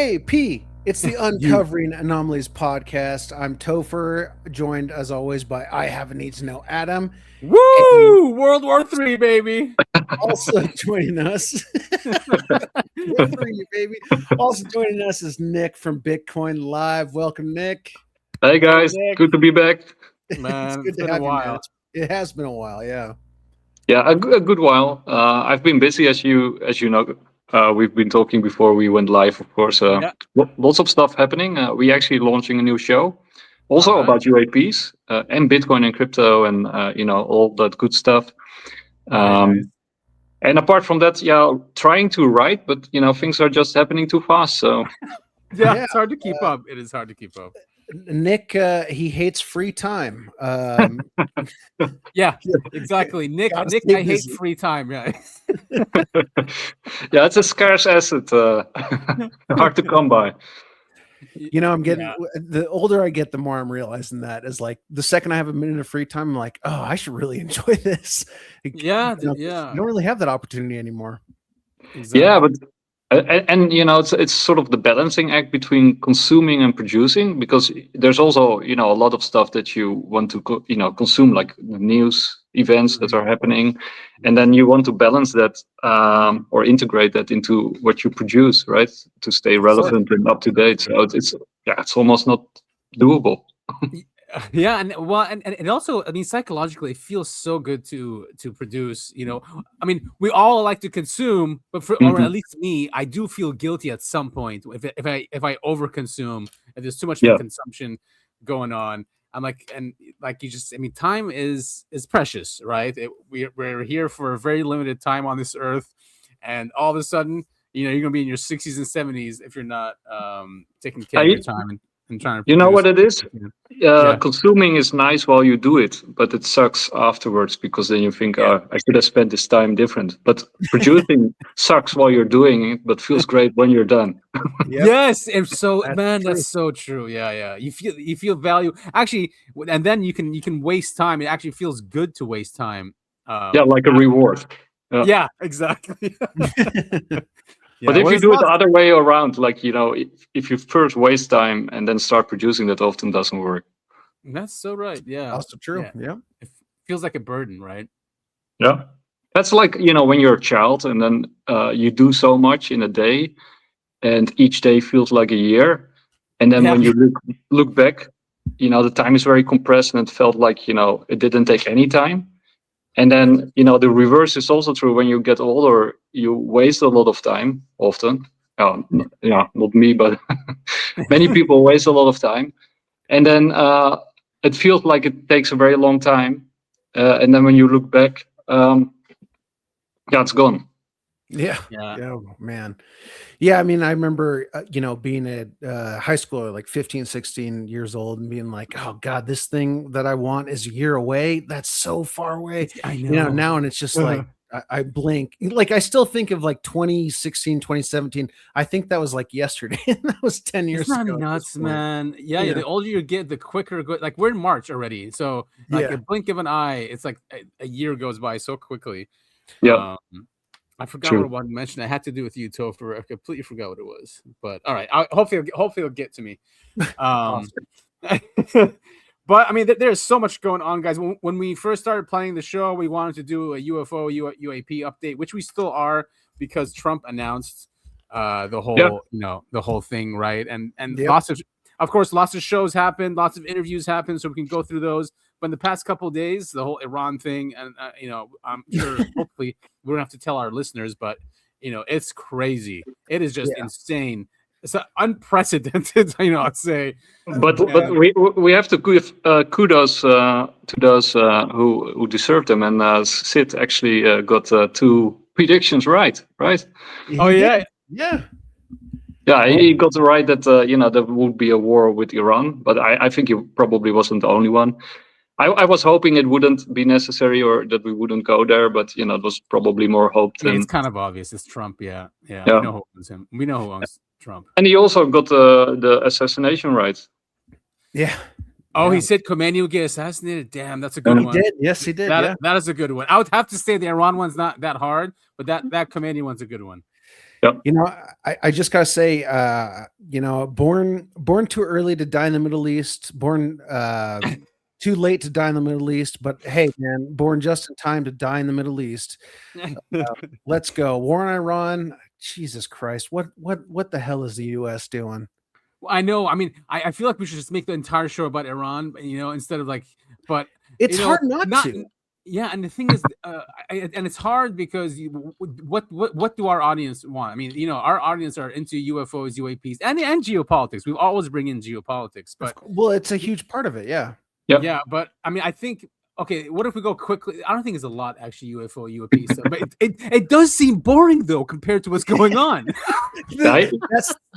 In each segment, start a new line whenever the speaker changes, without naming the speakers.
UAP. It's the
You
Uncovering Anomalies podcast. I'm Topher, joined as always by I Have a Need to Know Adam, and
woo! World War III, baby.
also joining us, World Three, baby. Also joining us is Nick from Bitcoin Live. Welcome, Nick.
Hey
Hey,
guys,
Nick.
good to be back.
It's
Man,
good
it's
to
been a
have you, man.
while.
It has been a while, yeah.
Yeah, a good while. I've been busy, as you know. We've been talking before we went live, of course.
Yeah.
Lots of stuff happening. We actually launching a new show, also
All right.
about UAPs and Bitcoin and crypto and all that good stuff.
Very nice.
And apart from that, trying to write, but things are just happening too fast. So
Yeah,
Yeah.
it's hard to keep up. It is hard to keep up.
Nick, he hates free time.
Yeah, exactly. Nick,
Gotta
Nick,
stay
I hate
busy.
free time. Yeah.
yeah, it's a scarce asset, hard to come by.
I'm getting
Yeah.
the older I get, the more I'm realizing that is like the second I have a minute of free time, I'm like, oh, I should really enjoy this.
Yeah,
You
yeah.
don't really have that opportunity anymore.
Exactly.
Yeah, but it's sort of the balancing act between consuming and producing, because there's also a lot of stuff that you want to consume, like the news events that are happening, and then you want to balance that or integrate that into what you produce, right, to stay relevant and up to date. So it's almost not doable.
Yeah, and well, and also, I mean, psychologically, it feels so good to produce. I mean, we all like to consume, but or at least me, I do feel guilty at some point if I overconsume, if there's too much
Yeah.
consumption going on. I'm like, and like you just, I mean, time is precious, right? We're here for a very limited time on this earth, and all of a sudden, you're gonna be in your 60s and 70s if you're not taking care of your time and trying to.
You know what it is?
Yeah.
Consuming is nice while you do it, but it sucks afterwards, because then you think,
Yeah.
I should have spent this time different. But producing sucks while you're doing it, but feels great when you're done.
Yep.
Yes, and so
That's true.
that's so true. Yeah. You feel value actually, and then you can waste time. It actually feels good to waste time.
Yeah, like a reward.
Yeah, exactly.
But if you do it the other way around, like, if you first waste time and then start producing, that often doesn't work.
That's so right. Yeah.
Also true. Yeah.
It feels like a burden, right?
Yeah. That's like, when you're a child and then you do so much in a day, and each day feels like a year. And then when you look back, the time is very compressed, and it felt like, it didn't take any time. And then, the reverse is also true. When you get older, you waste a lot of time often. Not me, but many people waste a lot of time. And then it feels like it takes a very long time. And then when you look back, it's gone.
Yeah. Oh, man. Yeah. I mean, I remember, being at high school, like 15, 16 years old, and being like, oh God, this thing that I want is a year away. That's so far away.
I know.
Now, and it's just like, I blink. Like, I still think of like 2016, 2017. I think that was like yesterday. That was 10 years
It's not
ago.
nuts, man. Yeah. The older you get, the quicker it goes. Like, we're in March already. So like a blink of an eye, it's like a year goes by so quickly.
Yeah.
I forgot what I wanted to mention. I had to do with you, Topher. I completely forgot what it was. But all right, hopefully it'll get to me. But I mean, there's so much going on, guys. When we first started planning the show, we wanted to do a UFO UAP update, which we still are, because Trump announced the whole thing, right? And lots of shows happened, lots of interviews happened, so we can go through those. But in the past couple of days, the whole Iran thing, and I'm sure hopefully we don't have to tell our listeners, but it's crazy. It is just insane. It's unprecedented, I'd say.
But we have to give kudos to those who deserve them. And Sid actually got 2 predictions right?
Oh yeah.
Yeah, he got it right that there would be a war with Iran, but I think he probably wasn't the only one. I was hoping it wouldn't be necessary, or that we wouldn't go there, but it was probably more hope than.
It's kind of obvious. It's Trump. Yeah. We know who owns him. We know who owns Trump.
And he also got the assassination right.
Yeah.
Oh, he said Khomeini would get assassinated. Damn, that's a good one.
He did. Yes, he did.
That is a good one. I would have to say the Iran one's not that hard, but that Khomeini one's a good one.
You know, I just gotta say, you know, born too early to die in the Middle East, born too late to die in the Middle East, but hey, man, born just in time to die in the Middle East. Let's go. War in Iran. Jesus Christ, what the hell is the U.S. doing?
I know. I mean, I feel like we should just make the entire show about Iran, you know, instead of like, but
It's
you know,
hard not to.
Yeah, and the thing is, and it's hard because what do our audience want? I mean, you know, our audience are into UFOs, UAPs, and geopolitics. We always bring in geopolitics, but
Well, it's a huge part of it. Yeah.
yeah, but I mean, I think okay. What if we go quickly? I don't think it's a lot actually UFO, UAP stuff, but it does seem boring though compared to what's going on.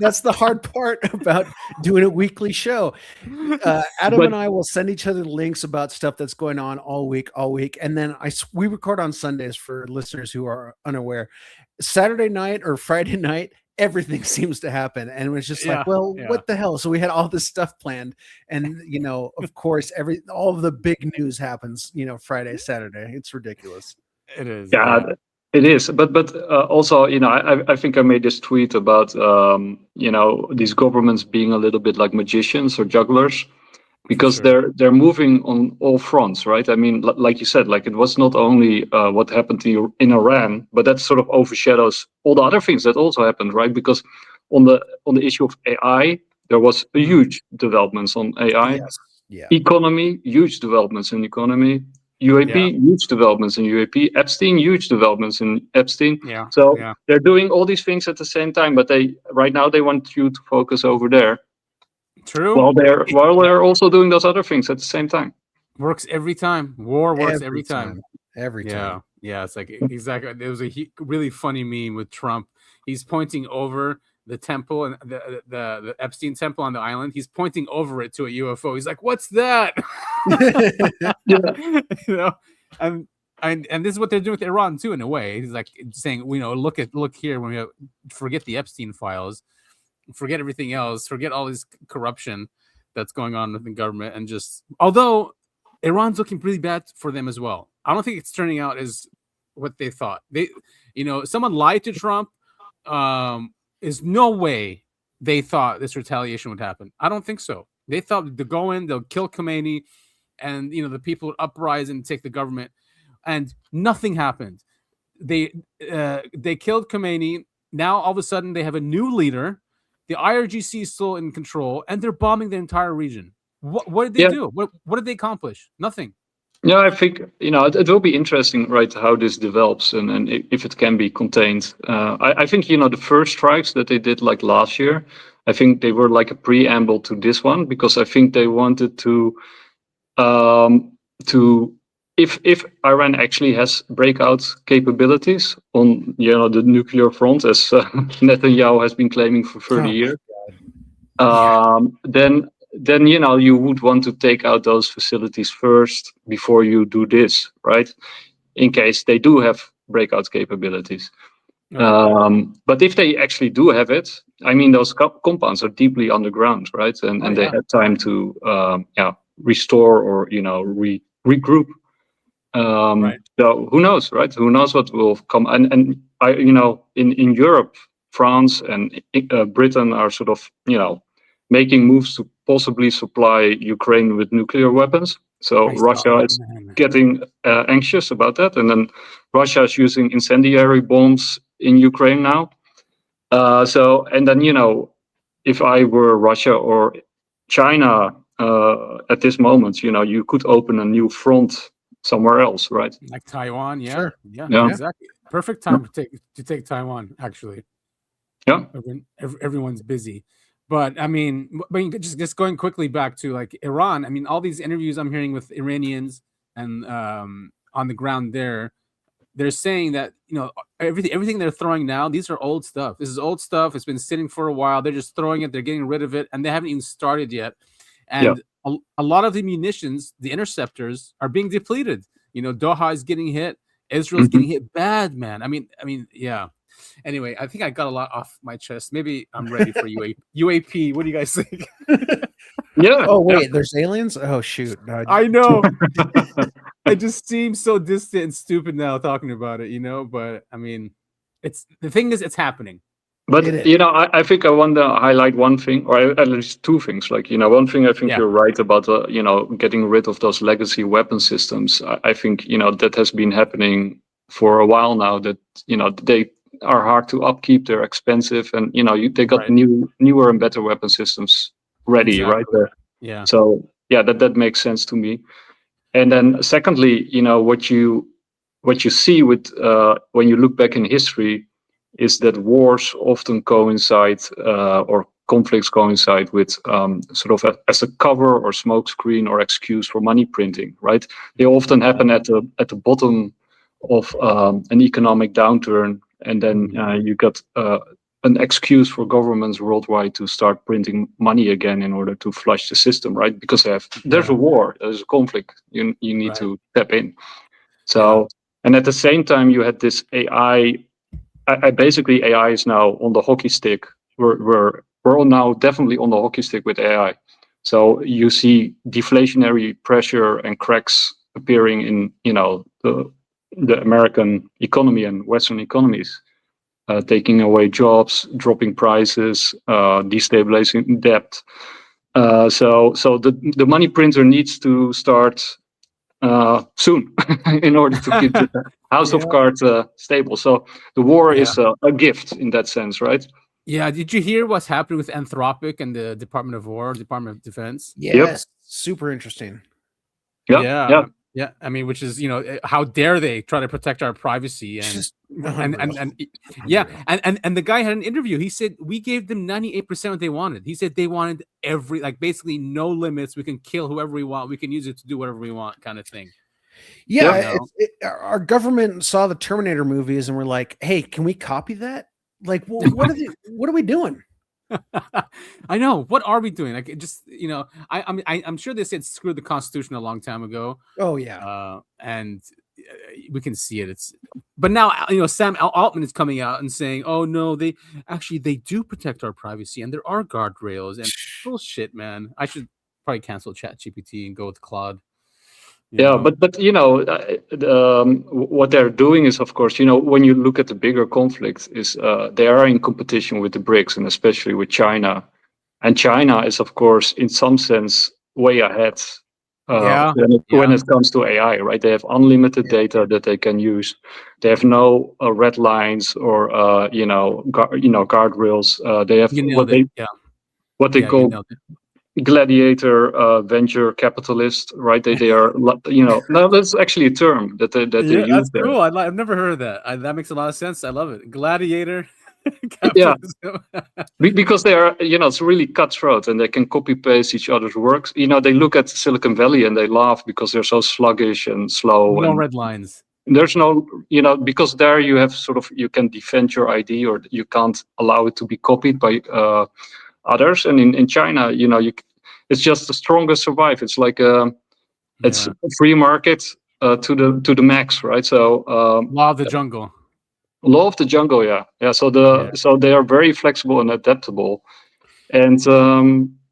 That's the hard part about doing a weekly show. Adam and I will send each other links about stuff that's going on all week, and then we record on Sundays for listeners who are unaware. Saturday night or Friday night, everything seems to happen, and it was just like, well, what the hell? So we had all this stuff planned, and you know, of course, all of the big news happens, you know, Friday, Saturday. It's ridiculous.
It is.
Yeah. It is, but also, you know, I think I made this tweet about you know, these governments being a little bit like magicians or jugglers, because they're moving on all fronts, right? I mean, like you said, like it was not only what happened in Iran, but that sort of overshadows all the other things that also happened, right? Because on the issue of AI, there was a huge developments on AI.
Yes. Yeah.
Economy, huge developments in economy. UAP, huge developments in UAP. Epstein, huge developments in Epstein. So they're doing all these things at the same time, but right now they want you to focus over there.
True.
While they're also doing those other things at the same time.
Works every time. War works every time.
Every time.
Yeah. It's like exactly. There was a really funny meme with Trump. He's pointing over the temple and the Epstein temple on the island. He's pointing over it to a UFO. He's like, "What's that?" You know, and this is what they're doing with Iran too, in a way. He's like saying, you know, look here when we forget the Epstein files, forget everything else, forget all this corruption that's going on with the government, and just although Iran's looking really bad for them as well. I don't think it's turning out as what they thought. You know, someone lied to Trump. Is no way they thought this retaliation would happen. I don't think so. They thought they'll go in, they'll kill Khomeini, and you know the people would uprise and take the government, and nothing happened. They killed Khomeini. Now all of a sudden they have a new leader. The IRGC is still in control, and they're bombing the entire region. What did they do? What did they accomplish? Nothing.
Yeah, I think, you know, it will be interesting, right, how this develops and if it can be contained. I think, you know, the first strikes that they did like last year, I think they were like a preamble to this one, because I think they wanted to if Iran actually has breakout capabilities on, you know, the nuclear front, as Netanyahu has been claiming for 30 years, then you know, you would want to take out those facilities first before you do this, right? In case they do have breakout capabilities. But if they actually do have it, I mean, those compounds are deeply underground, right? And they had time to restore or, you know, regroup. So who knows, right? Who knows what will come? And I, you know, in Europe, France and Britain are sort of, you know, making moves to possibly supply Ukraine with nuclear weapons. So Russia is getting anxious about that. And then Russia is using incendiary bombs in Ukraine now. So, and then, you know, if I were Russia or China at this moment, you know, you could open a new front somewhere else, right?
Like Taiwan,
Sure.
Yeah, exactly. Perfect time to take Taiwan, actually.
Yeah.
Everyone's busy. But I mean, just going quickly back to like Iran. I mean, all these interviews I'm hearing with Iranians and on the ground there, they're saying that, you know, everything they're throwing now, these are old stuff. This is old stuff. It's been sitting for a while. They're just throwing it. They're getting rid of it, and they haven't even started yet. And a lot of the munitions, the interceptors, are being depleted. You know, Doha is getting hit. Israel's getting hit bad, man. I mean, yeah. Anyway, I think I got a lot off my chest. Maybe I'm ready for UAP. What do you guys think?
Yeah.
Oh wait, there's aliens? Oh shoot. No,
I know. I just seem so distant and stupid now talking about it, you know, but I mean, the thing is it's happening.
But I think I want to highlight one thing, or at least two things. Like, one thing, I think you're right about, getting rid of those legacy weapon systems. I think, that has been happening for a while now. That they are hard to upkeep, they're expensive, and they got newer and better weapon systems ready, right there.
Yeah.
So that makes sense to me. And then secondly, what you see with when you look back in history is that wars often coincide or conflicts coincide with sort of as a cover or smokescreen or excuse for money printing, right? They often happen at the bottom of an economic downturn, and then you got an excuse for governments worldwide to start printing money again in order to flush the system, right? Because there's a war, there's a conflict, you need to step in. So, and at the same time, you had this AI. Basically, AI is now on the hockey stick. We're all now definitely on the hockey stick with AI. So you see deflationary pressure and cracks appearing in the American economy and Western economies, taking away jobs, dropping prices, destabilizing debt. So the money printer needs to start soon in order to keep the house of cards stable. So the war is a gift in that sense, right?
Yeah. Did you hear what's happening with Anthropic and the Department of War, Department of Defense?
Yes, super interesting.
Yeah. I mean, which is, how dare they try to protect our privacy and the guy had an interview. He said we gave them 98% what they wanted. He said they wanted basically no limits. We can kill whoever we want. We can use it to do whatever we want, kind of thing.
Yeah, our government saw the Terminator movies and we're like, hey, can we copy that? Like, what are we doing?
I know. What are we doing? Like, just I'm sure they said screw the Constitution a long time ago.
Oh yeah,
and we can see it. But now Sam Altman is coming out and saying, "Oh no, they do protect our privacy and there are guardrails." And bullshit, man. I should probably cancel ChatGPT and go with Claude.
But what they're doing is, of course, when you look at the bigger conflict, is they are in competition with the BRICS and especially with China, and China is, of course, in some sense, way ahead when it comes to AI. Right? They have unlimited data that they can use. They have no red lines or guardrails. They have what they call gladiator venture capitalist, right? They are, no, that's actually a term that they use.
That's
there.
Cool. I've never heard of that. That makes a lot of sense. I love it. Gladiator capitalism.
Because they are, it's really cutthroat and they can copy paste each other's works. They look at Silicon Valley and they laugh because they're so sluggish and slow.
No red lines.
There's no, because there you have you can defend your ID or you can't allow it to be copied by others. And in China, it's just the strongest survive. It's like it's a free market to the max, right? So
law of the jungle.
Law of the jungle, yeah. So they are very flexible and adaptable, and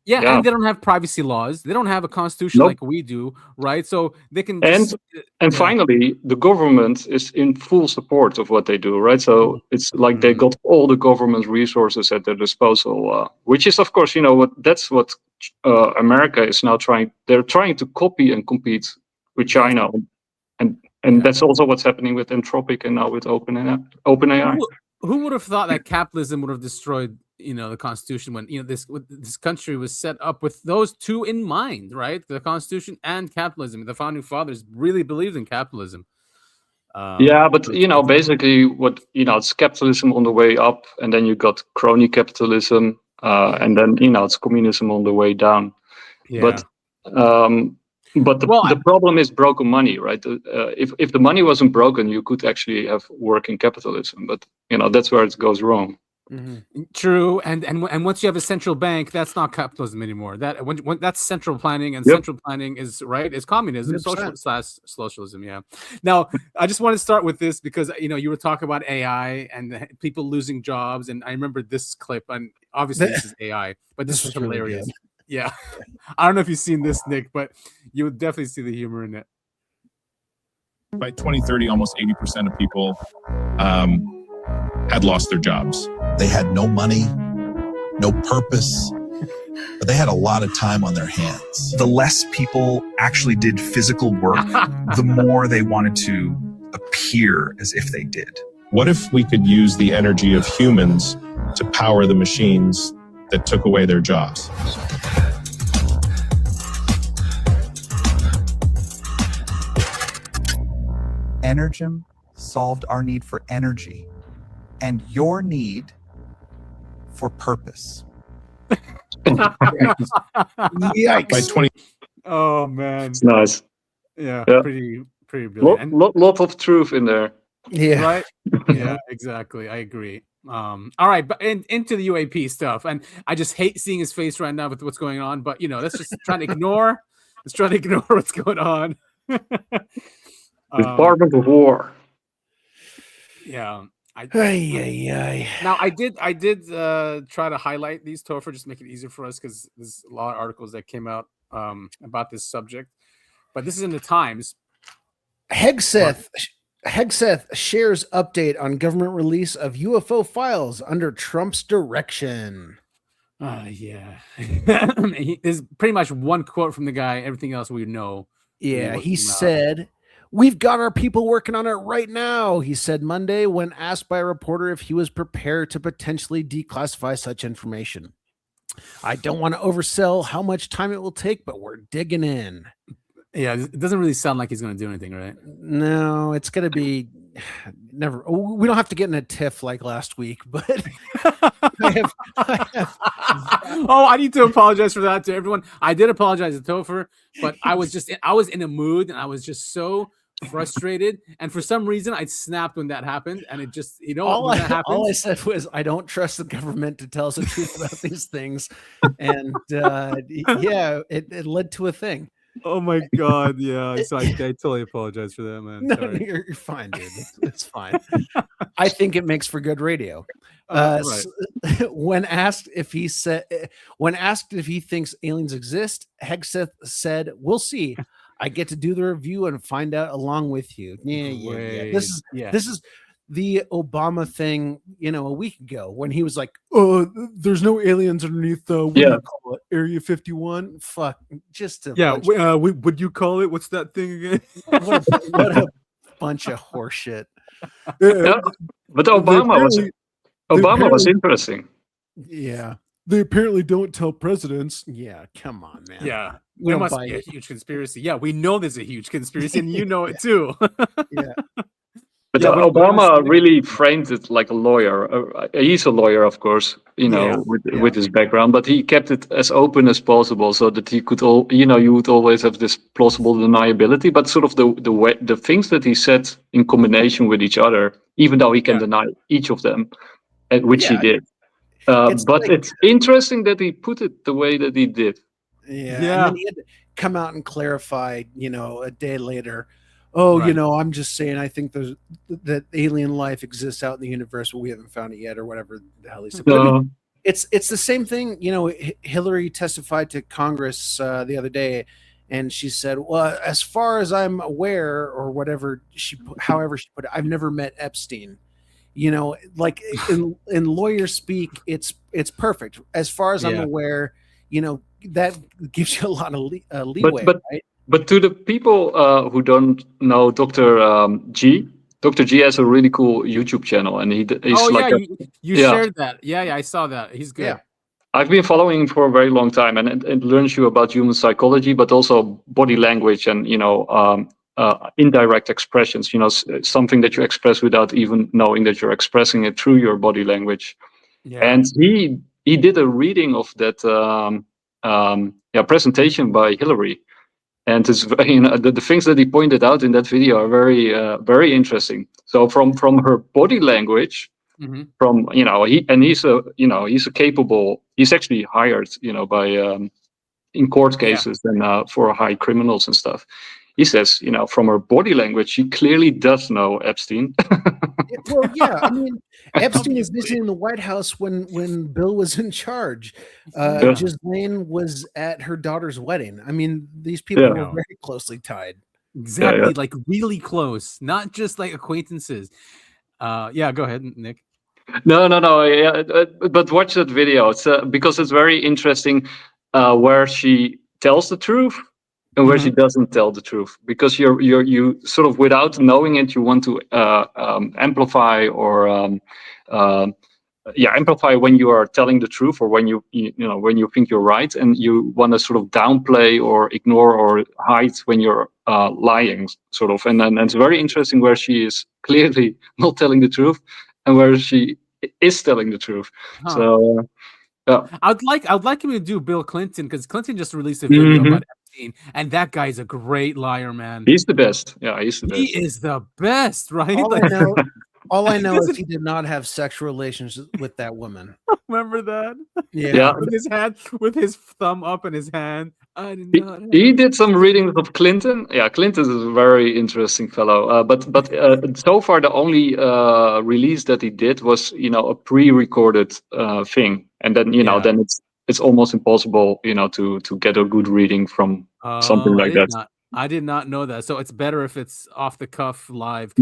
and they don't have privacy laws. They don't have a constitution like we do, right? So they can
finally, the government is in full support of what they do, right? So it's like they got all the government resources at their disposal, which is, of course, that's what America is now trying. They're trying to copy and compete with China, and that's also what's happening with Anthropic and now with OpenAI.
Who would have thought that capitalism would have destroyed the Constitution when this country was set up with those two in mind, right? The Constitution and capitalism. The founding fathers really believed in capitalism.
But basically, what it's capitalism on the way up, and then you got crony capitalism, and then it's communism on the way down. But the problem is broken money, right? If the money wasn't broken, you could actually have working capitalism. But that's where it goes wrong.
Mm-hmm. True, and once you have a central bank, that's not capitalism anymore. When that's central planning, and central planning is communism, socialism. Yeah. Now, I just want to start with this because you were talking about AI and people losing jobs, and I remember this clip, and obviously this is AI, but this is hilarious. Really yeah, I don't know if you've seen this, Nick, but you would definitely see the humor in it.
By 2030, almost 80% of people had lost their jobs. They had no money, no purpose, but they had a lot of time on their hands.
The less people actually did physical work, the more they wanted to appear as if they did.
What if we could use the energy of humans to power the machines that took away their jobs?
Energem solved our need for energy and your need for purpose.
Yikes.
By 20.
Oh man,
It's nice.
yeah,
Yeah.
pretty brilliant.
Lot of truth in there.
Yeah.
Right? Yeah, exactly. I agree. All right, but into the UAP stuff, and I just hate seeing his face right now with what's going on. But let's just try to ignore. Let's try to ignore what's going on.
Department of War.
Yeah.
Ay.
Now I did try to highlight these Topher, just make it easier for us because there's a lot of articles that came out about this subject. But this is in the Times.
Hegseth shares update on government release of UFO files under Trump's direction.
Yeah. There's pretty much one quote from the guy. Everything else we know.
Yeah, he said, "We've got our people working on it right now," he said Monday when asked by a reporter if he was prepared to potentially declassify such information. "I don't want to oversell how much time it will take, but we're digging in."
Yeah, it doesn't really sound like he's going to do anything, right?
No, it's going to be never. We don't have to get in a tiff like last week, but
I need to apologize for that to everyone. I did apologize to Topher, but I was in a mood and I was just so frustrated. And for some reason, I snapped when that happened. And it just,
all I said was, I don't trust the government to tell us the truth about these things. And yeah, it led to a thing.
Oh my God. Yeah. So I totally apologize for that, man.
No, you're fine, dude. It's fine. I think it makes for good radio.
Right.
When asked if he thinks aliens exist, Hegseth said, "We'll see. I get to do the review and find out along with you." Yeah. This is the Obama thing, a week ago when he was like, "Oh, there's no aliens underneath the what do you call it, Area 51." Fuck, just
would you call it? What's that thing again?
what a bunch of horseshit.
Yeah, but Obama was interesting.
Yeah, they apparently don't tell presidents. Yeah, come on, man.
Yeah, there must be a huge conspiracy. Yeah, we know there's a huge conspiracy, and you know it too.
Yeah.
But Obama really framed it like a lawyer. He's a lawyer, of course, with his background, but he kept it as open as possible so that he could you would always have this plausible deniability, but sort of the things that he said in combination with each other, even though he can deny each of them, which he did. But it's interesting that he put it the way that he did.
Yeah. And then he had to come out and clarify, a day later. Oh, right. I'm just saying, I think that alien life exists out in the universe, but we haven't found it yet, or whatever the hell he said. But I mean, it's the same thing. Hillary testified to Congress the other day, and she said, "Well, as far as I'm aware," or whatever however she put it, "I've never met Epstein." Like in lawyer speak, it's perfect. As far as I'm aware, that gives you a lot of leeway, right?
But to the people who don't know Dr. G has a really cool YouTube channel, and he's
you shared that. Yeah, I saw that. He's good.
Yeah. I've been following him for a very long time, and it learns you about human psychology, but also body language and indirect expressions. Something that you express without even knowing that you're expressing it through your body language. Yeah. And he did a reading of that presentation by Hillary. And it's the things that he pointed out in that video are very, very interesting. So from her body language, he's actually hired, by in court cases and for high criminals and stuff. He says, from her body language, she clearly does know Epstein.
Well, yeah, I mean, Epstein is visiting the White House when Bill was in charge. Ghislaine was at her daughter's wedding. I mean, these people were very closely tied.
Exactly, like really close, not just like acquaintances. Go ahead, Nick.
No. Yeah, but watch that video. It's because it's very interesting where she tells the truth and where she doesn't tell the truth. Because you sort of without knowing it, you want to amplify or amplify when you are telling the truth or when you know when you think you're right, and you want to sort of downplay or ignore or hide when you're lying, sort of. And it's very interesting where she is clearly not telling the truth and where she is telling the truth. So
I'd like him to do Bill Clinton, because Clinton just released a video about Epstein, and that guy's a great liar, man.
he's the best. Yeah, he's the best.
He is the best, right?
All I know is he did not have sexual relations with that woman.
Remember that?
Yeah.
With his thumb up in his hand. I did not.
He did some readings of Clinton. Yeah, Clinton is a very interesting fellow. But so far the only release that he did was a pre-recorded thing, and then then it's almost impossible to get a good reading from something like that.
I did not know that. So it's better if it's off the cuff live.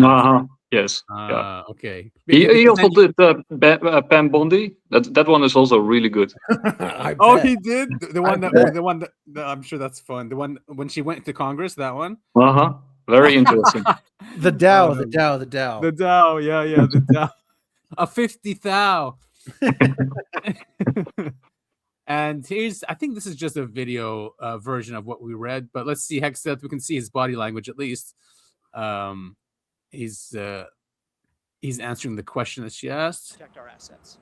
Yes.
Okay.
He also did Pam Bondi. That one is also really good.
He did the one that I'm sure that's fun. The one when she went to Congress. That one.
Very interesting.
The Dow.
The Dow. Yeah. The Dow. A 50 thou. And I think this is just a video version of what we read, but let's see. Hex said we can see his body language at least. He's answering the question that she asked.
Protect our assets.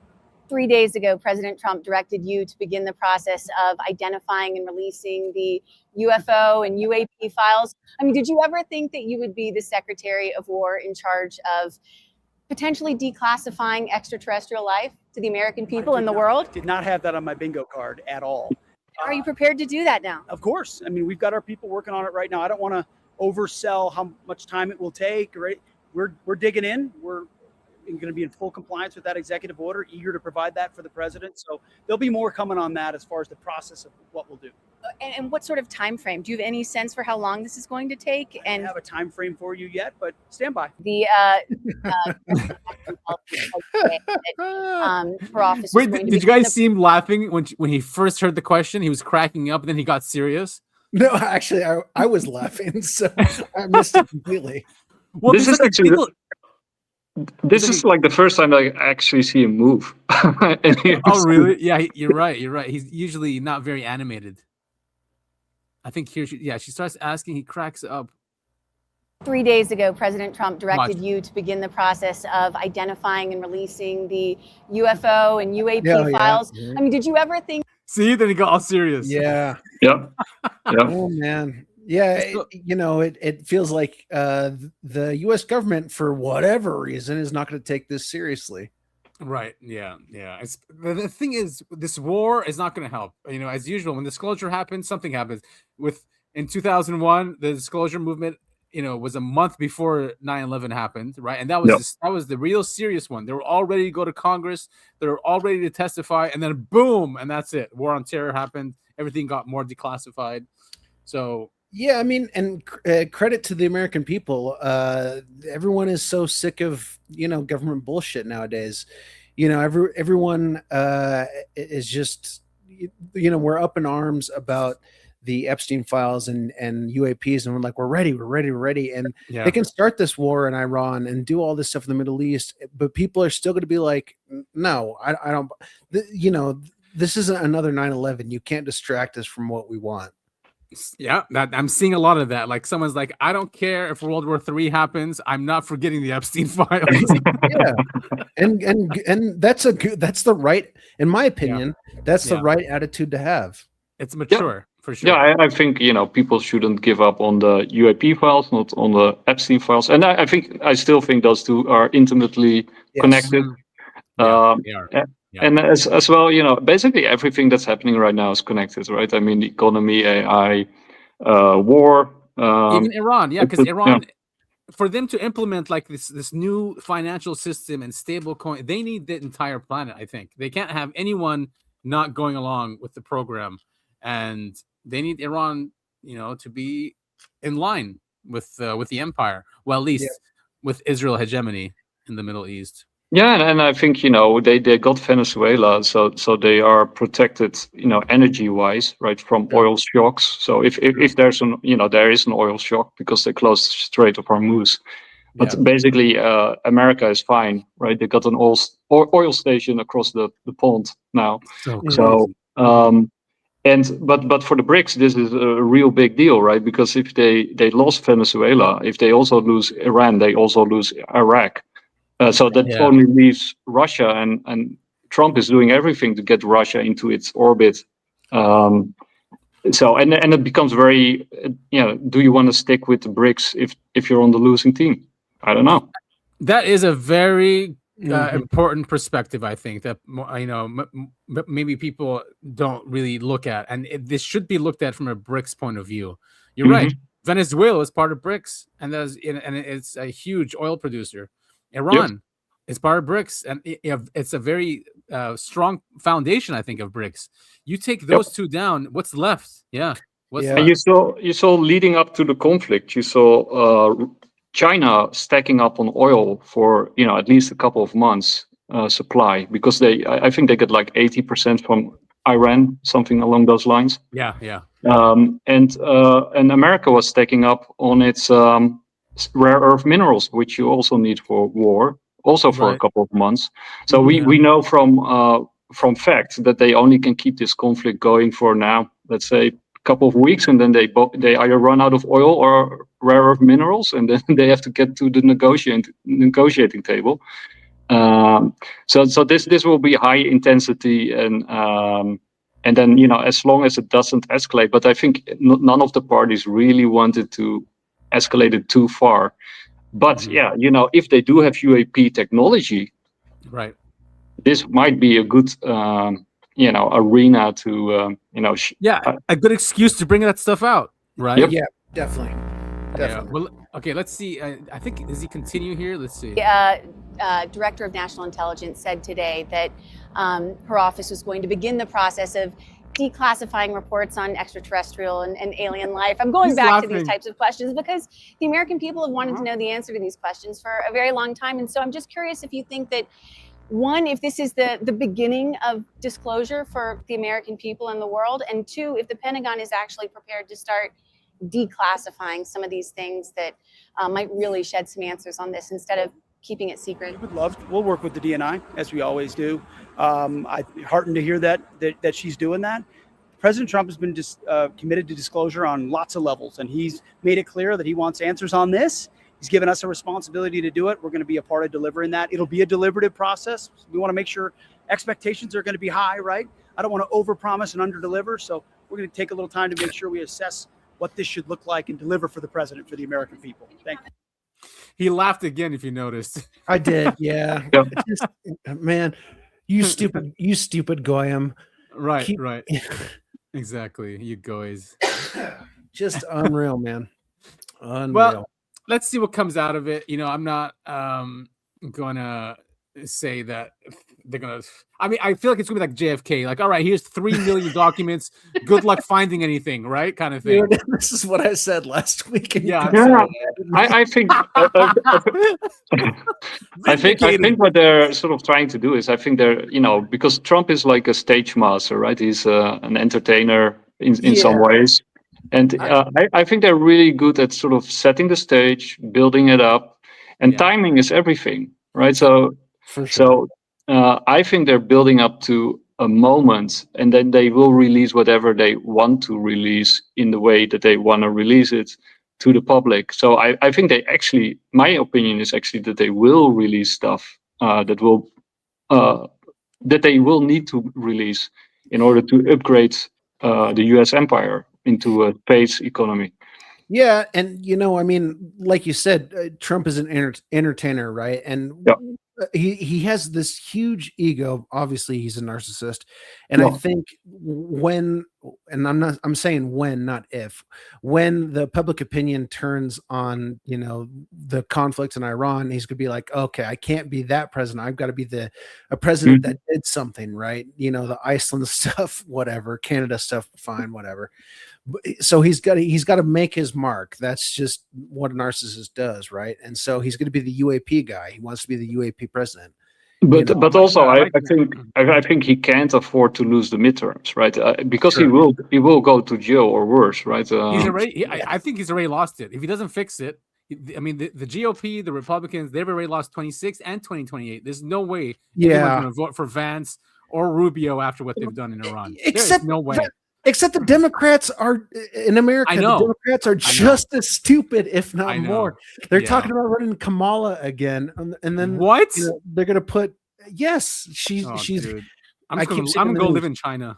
3 days ago, President Trump directed you to begin the process of identifying and releasing the UFO and UAP files. I mean, did you ever think that you would be the Secretary of War in charge of potentially declassifying extraterrestrial life to the American people and the world?
Did not have that on my bingo card at all.
Are you prepared to do that now?
Of course. I mean, we've got our people working on it right now. I don't want to oversell how much time it will take. Right? We're digging in. We're going to be in full compliance with that executive order, eager to provide that for the president. So there'll be more coming on that as far as the process of what we'll do.
And what sort of time frame? Do you have any sense for how long this is going to take?
I don't have a time frame for you yet, but stand by.
The for office.
Wait, did you guys see him laughing when he first heard the question? He was cracking up, and then he got serious.
No, actually, I was laughing, so I missed it completely.
Well, this is actually this is like the first time I actually see him move.
Oh, really? Yeah, you're right. He's usually not very animated. I think here, she starts asking. He cracks up.
3 days ago, President Trump directed you to begin the process of identifying and releasing the UFO and UAP files. I mean, did you ever think?
See, then he got all serious.
Yeah.
Yep.
Oh man. Yeah, it feels like the U.S. government, for whatever reason, is not going to take this seriously.
Right. Yeah. The thing is, this war is not going to help. As usual, when disclosure happens, something happens. In 2001, the disclosure movement, was a month before 9/11 happened, right? And that was the real serious one. They were all ready to go to Congress. They were all ready to testify, and then boom, and that's it. War on Terror happened. Everything got more declassified. So. Yeah, I mean, and credit to the American people. Everyone is so sick of government bullshit nowadays. Everyone is just we're up in arms about the Epstein files and UAPs, and we're like, we're ready, and they can start this war in Iran and do all this stuff in the Middle East, but people are still going to be like, no, I don't. This isn't another 9/11. You can't distract us from what we want. Yeah, I'm seeing a lot of that. Like someone's like, I don't care if World War III happens. I'm not forgetting the Epstein files. Yeah, and that's the right, in my opinion, that's the right attitude to have. It's mature for sure.
Yeah, I think people shouldn't give up on the UAP files, not on the Epstein files, and I still think those two are intimately connected. They are. Yeah. And as well, basically everything that's happening right now is connected, right? I mean, the economy, AI, war.
Even Iran, because Iran, for them to implement like this new financial system and stable coin, they need the entire planet, I think. They can't have anyone not going along with the program. And they need Iran, to be in line with the empire. Well, at least with Israel hegemony in the Middle East.
Yeah, and I think they got Venezuela, so they are protected, energy wise, right, from oil shocks. So if there's there is an oil shock because they closed the Strait of Hormuz, but basically America is fine, right? They got an oil station across the pond now. So but for the BRICS, this is a real big deal, right? Because if they lost Venezuela, if they also lose Iran, they also lose Iraq. So that only leaves Russia, and Trump is doing everything to get Russia into its orbit. So and it becomes very, do you want to stick with the BRICS if you're on the losing team? I don't know.
That is a very important perspective, I think, that maybe people don't really look at, and this should be looked at from a BRICS point of view. You're right. Venezuela is part of BRICS, and it's a huge oil producer. Iran is part of BRICS, and it's a very strong foundation, I think, of BRICS. You take those two down, what's left? And
you saw leading up to the conflict, you saw China stacking up on oil for at least a couple of months supply, because I think they get like 80% from Iran, something along those lines. And America was stacking up on its rare earth minerals, which you also need for war, also for a couple of months. So we know from fact that they only can keep this conflict going for now, let's say, a couple of weeks, and then they either run out of oil or rare earth minerals, and then they have to get to the negotiating table. So this will be high intensity, and then as long as it doesn't escalate. But I think none of the parties really wanted to escalate it too far. But if they do have UAP technology,
right,
this might be a good arena to
a good excuse to bring that stuff out, right?
Yeah, definitely.
Well, okay, let's see. I think, does he continue here? Let's see.
Director of National Intelligence said today that her office was going to begin the process of declassifying reports on extraterrestrial and alien life. I'm going back to these types of questions because the American people have wanted to know the answer to these questions for a very long time. And so I'm just curious if you think that, one, if this is the beginning of disclosure for the American people and the world, and two, if the Pentagon is actually prepared to start declassifying some of these things that might really shed some answers on this instead of keeping it secret.
We'll work with the DNI as we always do. I'm heartened to hear that she's doing that. President Trump has been committed to disclosure on lots of levels, and he's made it clear that he wants answers on this. He's given us a responsibility to do it. We're going to be a part of delivering that. It'll be a deliberative process. We want to make sure expectations are going to be high, right? I don't want to overpromise and underdeliver, so we're going to take a little time to make sure we assess what this should look like and deliver for the president, for the American people. Thank you.
He laughed again, if you noticed.
I did, yeah. Just, man, you stupid goyim.
Right. Exactly, you goys.
Just unreal, man. Unreal.
Well, let's see what comes out of it. I'm not gonna say that they're gonna. I mean, I feel like it's gonna be like JFK. Like, all right, here's 3 million documents. Good luck finding anything, right? Kind of thing.
Dude, this is what I said last week.
I think I think what they're sort of trying to do is, I think they're because Trump is like a stage master, right? He's an entertainer in some ways. And I think they're really good at sort of setting the stage, building it up, and timing is everything, right? So, I think they're building up to a moment, and then they will release whatever they want to release in the way that they want to release it to the public. So I think they actually, my opinion is actually that they will release stuff that they will need to release in order to upgrade the U.S. empire into a space economy.
Yeah, and I mean, like you said, Trump is an entertainer, right? And he has this huge ego. Obviously, he's a narcissist, and I think I'm saying when, not if, when the public opinion turns on, the conflict in Iran, he's gonna be like, okay, I can't be that president. I've got to be a president that did something, right? The Iceland stuff, whatever, Canada stuff, fine, whatever. So he's got to make his mark. That's just what a narcissist does, right? And so he's going to be the UAP guy. He wants to be the UAP president.
But also,
I
I think he can't afford to lose the midterms, right? Because
Sure.
he will go to jail or worse, right?
he's already. I think he's already lost it. If he doesn't fix it, I mean, the GOP, the Republicans, they've already lost 26 and 2028. There's no way anyone's going to vote for Vance or Rubio after what they've done in Iran.
Except
There's no way.
Except the Democrats are in America.
I know.
The Democrats are just as stupid, if not
I know.
more. They're
Yeah.
talking about running Kamala again, and then
What?
they're going to put. Yes, she's.
Dude. I'm
I
going
keep
to
seeing
go
the
live
news.
in China.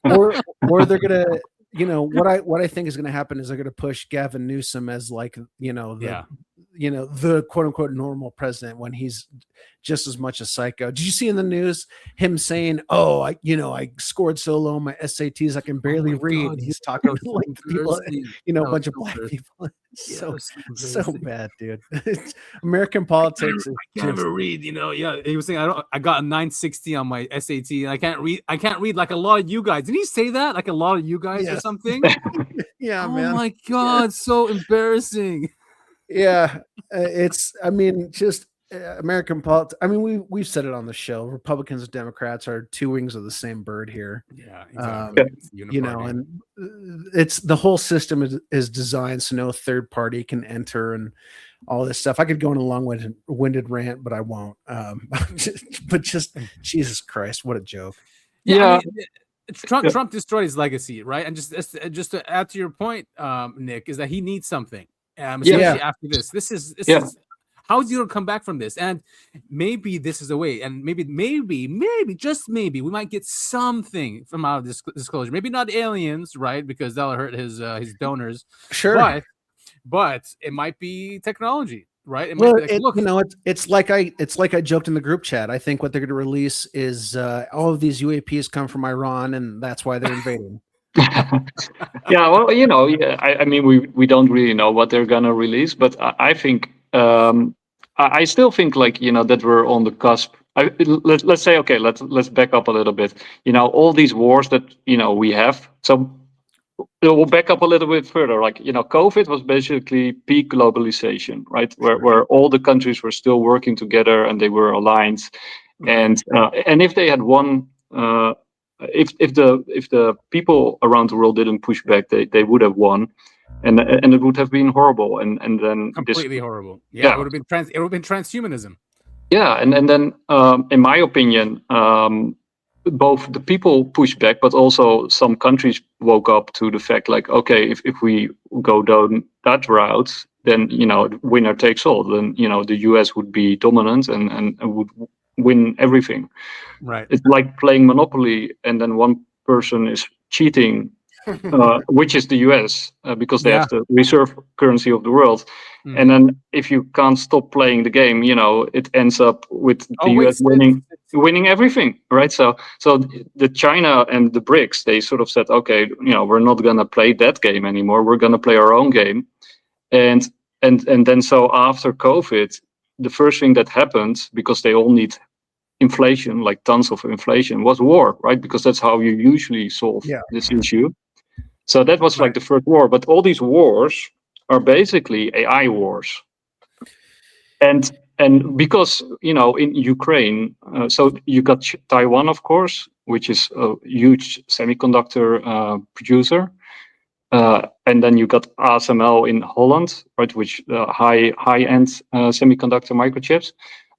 or they're gonna, what I think is gonna happen is they're gonna push Gavin Newsom as like the quote unquote normal president when he's just as much a psycho. Did you see in the news him saying, "Oh, I scored so low on my SATs I can barely read."
God,
He's talking to like people, a bunch of
so
black
embarrassing.
people. So
embarrassing.
bad, dude. American politics.
I can't even read, Yeah, he was saying I got a 960 on my SAT, and I can't read like a lot of you guys. Did he say that? Like a lot of you guys or something?
Yeah,
oh
man.
my god, so embarrassing.
Yeah, just American politics. I mean, we've said it on the show. Republicans and Democrats are two wings of the same bird here.
Yeah, exactly.
And it's the whole system is designed so no third party can enter and all this stuff. I could go on a long-winded rant, but I won't. But just Jesus Christ, what a joke!
Yeah. I mean, Trump destroyed his legacy, right? And just to add to your point, Nick, is that he needs something. Especially after this. This is how is he gonna come back from this? And maybe this is a way, and maybe just maybe we might get something from out of this disclosure. Maybe not aliens, right? Because that'll hurt his donors.
Sure,
but it might be technology, right? It
well,
might be like, look,
it's like I joked in the group chat. I think what they're going to release is all of these UAPs come from Iran, and that's why they're invading.
Yeah, well, I mean, we don't really know what they're gonna release, but I think I still think that we're on the cusp. Let's say, okay, let's back up a little bit. All these wars that we have. So we'll back up a little bit further. COVID was basically peak globalization, right? Where all the countries were still working together and they were aligned, and if they had won. If the people around the world didn't push back, they would have won, and it would have been horrible. And then
completely horrible. Yeah, it would have been transhumanism.
Yeah, and then in my opinion, both the people pushed back, but also some countries woke up to the fact okay, if we go down that route, then winner takes all. Then the US would be dominant and would win everything.
Right.
It's like playing Monopoly, and then one person is cheating, which is the US, because they have the reserve currency of the world. And then if you can't stop playing the game, it ends up with the US winning everything, right? So the China and the BRICS, they sort of said, okay, we're not gonna play that game anymore. We're gonna play our own game, and then so after COVID, the first thing that happened, because they all need inflation, like tons of inflation, was war, right? Because that's how you usually solve this issue. So that was like the first war. But all these wars are basically AI wars. And because, in Ukraine, so you got Taiwan, of course, which is a huge semiconductor producer. And then you got ASML in Holland, right, which high-end semiconductor microchips.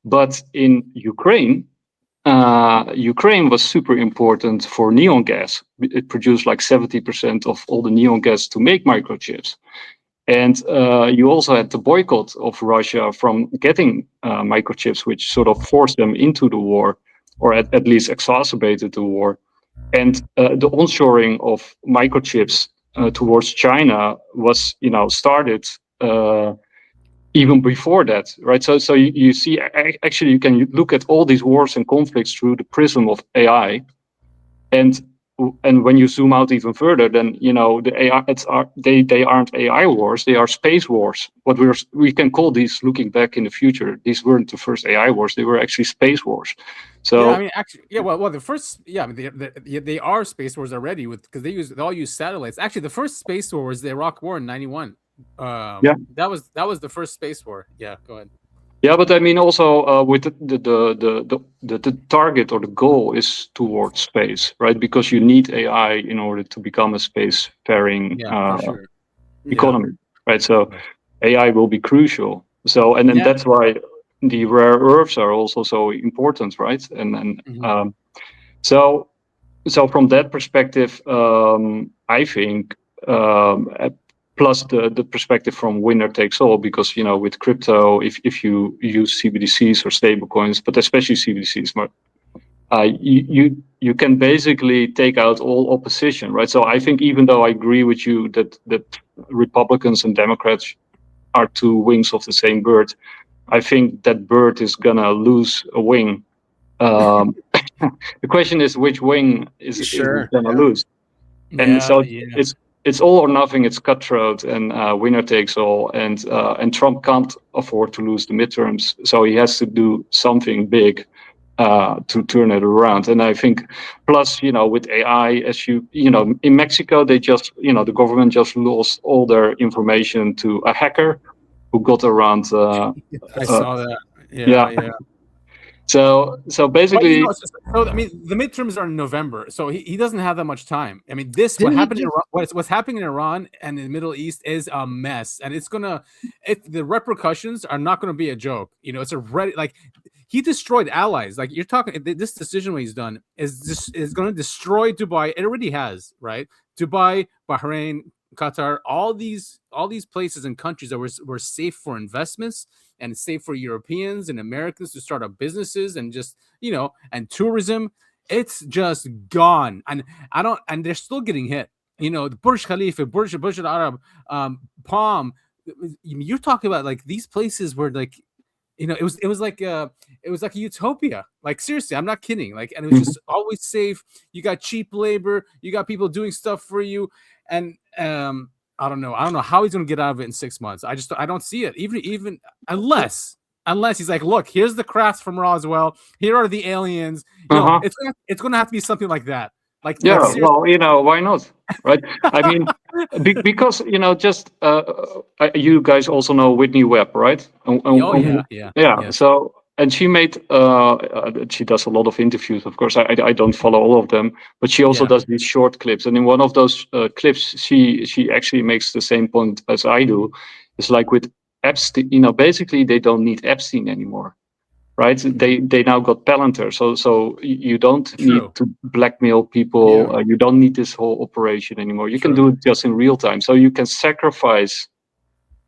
But in Ukraine was super important for neon gas. It produced like 70% of all the neon gas to make microchips. And you also had the boycott of Russia from getting microchips, which sort of forced them into the war, or at least exacerbated the war. And the onshoring of microchips towards China was, started even before that, right? So you see, actually, you can look at all these wars and conflicts through the prism of AI, and when you zoom out even further, then the AI they aren't AI wars; they are space wars. What we can call these, looking back in the future, these weren't the first AI wars; they were actually space wars. So
yeah, I mean, actually, yeah. Well, the first, I mean, they are space wars already because they all use satellites. Actually, the first space war was the Iraq War in '91. That was the first space war. Yeah, go ahead.
Yeah, but I mean also with the target or the goal is towards space, right? Because you need AI in order to become a spacefaring
for sure.
economy, right? So AI will be crucial. So and then
Yeah.
that's why the rare earths are also so important, right? And so from that perspective, I think plus the perspective from winner takes all, because with crypto, if you use CBDCs or stablecoins, but especially CBDCs, you can basically take out all opposition, right? So I think even though I agree with you that Republicans and Democrats are two wings of the same bird, I think that bird is gonna lose a wing. The question is which wing is gonna lose, and so it's all or nothing. It's cutthroat and winner takes all, and Trump can't afford to lose the midterms, so he has to do something big to turn it around. And I think, plus, with AI, as in Mexico, they just, the government just lost all their information to a hacker who got around.
I saw that.
Yeah. So basically,
I mean, the midterms are in November, so he doesn't have that much time. I mean, what's happening in Iran and in the Middle East is a mess, and the repercussions are not gonna be a joke. It's already like he destroyed allies. Like you're talking, this decision what he's done is going to destroy Dubai. It already has, right? Dubai, Bahrain, Qatar, all these places and countries that were safe for investments and safe for Europeans and Americans to start up businesses and just and tourism. It's just gone, and they're still getting hit. The Burj Khalifa, Burj Al Arab, Palm. You're talking about like these places where like it was like a utopia. Like seriously, I'm not kidding. Like, and it was just always safe. You got cheap labor. You got people doing stuff for you, and I don't know how he's gonna get out of it in 6 months. I don't see it. Even unless he's like, look, here's the crafts from Roswell. Here are the aliens. It's gonna have to be something like that. Like
well, why not, right? I mean, because just you guys also know Whitney Webb, right? Yeah. So, and she made she does a lot of interviews. Of course, I don't follow all of them, but she also does these short clips. And in one of those clips, she actually makes the same point as I do. It's like with Epstein, basically they don't need Epstein anymore. Right? They now got Palantir, so you don't need to blackmail people. You don't need this whole operation anymore. You can do it just in real time. So you can sacrifice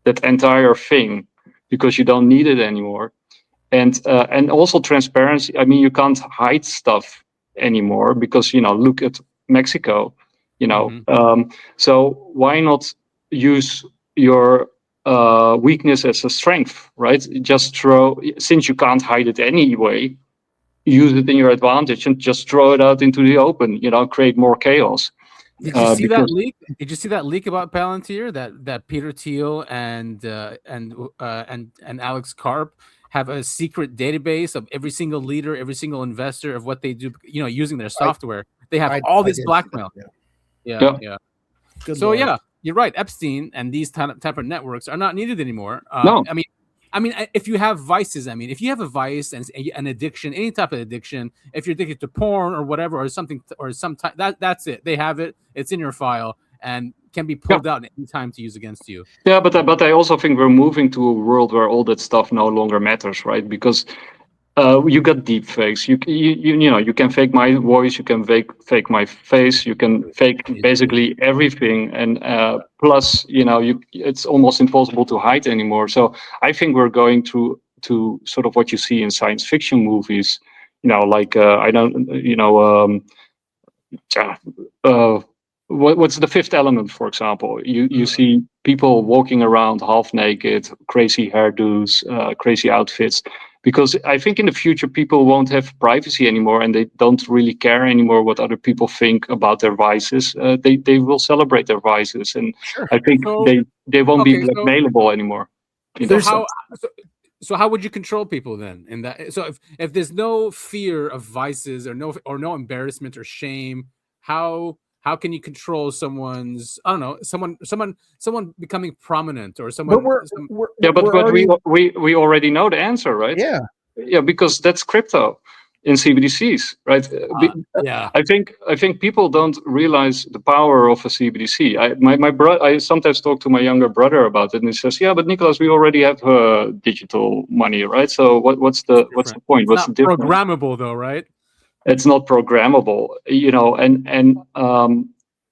that entire thing because you don't need it anymore. And also transparency. I mean, you can't hide stuff anymore because look at Mexico. So why not use your weakness as a strength, right? Just since you can't hide it anyway, use it in your advantage and just throw it out into the open, create more chaos.
Did you see that leak? Did you see that leak about Palantir that Peter Thiel and Alex Karp have a secret database of every single leader, every single investor of what they do, using their software. They have all this blackmail. Yeah. Good so Lord. Yeah, you're right. Epstein and these type of networks are not needed anymore.
No.
I mean, if you have vices, if you have a vice and an addiction, any type of addiction, if you're addicted to porn or whatever, or something, or some type, that's it. They have it. It's in your file and can be pulled out at any time to use against you.
Yeah, but I also think we're moving to a world where all that stuff no longer matters, right? Because you got deep fakes. You can fake my voice. You can fake my face. You can fake basically everything. And plus, it's almost impossible to hide anymore. So I think we're going to sort of what you see in science fiction movies. Like what's The Fifth Element, for example? You see people walking around half naked, crazy hairdos, crazy outfits. Because I think in the future, people won't have privacy anymore and they don't really care anymore what other people think about their vices. They will celebrate their vices. And I think they won't be blackmailable anymore.
So how would you control people then? In that, so if there's no fear of vices or no embarrassment or shame, how how can you control someone's, I don't know, someone becoming prominent or someone?
But
already...
we already know the answer, right?
Yeah,
because that's crypto in CBDCs, right? I think people don't realize the power of a CBDC. I sometimes talk to my younger brother about it, and he says, "Yeah, but Nicholas, we already have digital money, right? So what's the point? What's the difference?"
Programmable though, right?
It's not programmable, and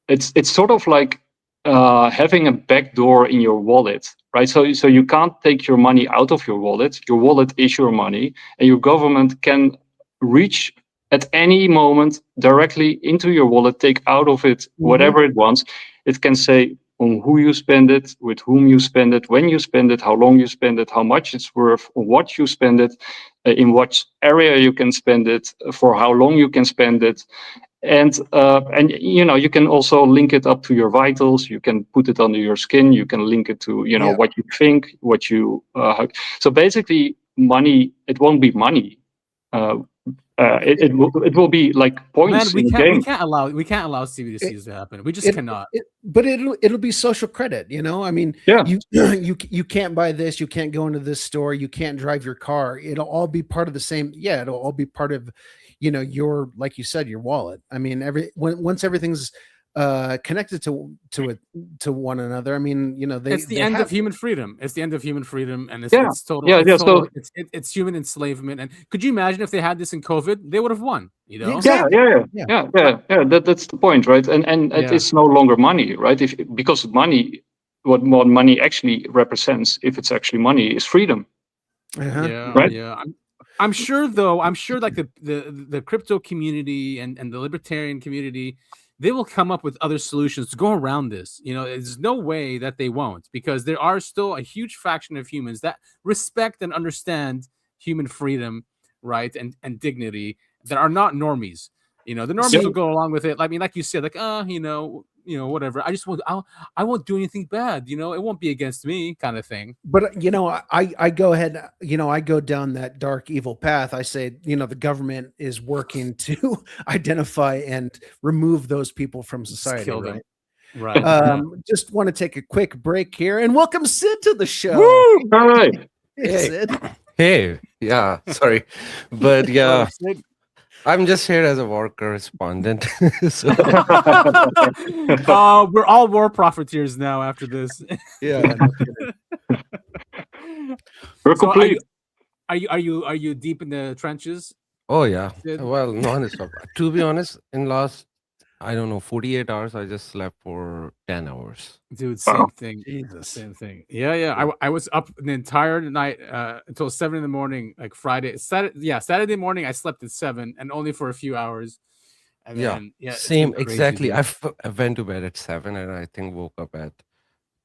it's sort of like having a backdoor in your wallet, right? So you can't take your money out of your wallet. Your wallet is your money, and your government can reach at any moment directly into your wallet, take out of it whatever it wants. It can say on who you spend it, with whom you spend it, when you spend it, how long you spend it, how much it's worth, what you spend it, in what area you can spend it, for how long you can spend it. And you can also link it up to your vitals. You can put it under your skin. You can link it to what you think, what you. So basically, money. It won't be money. It will be like points in the game.
We can't allow CBDCs to happen. We just cannot.
But it'll be social credit. I mean, you can't buy this. You can't go into this store. You can't drive your car. It'll all be part of the same. Yeah, it'll all be part of your, like you said, your wallet. I mean, once everything's connected to one another. I mean,
it's the end of human freedom. It's the end of human freedom, and it's total. It's human enslavement. And could you imagine if they had this in COVID? They would have won.
Exactly.
That's the point, right? And it's no longer money, right? Because money, what money actually represents, if it's actually money, is freedom. Right?
Yeah. I'm sure like the crypto community and the libertarian community, they will come up with other solutions to go around this. There's no way that they won't, because there are still a huge fraction of humans that respect and understand human freedom, right, and dignity, that are not normies. The normies will go along with it. I mean, like you said, like, whatever. I won't do anything bad. It won't be against me, kind of thing.
But I go ahead. I go down that dark, evil path. I say, the government is working to identify and remove those people from society.
Kill
right?
them. Right.
Just want to take a quick break here and welcome Sid to the show.
Woo! All right.
Hey, Sid.
Hey, yeah, sorry, but yeah. I'm just here as a war correspondent.
We're all war profiteers now after this.
Yeah.
We're complete.
Are you deep in the trenches?
Oh yeah. Well, non-stop. To be honest, in last 48 hours, I just slept for 10 hours.
Dude, same thing. Jesus. Same thing. Yeah. I was up the entire night until 7 in the morning, like Saturday morning. I slept at 7 and only for a few hours. And then,
same exactly. I went to bed at 7 and I think woke up at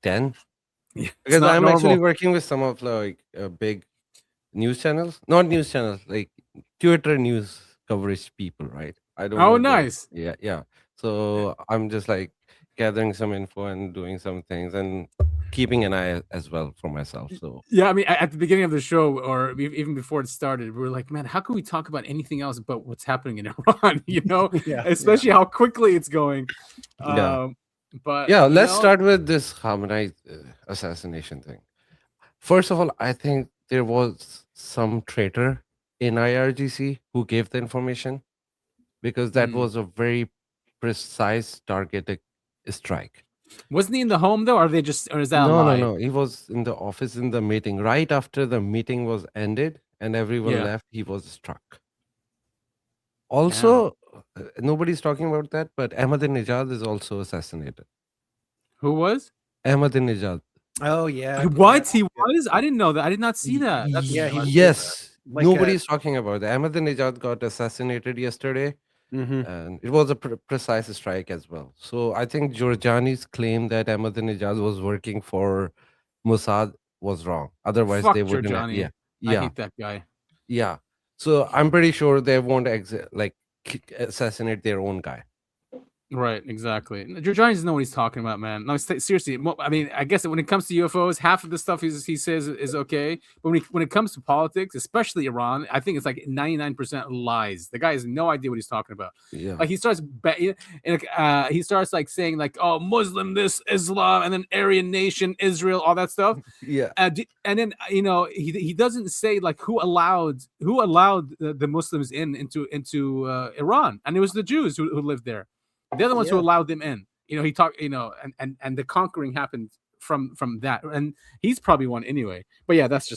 10. Because I'm actually working with some of like big news channels, not news channels, like Twitter news coverage people, right? I don't.
Oh, nice.
Yeah. So I'm just like gathering some info and doing some things and keeping an eye as well for myself. So
yeah, I mean, at the beginning of the show, or even before it started, we were like, man, how can we talk about anything else but what's happening in Iran? Especially how quickly it's going. But
let's start with this Khamenei assassination thing. First of all, I think there was some traitor in IRGC who gave the information, because that was a very precise targeted strike.
Wasn't he in the home though, or is that
no? He was in the office in the meeting. Right after the meeting was ended and everyone left, he was struck. Also, nobody's talking about that, but Ahmadinejad is also assassinated.
Who was?
Ahmadinejad.
Oh yeah.
What? He was? I didn't know that. I did not see that.
Yes. Nobody's talking about that. Ahmadinejad got assassinated yesterday. And it was a precise strike as well. So I think Giorgiani's claim that Ahmadinejad was working for Mossad was wrong. Otherwise, they wouldn't.
I hate that guy.
Yeah. So I'm pretty sure they won't assassinate their own guy.
Right, exactly. Johnny doesn't know what he's talking about, man. No, seriously. I mean, I guess when it comes to UFOs, half of the stuff he says is okay, but when it comes to politics, especially Iran, I think it's like 99% lies. The guy has no idea what he's talking about.
Yeah.
Like he starts he starts like saying like, oh, Muslim this, Islam, and then Aryan nation, Israel, all that stuff.
Yeah.
And then he doesn't say like who allowed the Muslims into Iran, and it was the Jews who lived there. They're the ones who allowed them in. He talked, and the conquering happened from that, and he's probably one anyway. But yeah, that's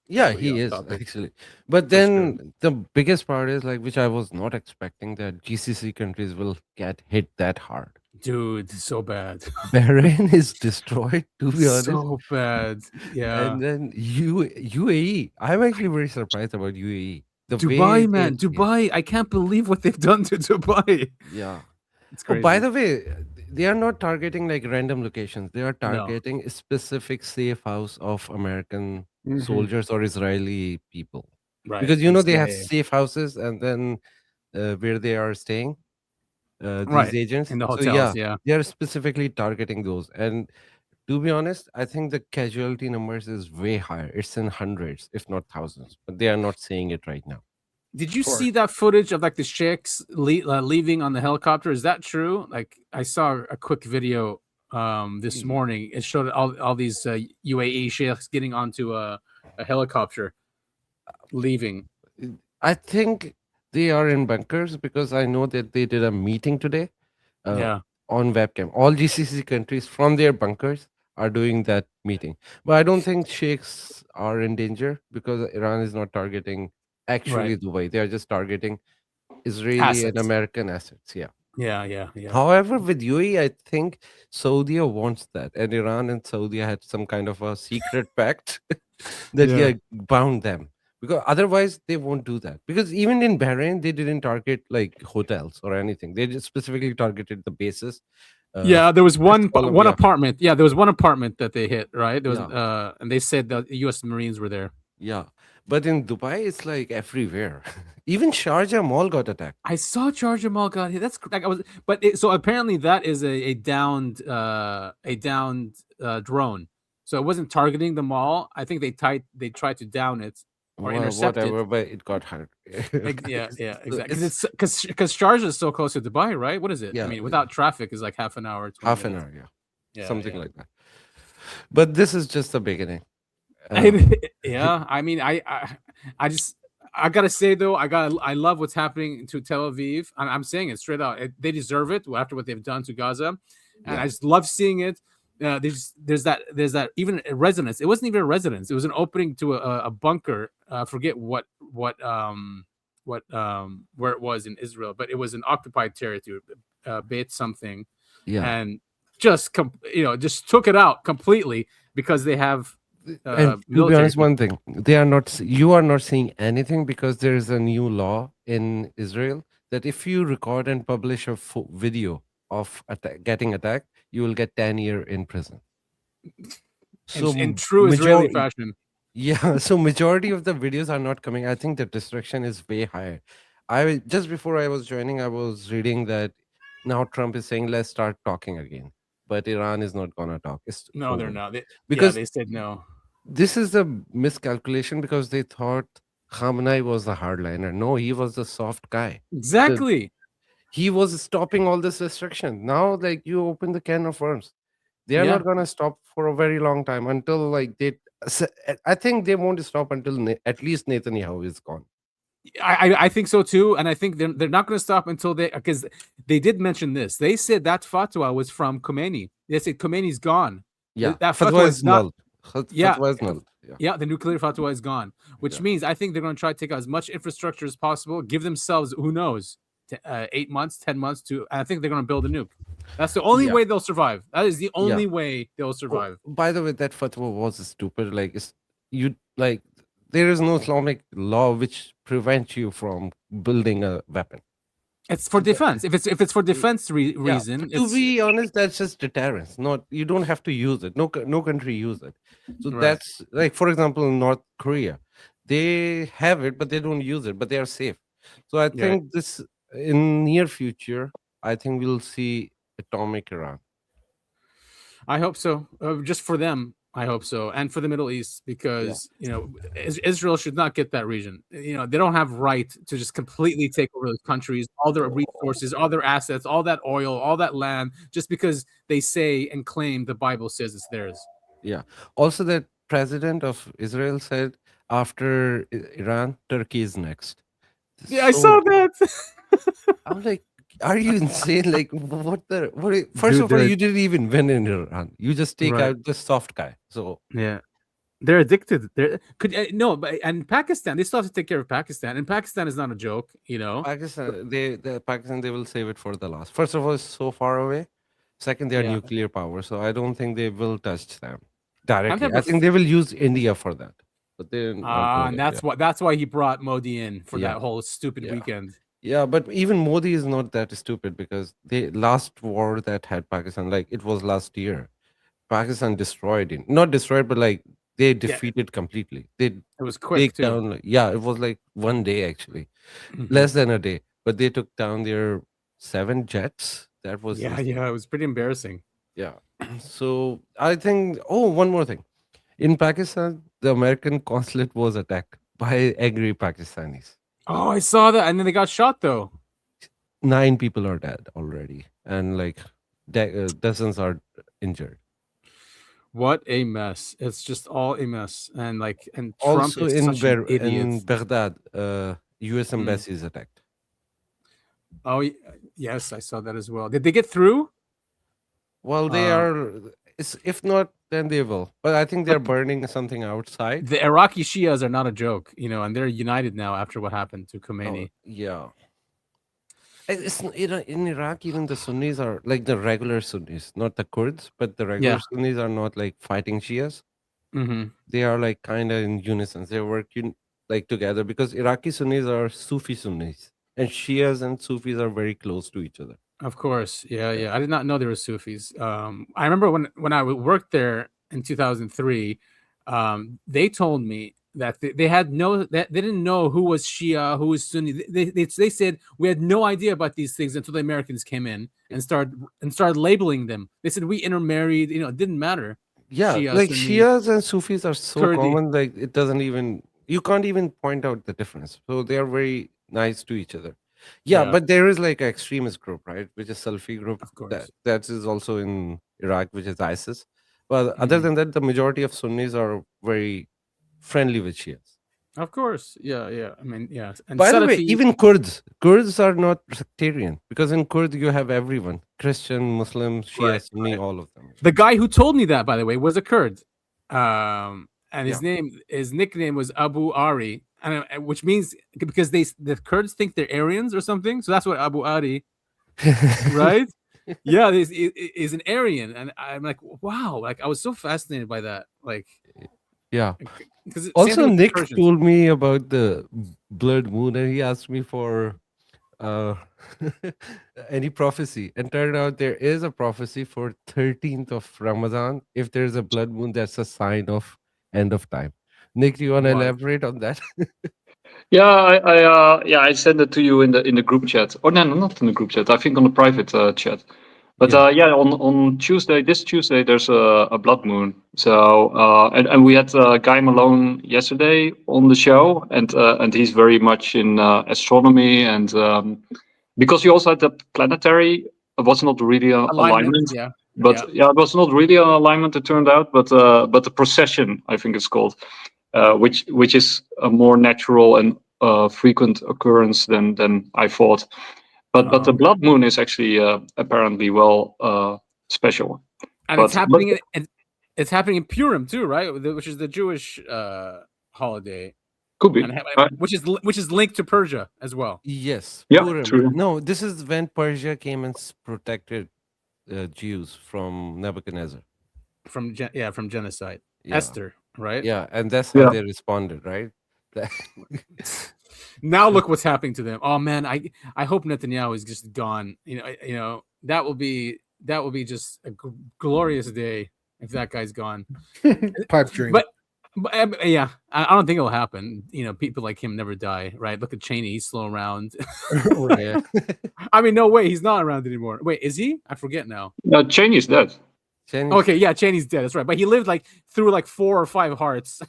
he is actually. But then the biggest part is like, which I was not expecting, that GCC countries will get hit that hard.
Dude, so bad.
Bahrain is destroyed, to be honest.
So bad. Yeah.
And then UAE. I'm actually very surprised about UAE.
Dubai, man. Dubai. I can't believe what they've done to Dubai.
Yeah.
It's crazy.
Oh, by the way, they are not targeting like random locations. They are targeting a specific safe house of American soldiers or Israeli people.
Right.
Because they have safe houses, and then where they are staying, these agents
in the hotels. So,
they are specifically targeting those. And to be honest, I think the casualty numbers is way higher. It's in hundreds, if not thousands. But they are not saying it right now.
Did you see that footage of like the sheikhs leaving on the helicopter? Is that true? Like I saw a quick video this morning. It showed all these UAE sheikhs getting onto a helicopter, leaving.
I think they are in bunkers, because I know that they did a meeting today on webcam. All GCC countries from their bunkers are doing that meeting. But I don't think sheikhs are in danger, because Iran is not targeting Dubai. They are just targeting Israeli and American assets.
Yeah.
However, with UAE, I think Saudi wants that, and Iran and Saudi had some kind of a secret pact that bound them, because otherwise they won't do that. Because even in Bahrain, they didn't target like hotels or anything. They just specifically targeted the bases.
There was one apartment. Yeah, there was one apartment that they hit. Right, there was, and they said the U.S. Marines were there.
Yeah. But in Dubai, it's like everywhere. Even Sharjah Mall got attacked.
I saw Sharjah Mall got hit. That's like so apparently that is a downed drone. So it wasn't targeting the mall. I think they tried to down it or intercept it.
But it got hurt.
Yeah, exactly. Because Sharjah is so close to Dubai, right? What is it?
Yeah,
I mean, without traffic is like half an hour.
Half an hour, something like that. But this is just the beginning.
I mean, I gotta say though, I love what's happening to Tel Aviv. I'm saying it straight out. They deserve it after what they've done to Gaza, and I just love seeing it. There's that even a residence. It wasn't even a residence. It was an opening to a bunker. Forget what where it was in Israel, but it was an occupied territory, Beit something, and just took it out completely because they have.
And to be honest, one thing, you are not seeing anything, because there is a new law in Israel that if you record and publish a video of getting attacked, you will get 10 years in prison.
So in true Israeli fashion.
Yeah, so majority of the videos are not coming. I think the destruction is way higher. Just before I was joining, I was reading that now Trump is saying, let's start talking again. But Iran is not gonna talk.
No, they're not.
Because
they said no.
This is a miscalculation, because they thought Khamenei was the hardliner. No, he was the soft guy.
Exactly.
He was stopping all this destruction. Now, like, you open the can of worms. They are not gonna stop for a very long time until I think they won't stop until at least Netanyahu is gone.
I think so too, and I think they're not going to stop until because they did mention this. They said that fatwa was from Khomeini. They said Khomeini's gone.
Yeah,
that fatwa is not.
Yeah,
the nuclear fatwa is gone, which means I think they're going to try to take out as much infrastructure as possible. Give themselves, who knows, 8 months, 10 months to. I think they're going to build a nuke. That's the only way they'll survive. That is the only way they'll survive.
By the way, that fatwa was stupid. There is no Islamic law which prevents you from building a weapon.
It's for defense. If it's for defense reason,
to be honest, that's just deterrence. You don't have to use it. No country use it. So that's like, for example, North Korea, they have it, but they don't use it, but they are safe. So I think this in near future, I think we'll see atomic Iran.
I hope so. Just for them, I hope so, and for the Middle East, because Israel should not get that region. They don't have right to just completely take over those countries, all their resources, all their assets, all that oil, all that land, just because they say and claim the Bible says it's theirs.
Yeah. Also, the president of Israel said after Iran, Turkey is next.
Yeah, I saw that.
I'm like, are you insane? Like, first
Dude,
of all, you didn't even win in Iran. You just take
Right.
out the soft guy. So
Yeah, they're addicted. No, but and Pakistan, they still have to take care of Pakistan, and Pakistan is not a joke.
Pakistan, they will save it for the last. First of all, it's so far away. Second, they are
Yeah.
nuclear power, so I don't think they will touch them directly.
never
I think they will use India for that. But then,
and that's why he brought Modi in for
Yeah.
that whole stupid
Yeah.
weekend.
Yeah, but even Modi is not that stupid because the last war that had Pakistan, like it was last year, Pakistan destroyed it. Not destroyed, but like they defeated completely. They
It was quick
take
too.
down. It was like one day actually,
Mhm.
less than a day. But they took down their 7 jets. That was
Yeah,
insane.
it was pretty embarrassing.
Yeah. So I think. Oh, one more thing. In Pakistan, the American consulate was attacked by angry Pakistanis.
Oh, I saw that, and then they got shot though.
9 people are dead already, and like dozens are injured.
What a mess! It's just all a mess, and Trump
Also
is
in
such an idiot.
in Baghdad, U.S.
Mm.
embassy is attacked.
Oh, yes, I saw that as well. Did they get through?
Well, they are. If not, then they will. But I think they're burning something outside.
The Iraqi Shias are not a joke, and they're united now after what happened to Khomeini.
Yeah. In Iraq, even the Sunnis are like the regular Sunnis, not the Kurds, but the regular Sunnis are not like fighting Shias.
Mm-hmm.
They are like kind of in unison. They work like together because Iraqi Sunnis are Sufi Sunnis, and Shias and Sufis are very close to each other.
Of course, yeah. I did not know there were Sufis. I remember when I worked there in 2003. They told me that they didn't know who was Shia, who was Sunni. They said we had no idea about these things until the Americans came in and started labeling them. They said we intermarried. It didn't matter.
Yeah,
Shia,
like
Sunni,
Shias and Sufis are so
Kurdi.
common, like it doesn't even you can't even point out the difference. So they are very nice to each other. Yeah, but there is like an extremist group, right? Which is Salafi group.
Of course.
That is also in Iraq, which is ISIS. But other than that, the majority of Sunnis are very friendly with Shias.
Of course, yeah. I mean, yeah. And
By the way,
Salafi-
even Kurds are not sectarian because in Kurd you have everyone: Christian, Muslim, Shia, Sunni, all of them.
The guy who told me that, by the way, was a Kurd, and his nickname was Abu Ari, which means because the Kurds think they're Aryans or something, so that's what Abu Ari, right? Yeah, is an Aryan, and I'm like, wow, like I was so fascinated by that, like,
yeah.
Because
also, Nick told me about the blood moon, and he asked me for any prophecy, and turned out there is a prophecy for 13th of Ramadan. If there's a blood moon, that's a sign of end of time. Nick, do you want to elaborate on that?
I sent it to you in the group chat. Oh no, not in the group chat. I think on the private chat. But on this Tuesday, there's a blood moon. So and we had Guy Malone yesterday on the show, and he's very much in astronomy, and because he also had the planetary. It was not really an alignment.
Yeah.
But it was not really an alignment. It turned out, but the procession, I think it's called, which is a more natural and frequent occurrence than I thought. But the blood moon is actually apparently special.
And it's happening. It's happening in Purim too, right? Which is the Jewish holiday.
Could be.
Which is linked to Persia as well.
Yes.
Yeah.
Purim.
True.
No, this is when Persia came and protected Jews from Nebuchadnezzar.
From genocide.
Yeah.
Esther, right?
Yeah, and that's how they responded, right?
Now look what's happening to them. Oh man, I hope Netanyahu is just gone. That will be just a glorious day if that guy's gone.
Pipe dream.
But But, yeah, I don't think it'll happen. People like him never die, right? Look at Cheney; he's still around.
Right.
I mean, no way, he's not around anymore. Wait, is he? I forget now.
No, Cheney's dead.
Okay, yeah, Cheney's dead. That's right. But he lived through 4 or 5 hearts.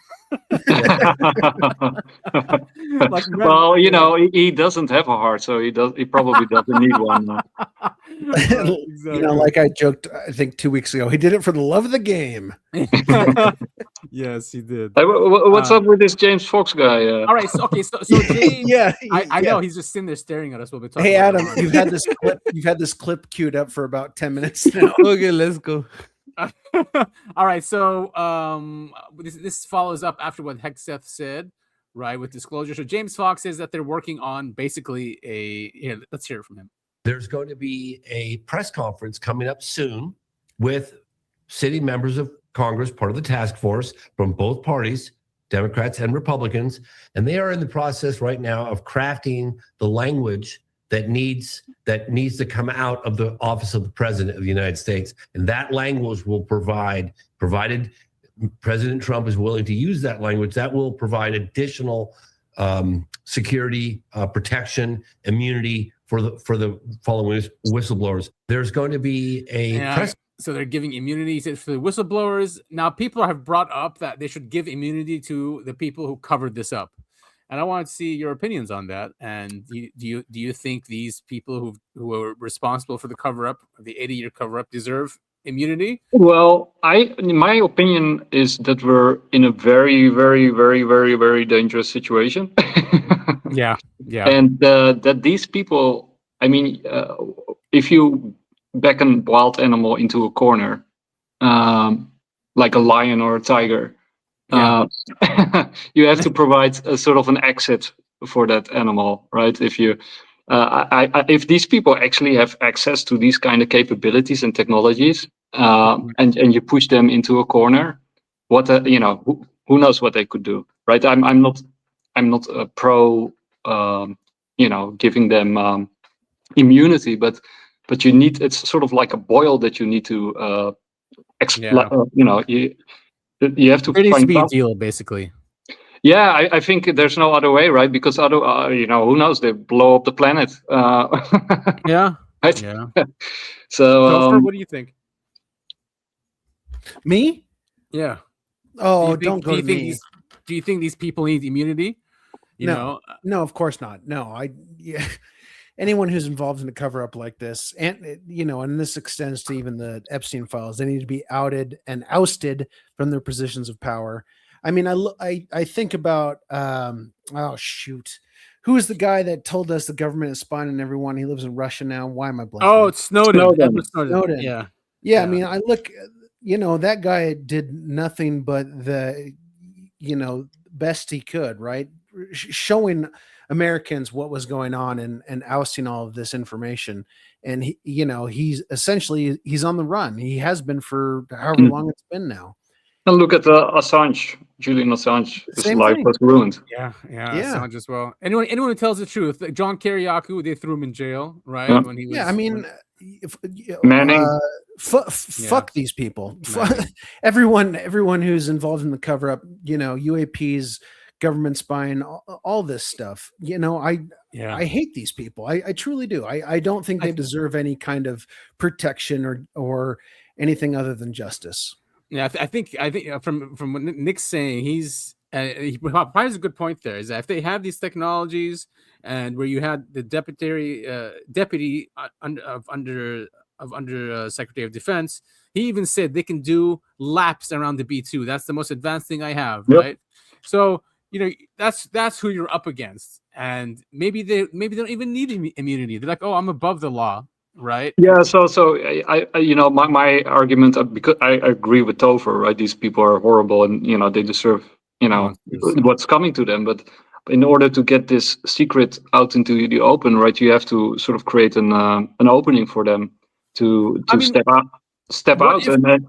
Well, he doesn't have a heart, so he probably doesn't need one.
Exactly.
Like I joked, I think 2 weeks ago, he did it for the love of the game.
Yes, he did.
What's up with this James Fox guy?
All right, so James,
Yeah,
I know he's just sitting there staring at us while we're talking.
Hey
about
Adam, you've had this clip queued up for about 10 minutes now.
Okay, let's go.
All right, so this follows up after what Hexeth said, right, with disclosure. So James Fox says that they're working on basically let's hear it from him.
There's going to be a press conference coming up soon with sitting members of Congress, part of the task force from both parties, Democrats and Republicans, and they are in the process right now of crafting the language that needs to come out of the office of the President of the United States. And that language will provided President Trump is willing to use that language, that will provide additional security, protection, immunity for the following whistleblowers. There's going to be a press.
So they're giving immunity for the whistleblowers. Now, people have brought up that they should give immunity to the people who covered this up. And I want to see your opinions on that. And do you think these people who were responsible for the cover-up, the 80-year cover-up, deserve immunity?
Well, my opinion is that we're in a very, very, very, very, very dangerous situation.
Yeah.
And that these people, I mean, if you back a wild animal into a corner, like a lion or a tiger, you have to provide a sort of an exit for that animal, right? If you, if these people actually have access to these kind of capabilities and technologies, and you push them into a corner, who knows what they could do, right? I'm not a pro, giving them immunity, but it's sort of like a boil that you need to you have to
there needs to
find
be a
out.
deal, basically.
Yeah, I think there's no other way, right? Because who knows? They blow up the planet.
Yeah.
Right?
Yeah.
So,
Topher, what do you think?
Me?
Yeah.
Oh, don't go to me.
Do you think these people need immunity?
No, of course not. No, anyone who's involved in a cover up like this, and and this extends to even the Epstein files, they need to be outed and ousted from their positions of power. I mean, I think about who is the guy that told us the government is spying on everyone? He lives in Russia now. Why am I blanking?
Oh, it's Snowden. Snowden.
Yeah. I mean, I look, that guy did nothing but the best he could, right? Showing Americans what was going on and ousting all of this information. And he's essentially on the run. He has been for however long it's been now.
And look at Assange, Julian Assange. His life was ruined.
Yeah. Assange as well. Anyone who tells the truth, like John Kiriakou, they threw him in jail, right?
Yeah.
When he was,
I mean,
Manning.
Fuck these people. Everyone who's involved in the cover up, UAPs, government spying, all this stuff. I hate these people. I truly do. I don't think they deserve any kind of protection or anything other than justice.
Yeah, I think from what Nick's saying, he provides a good point there. Is that if they have these technologies, and where you had the deputy under Secretary of Defense, he even said they can do laps around the B2. That's the most advanced thing I have, right? So that's who you're up against, and maybe they don't even need immunity. They're like, oh, I'm above the law. Right.
Yeah. So I my argument, because I agree with Topher, right? These people are horrible, and they deserve what's coming to them. But in order to get this secret out into the open, right, you have to sort of create an opening for them to step out, and then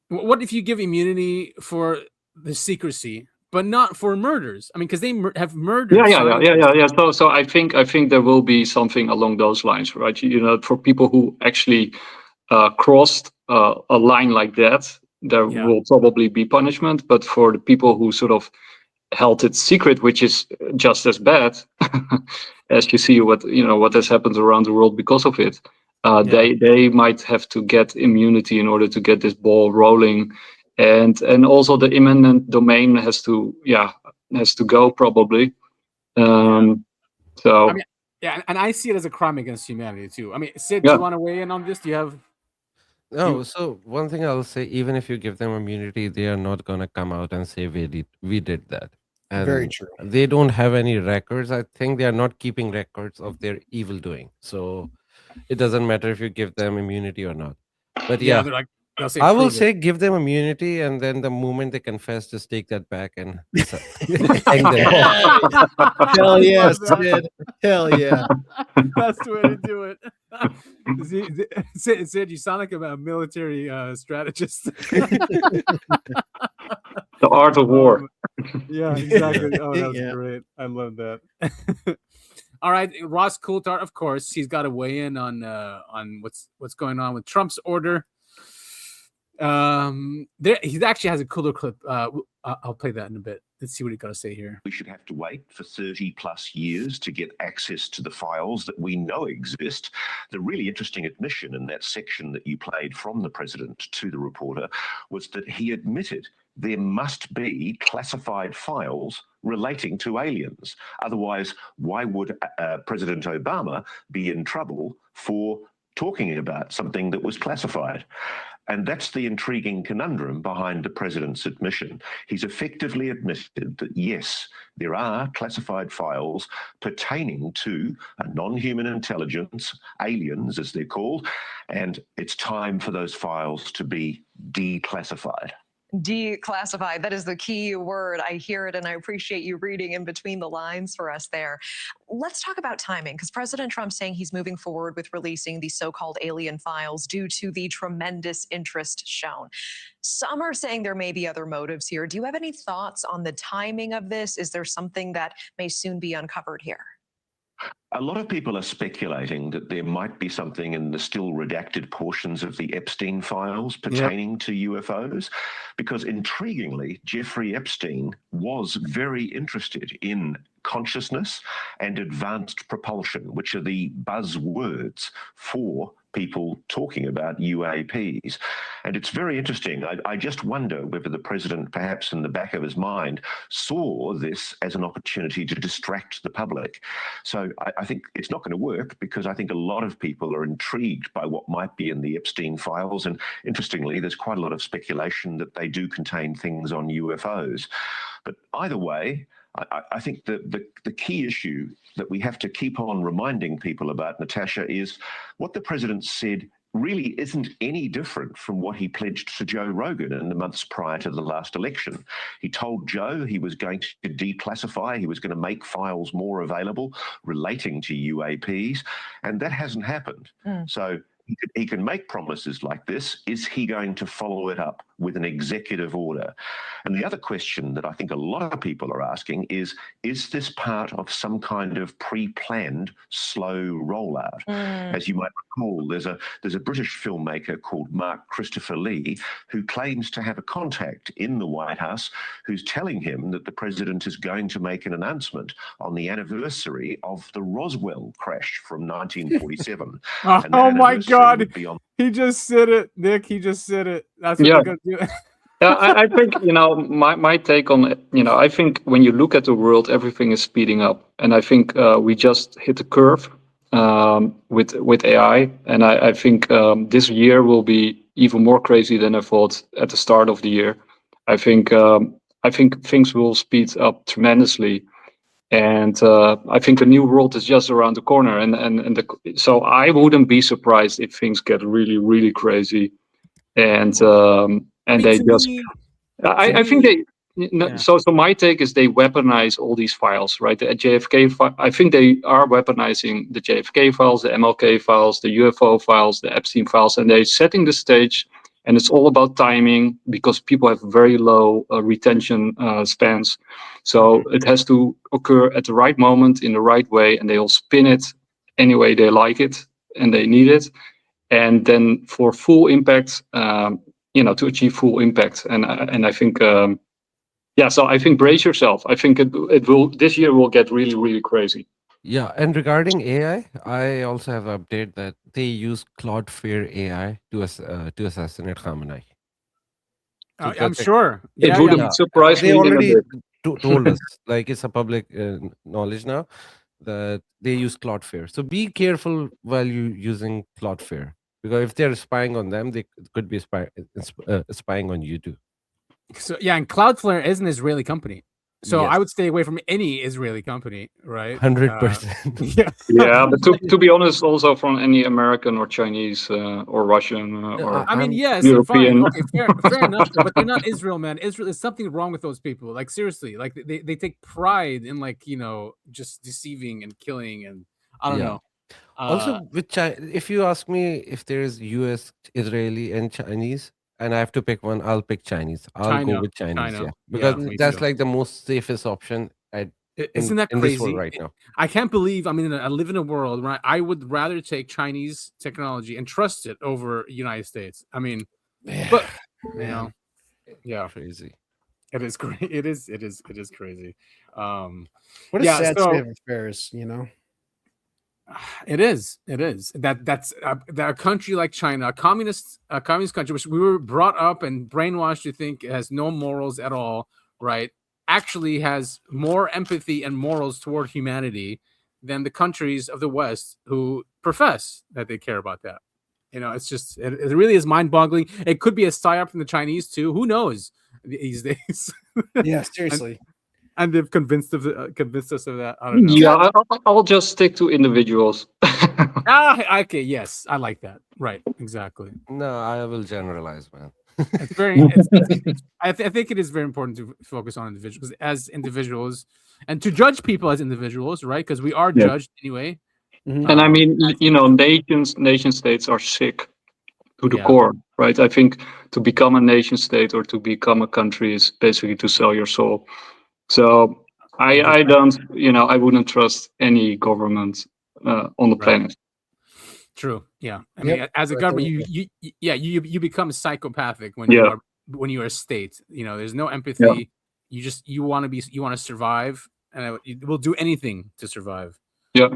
What if you give immunity for the secrecy, but not for murders? I mean, because they have murdered.
Yeah. So I think there will be something along those lines, right? For people who actually crossed a line like that, there will probably be punishment. But for the people who sort of held it secret, which is just as bad, as you see what has happened around the world because of it, they might have to get immunity in order to get this ball rolling, and also the eminent domain has to go probably. So.
I mean, yeah, and I see it as a crime against humanity too. I mean, Sid, do you want to weigh in on this? Do you have?
No. So one thing I'll say, even if you give them immunity, they are not going to come out and say we did that. And
very true.
They don't have any records. I think they are not keeping records of their evil doing. So it doesn't matter if you give them immunity or not. But
they're like,
I will say give them immunity, and then the moment they confess, just take that back and hang them.
Hell yeah, Sid. Hell yeah.
That's the way to do it. Sid, you sound like a military strategist.
The art of war.
Yeah, exactly. Oh, that was great. I love that. All right, Ross Coulthard, of course, he's got to weigh in on what's going on with Trump's order. He actually has a cooler clip. I'll play that in a bit. Let's see what he got to say here.
We should have to wait for 30 plus years to get access to the files that we know exist. The really interesting admission in that section that you played from the president to the reporter was that he admitted there must be classified files relating to aliens. Otherwise, why would President Obama be in trouble for talking about something that was classified? And that's the intriguing conundrum behind the president's admission. He's effectively admitted that, yes, there are classified files pertaining to a non-human intelligence, aliens as they're called, and it's time for those files to be declassified.
Declassified. That is the key word. I hear it, and I appreciate you reading in between the lines for us there. Let's talk about timing, because President Trump's saying he's moving forward with releasing these so-called alien files due to the tremendous interest shown. Some are saying there may be other motives here. Do you have any thoughts on the timing of this? Is there something that may soon be uncovered here?
A lot of people are speculating that there might be something in the still redacted portions of the Epstein files pertaining to UFOs, because intriguingly, Jeffrey Epstein was very interested in consciousness and advanced propulsion, which are the buzzwords for people talking about UAPs. And it's very interesting. I just wonder whether the president, perhaps in the back of his mind, saw this as an opportunity to distract the public. So I think it's not going to work, because I think a lot of people are intrigued by what might be in the Epstein files. And interestingly, there's quite a lot of speculation that they do contain things on UFOs. But either way, I think the key issue that we have to keep on reminding people about, Natasha, is what the president said really isn't any different from what he pledged to Joe Rogan in the months prior to the last election. He told Joe he was going to declassify, he was going to make files more available relating to UAPs, and that hasn't happened. So he can make promises like this. Is he going to follow it up with an executive order? And the other question that I think a lot of people are asking is this part of some kind of pre-planned slow rollout? As you might recall, there's a British filmmaker called Mark Christopher Lee who claims to have a contact in the White House who's telling him that the president is going to make an announcement on the anniversary of the Roswell crash from 1947.
Oh my God! He just said it, Nick. He just said it. That's what they're going to do.
I think, my take on it, I think when you look at the world, everything is speeding up. And I think we just hit a curve with AI. And I think this year will be even more crazy than I thought at the start of the year. I think things will speed up tremendously. And I think a new world is just around the corner. So I wouldn't be surprised if things get really, really crazy. And they just, I think they, so my take is they weaponize all these files, right? The JFK, I think they are weaponizing the JFK files, the MLK files, the UFO files, the Epstein files, and they're setting the stage. And it's all about timing, because people have very low retention spans. So it has to occur at the right moment in the right way, and they'll spin it any way they like it and they need it. And then for full impact, to achieve full impact. And I think, so I think brace yourself. I think it will, this year will get really, really crazy.
Yeah, and regarding AI, I also have an update that they use Cloudflare AI to assassinate Khamenei. So
I'm sure.
It wouldn't surprise me.
They already
in a bit.
told us, like it's a public knowledge now, that they use Cloudflare. So be careful while you using Cloudflare, because if they're spying on them, they could be spying on you too.
So yeah, and Cloudflare is an Israeli company. So
Yes.
I would stay away from any Israeli company, right?
100%.
Yeah.
Yeah, but to be honest, also from any American or Chinese or Russian or
I mean, yes,
European.
fine, okay, fair enough, but they're not Israel, man. Israel, there's something wrong with those people. Like seriously, like they take pride in like just deceiving and killing, and I don't know.
Also, with if you ask me if there's US, Israeli, and Chinese, and I have to pick one, I'll pick Chinese. I'll go with Chinese, yeah, because that's like the most safest option
Isn't that
in
crazy?
this world right now.
I can't believe. I mean, I live in a world where I would rather take Chinese technology and trust it over United States. I mean, but yeah,
crazy.
It is great. It is crazy.
What a sad state of affairs,
It is. That's that a country like China, a communist country, which we were brought up and brainwashed to think it has no morals at all, right? Actually has more empathy and morals toward humanity than the countries of the West who profess that they care about that. It's just it really is mind-boggling. It could be a psyop from the Chinese too. Who knows these days?
Yeah, seriously.
And they've convinced us of that. I don't know.
Yeah, I'll just stick to individuals.
Okay, yes, I like that. Right, exactly.
No, I will generalize, man.
It's very. I think it is very important to focus on individuals as individuals, and to judge people as individuals, right? Because we are judged anyway.
And I mean, nation states are sick to the core, right? I think to become a nation state or to become a country is basically to sell your soul. So I don't, I wouldn't trust any government on the planet.
True. Yeah. I mean, as a government, you become psychopathic when you are a state. There's no empathy. Yeah. You want to survive, and you will do anything to survive.
Yeah.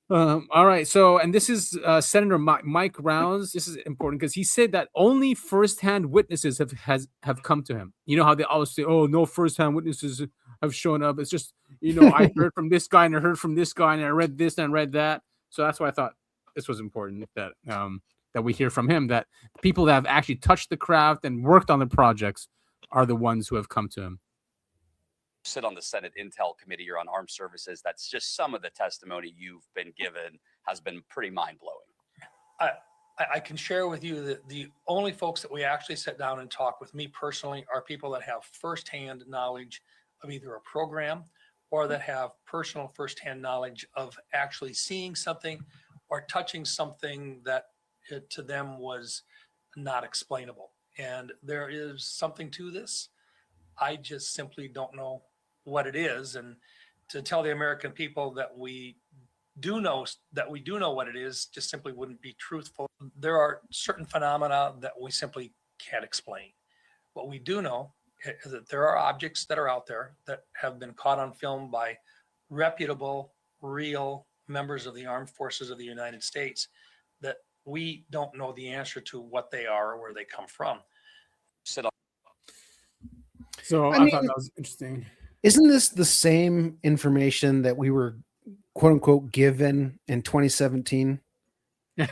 All right. So, and this is Senator Mike Rounds. This is important because he said that only firsthand witnesses have come to him. You know how they always say, "Oh, no firsthand witnesses have shown up." It's just I heard from this guy and I heard from this guy and I read this and I read that. So that's why I thought this was important that that we hear from him, that people that have actually touched the craft and worked on the projects are the ones who have come to him.
Sit on the Senate Intel Committee. You're on Armed Services. That's just some of the testimony you've been given has been pretty mind-blowing.
I can share with you that the only folks that we actually sit down and talk with me personally are people that have firsthand knowledge of either a program or that have personal firsthand knowledge of actually seeing something or touching something that to them was not explainable. And there is something to this. I just simply don't know what it is. And to tell the American people that we do know what it is just simply wouldn't be truthful. There are certain phenomena that we simply can't explain. What we do know is that there are objects that are out there that have been caught on film by reputable, real members of the armed forces of the United States that we don't know the answer to what they are or where they come from.
So I thought that was interesting.
Isn't this the same information that we were quote unquote given in 2017?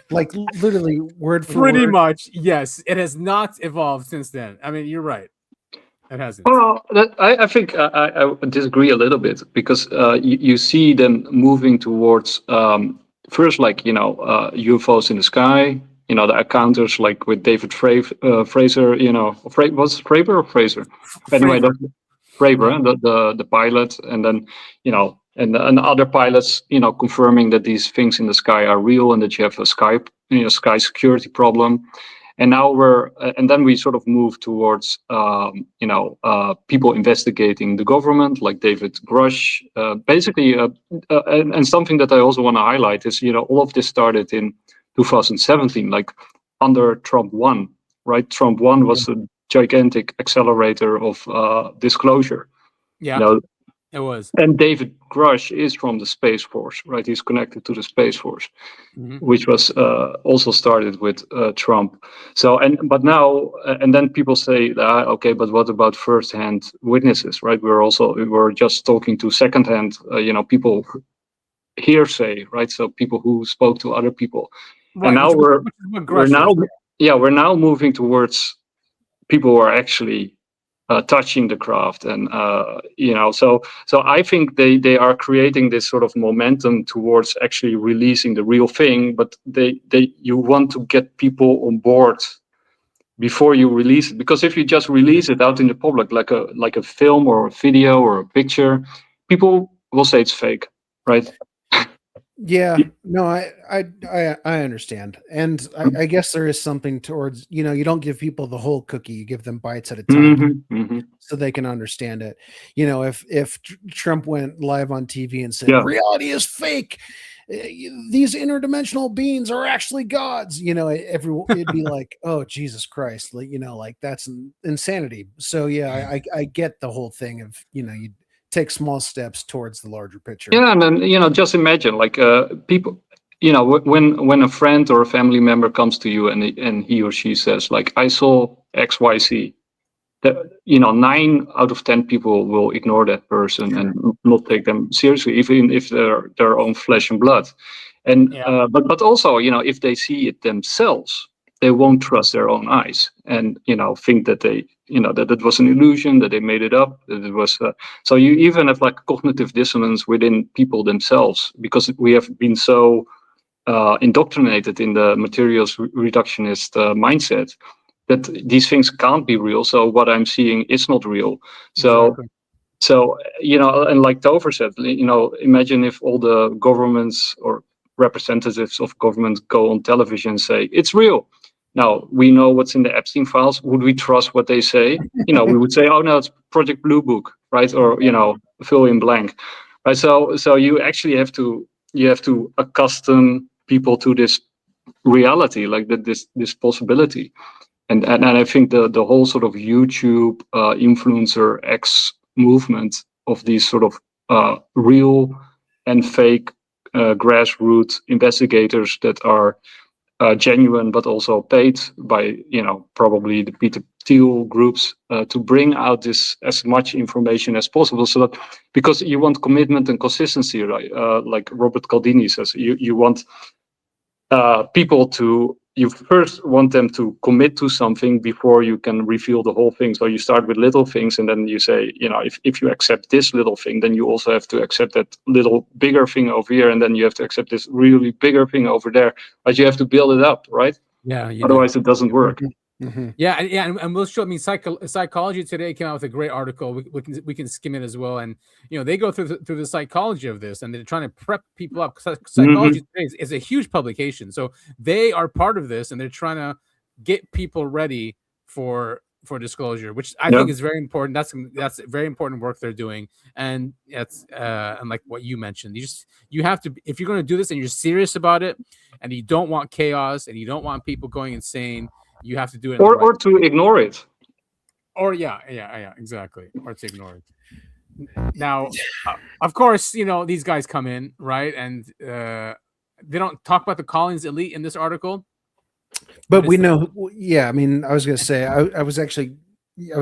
Like literally word for
Pretty
word.
much, yes. It has not evolved since then. I mean, you're right. It hasn't.
Well, I think I disagree a little bit because you see them moving towards first, like UFOs in the sky. The encounters like with David Fraser. Was it Fravor or Fraser? Anyway, Fravor, the pilot, and then and other pilots, confirming that these things in the sky are real and that you have a sky security problem. And now then we sort of move towards, people investigating the government, like David Grush. Basically, and something that I also want to highlight is, all of this started in 2017, like under Trump 1. right? Trump 1 was a gigantic accelerator of disclosure.
Yeah,
You know,
it was.
and David Grush is from the Space Force, right? He's connected to the Space Force, which was also started with Trump. So, but now, and then people say, okay, but what about first-hand witnesses, right? We were just talking to second-hand, people hearsay, right? So people who spoke to other people,
Right,
and now we're
now
moving towards people who are actually touching the craft, and so I think they are creating this sort of momentum towards actually releasing the real thing, but you want to get people on board before you release it, because if you just release it out in the public like a film or a video or a picture, people will say it's fake, right?
Yeah, no, I understand, and I guess there is something towards, you don't give people the whole cookie, you give them bites at a time, so they can understand it. If Trump went live on TV and said reality is fake, these interdimensional beings are actually gods, it'd be like, oh Jesus Christ, like that's insanity. So yeah, I get the whole thing of you take small steps towards the larger picture.
Yeah, and then just imagine like people, when a friend or a family member comes to you and he or she says like, I saw XYZ, that 9 out of 10 people will ignore that person and not take them seriously, even if they're their own flesh and blood. And but also, if they see it themselves, they won't trust their own eyes, and think that that it was an illusion, that they made it up, that it was. So you even have like cognitive dissonance within people themselves, because we have been so indoctrinated in the materials reductionist mindset that these things can't be real. So what I'm seeing is not real. So.
Exactly.
So, and like Tover said, imagine if all the governments or representatives of government go on television and say, it's real. Now, we know what's in the Epstein files. Would we trust what they say? We would say, oh, no, it's Project Blue Book, right? Or, fill in blank. Right. So you actually have to accustom people to this reality, like this possibility. And I think the whole sort of YouTube influencer X movement of these sort of real and fake grassroots investigators that are genuine, but also paid by probably the Peter Thiel groups to bring out this as much information as possible, so that, because you want commitment and consistency, right? Like Robert Cialdini says, you want people to. You first want them to commit to something before you can reveal the whole thing. So you start with little things, and then you say, if you accept this little thing, then you also have to accept that little bigger thing over here, and then you have to accept this really bigger thing over there. But you have to build it up, right?
Yeah.
Otherwise, it doesn't work.
Yeah, and we'll show. I mean, Psychology Today came out with a great article. We can skim it as well, and they go through the psychology of this, and they're trying to prep people up. Psychology Today is a huge publication, so they are part of this, and they're trying to get people ready for disclosure, which I think is very important. That's very important work they're doing, and that's and like what you mentioned, you have to, if you're going to do this and you're serious about it, and you don't want chaos, and you don't want people going insane. You have to do it,
or to ignore it.
Or exactly. Or to ignore it. Now, of course, these guys come in, right, and they don't talk about the Collins elite in this article.
But we know, I mean, I was going to say, I was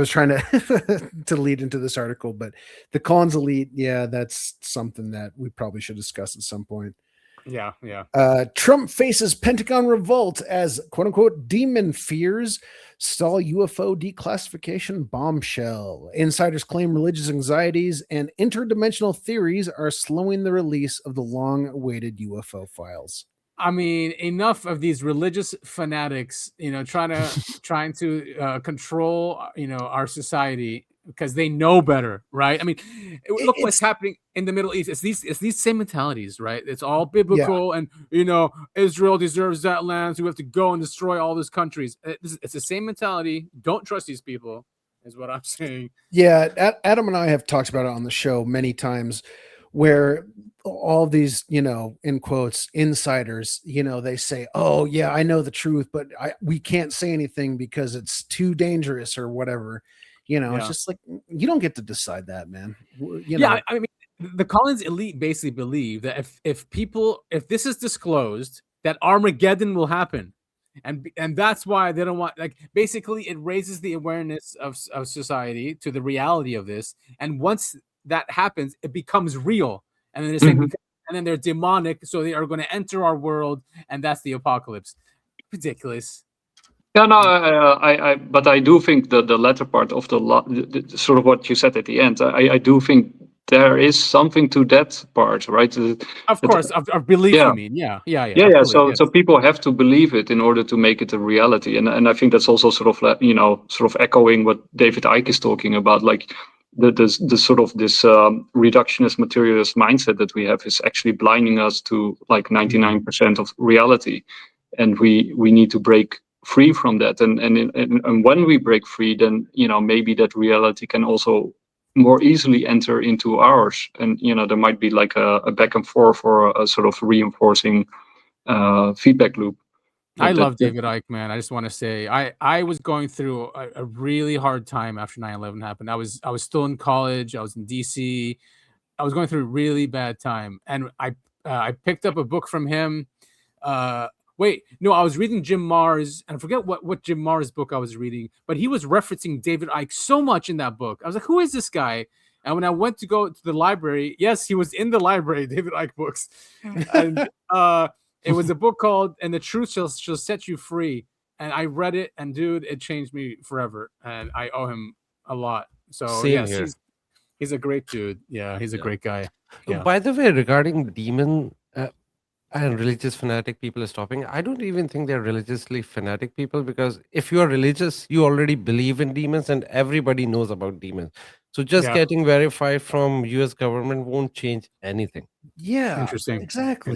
trying to to lead into this article, but the Collins elite, that's something that we probably should discuss at some point.
Yeah.
Trump faces Pentagon revolt as "quote unquote" demon fears stall UFO declassification bombshell. Insiders claim religious anxieties and interdimensional theories are slowing the release of the long-awaited UFO files.
I mean, enough of these religious fanatics, trying to control, our society, because they know better, right? I mean, look what's happening in the Middle East. It's these same mentalities, right? It's all biblical, and Israel deserves that land, so we have to go and destroy all these countries. It's the same mentality. Don't trust these people, is what I'm saying.
Yeah, Adam and I have talked about it on the show many times. where all these, in quotes, insiders, they say, oh yeah, I know the truth, but we can't say anything because it's too dangerous or whatever. It's just like, you don't get to decide that, man.
I mean, the Collins elite basically believe that if this is disclosed, that Armageddon will happen. And that's why they don't want, basically it raises the awareness of society to the reality of this. And once that happens, it becomes real. And then they're saying, and then they're demonic, so they are going to enter our world, and that's the apocalypse. Ridiculous.
Yeah, no, but I do think that the latter part of the sort of what you said at the end, I do think there is something to that part, right?
Of course, of belief, you mean? Yeah.
So people have to believe it in order to make it a reality, and I think that's also sort of echoing what David Icke is talking about, like the sort of this reductionist materialist mindset that we have is actually blinding us to like 99% of reality, and we need to break free from that, and when we break free, then maybe that reality can also more easily enter into ours, and there might be like a back and forth or a sort of reinforcing feedback loop.
I love David Icke, man. I just want to say I was going through a really hard time after 9/11 happened. I was still in college. I was in DC. I was going through a really bad time, and I picked up a book from him. Wait, no, I was reading Jim Marrs, and I forget what Jim Marrs book I was reading, but he was referencing David Icke so much in that book. I was like, who is this guy? And when I went to go to the library, yes, he was in the library, David Icke books. And it was a book called And the Truth Shall Set You Free. And I read it, and dude, it changed me forever. And I owe him a lot. So
Same here.
He's a great dude. Yeah, he's a great guy. Yeah.
By the way, regarding demon and religious fanatic people stopping, I don't even think they're religiously fanatic people, because if you are religious, you already believe in demons, and everybody knows about demons. So just getting verified from US government won't change anything.
Yeah.
Interesting.
Exactly.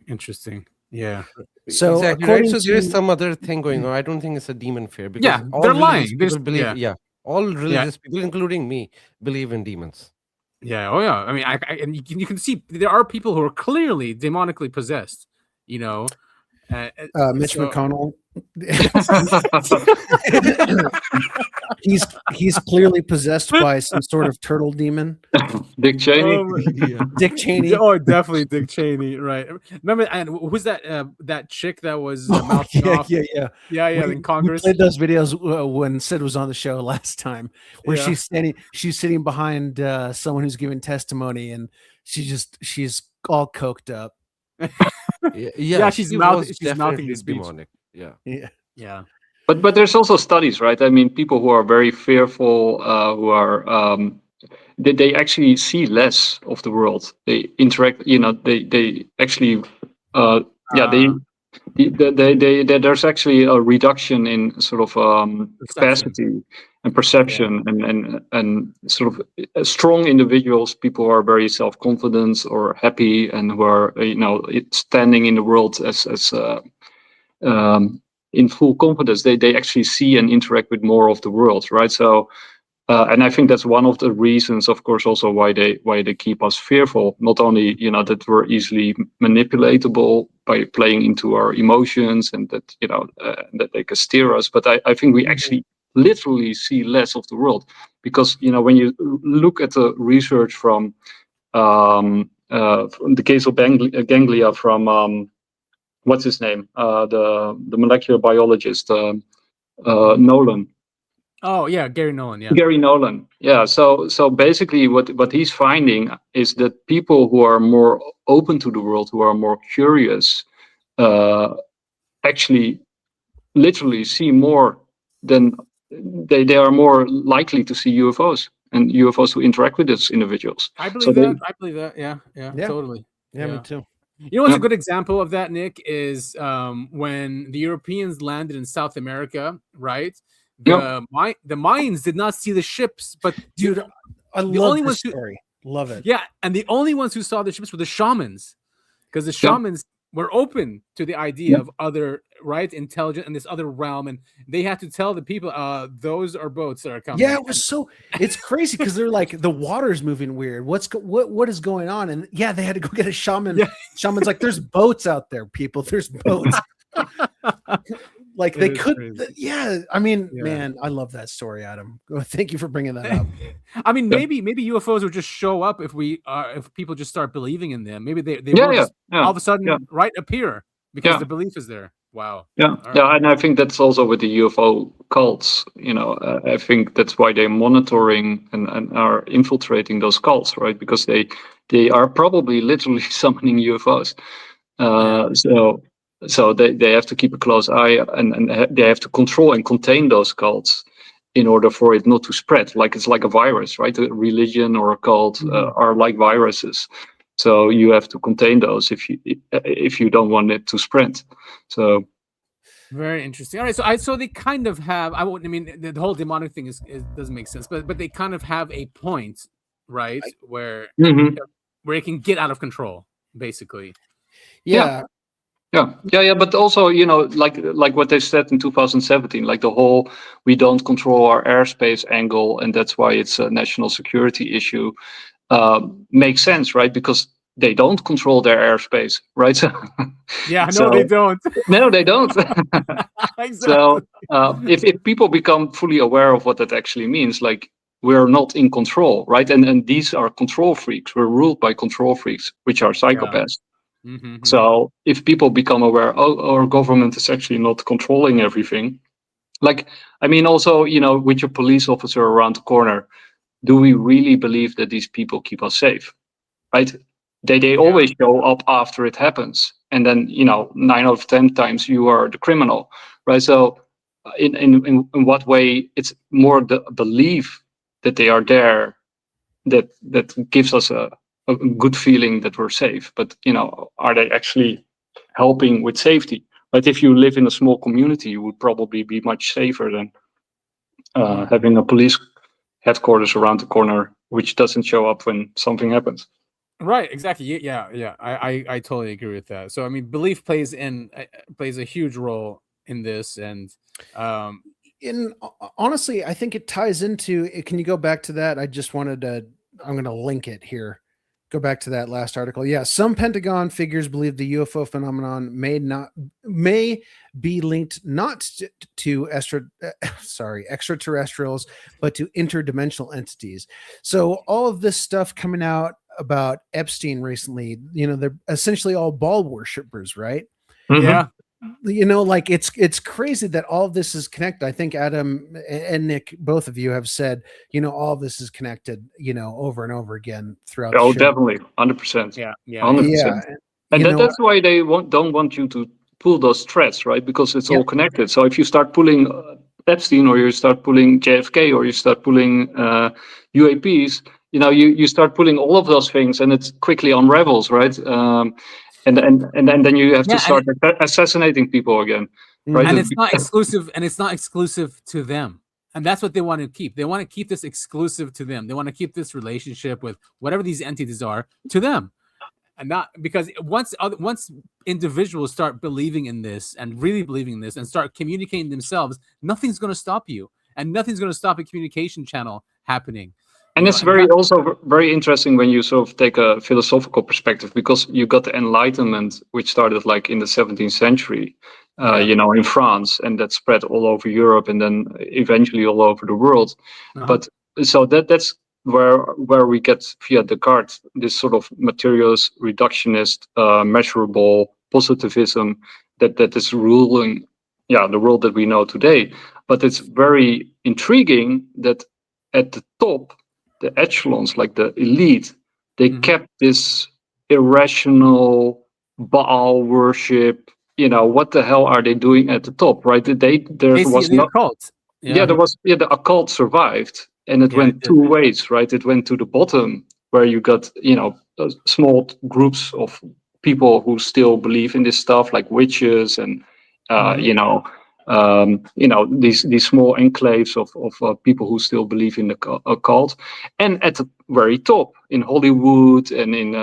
Interesting. Yeah.
So
exactly, right? So there is some other thing going on. I don't think it's a demon fear, because
they're lying.
People believe, all religious people, including me, believe in demons.
Yeah. Oh, yeah. I mean, and you can see there are people who are clearly demonically possessed. Mitch
McConnell. he's clearly possessed by some sort of turtle demon.
Dick Cheney.
Dick Cheney.
Oh, definitely Dick Cheney. Right. Remember, and who's that chick that was mouthing off? Yeah. In Congress.
We played those videos when Sid was on the show last time, where she's sitting behind someone who's giving testimony, and she's all coked up.
She's mouthing his speech.
Demonic.
Yeah.
But there's also studies, right? I mean, people who are very fearful, who are they actually see less of the world. They interact. They actually there's actually a reduction in sort of capacity and perception, and sort of strong individuals, people who are very self-confident or happy, and who are standing in the world as in full confidence. They actually see and interact with more of the world, right? So. And I think that's one of the reasons, of course, also why they keep us fearful. Not only that we're easily manipulatable by playing into our emotions, and that that they can steer us, but I think we actually literally see less of the world, because when you look at the research from the case of ganglia from what's his name, the molecular biologist Nolan.
Oh yeah, Gary Nolan. Yeah.
Gary Nolan. Yeah. So basically, what he's finding is that people who are more open to the world, who are more curious, actually, literally see more than they are more likely to see UFOs, and UFOs who interact with those individuals.
I believe that. I believe that. Yeah. Totally.
Yeah, me too.
You know what's a good example of that, Nick, is when the Europeans landed in South America, right? The Mayans did not see the ships, but
dude, I love this story. Love it.
Yeah, and the only ones who saw the ships were the shamans, because the shamans we're open to the idea of other, right, intelligent in this other realm, and they have to tell the people, those are boats that are coming.
Yeah, it's crazy because they're like, the water's moving weird. What is going on? And yeah, they had to go get a shaman. Yeah. Shaman's like, there's boats out there, people. There's boats. Like they could, yeah. I mean, man, I love that story, Adam. Thank you for bringing that up.
I mean, maybe UFOs would just show up if people just start believing in them. Maybe they will just all of a sudden appear because the belief is there. Wow.
Yeah, and I think that's also with the UFO cults. I think that's why they're monitoring and are infiltrating those cults, right? Because they are probably literally summoning UFOs. So they have to keep a close eye, and they have to control and contain those cults in order for it not to spread. Like it's like a virus, right? A religion or a cult are like viruses. So you have to contain those if you don't want it to spread. So
very interesting. All right, so they kind of have. I mean, the whole demonic thing doesn't make sense, but they kind of have a point, right, where it can get out of control, basically.
Yeah. But also, like what they said in 2017, like the whole we don't control our airspace angle, and that's why it's a national security issue. Makes sense, right? Because they don't control their airspace, right?
They don't.
No, they don't.
Exactly.
So if people become fully aware of what that actually means, like we're not in control, right? And these are control freaks. We're ruled by control freaks, which are psychopaths. So if people become aware, our government is actually not controlling everything. Like, I mean, also, with your police officer around the corner, do we really believe that these people keep us safe, right? They always show up after it happens. And then, 9 out of 10 times you are the criminal, right? So in what way it's more the belief that they are there that gives us a good feeling that we're safe. But are they actually helping with safety? But if you live in a small community, you would probably be much safer than having a police headquarters around the corner, which doesn't show up when something happens.
Right, exactly. Yeah. I totally agree with that. So I mean, belief plays a huge role in this, and
honestly, I think it ties into. Can you go back to that? I'm going to link it here. Go back to that last article. Yeah, some Pentagon figures believe the UFO phenomenon may be linked not to extraterrestrials, but to interdimensional entities. So all of this stuff coming out about Epstein recently, they're essentially all ball worshippers, right?
Yeah.
Like it's crazy that all of this is connected. I think Adam and Nick, both of you have said, all of this is connected, over and over again throughout the show.
Definitely, 100%.
Yeah,
100%. And that's why they don't want you to pull those threads, right? Because it's all connected. So if you start pulling Epstein, or you start pulling JFK, or you start pulling UAPs, you start pulling all of those things, and it quickly unravels, right? And then you have to start assassinating people again, right?
And it's not exclusive, to them. And that's what they want to keep. They want to keep this exclusive to them. They want to keep this relationship with whatever these entities are to them. And not because once individuals start believing in this and really believing in this and start communicating themselves, nothing's going to stop you, and nothing's going to stop a communication channel happening.
And it's also very interesting when you sort of take a philosophical perspective, because you got the Enlightenment, which started like in the 17th century, in France, and that spread all over Europe, and then eventually all over the world. But so that's where we get via Descartes this sort of materialist, reductionist, measurable positivism that is ruling, the world that we know today. But it's very intriguing that at the top, the echelons, like the elite, they kept this irrational Baal worship. What the hell are they doing at the top, right? There was no
occult.
The occult survived, and it went two ways, right? It went to the bottom, where you got small groups of people who still believe in this stuff, like witches and these small enclaves of people who still believe in the occult, and at the very top in Hollywood and in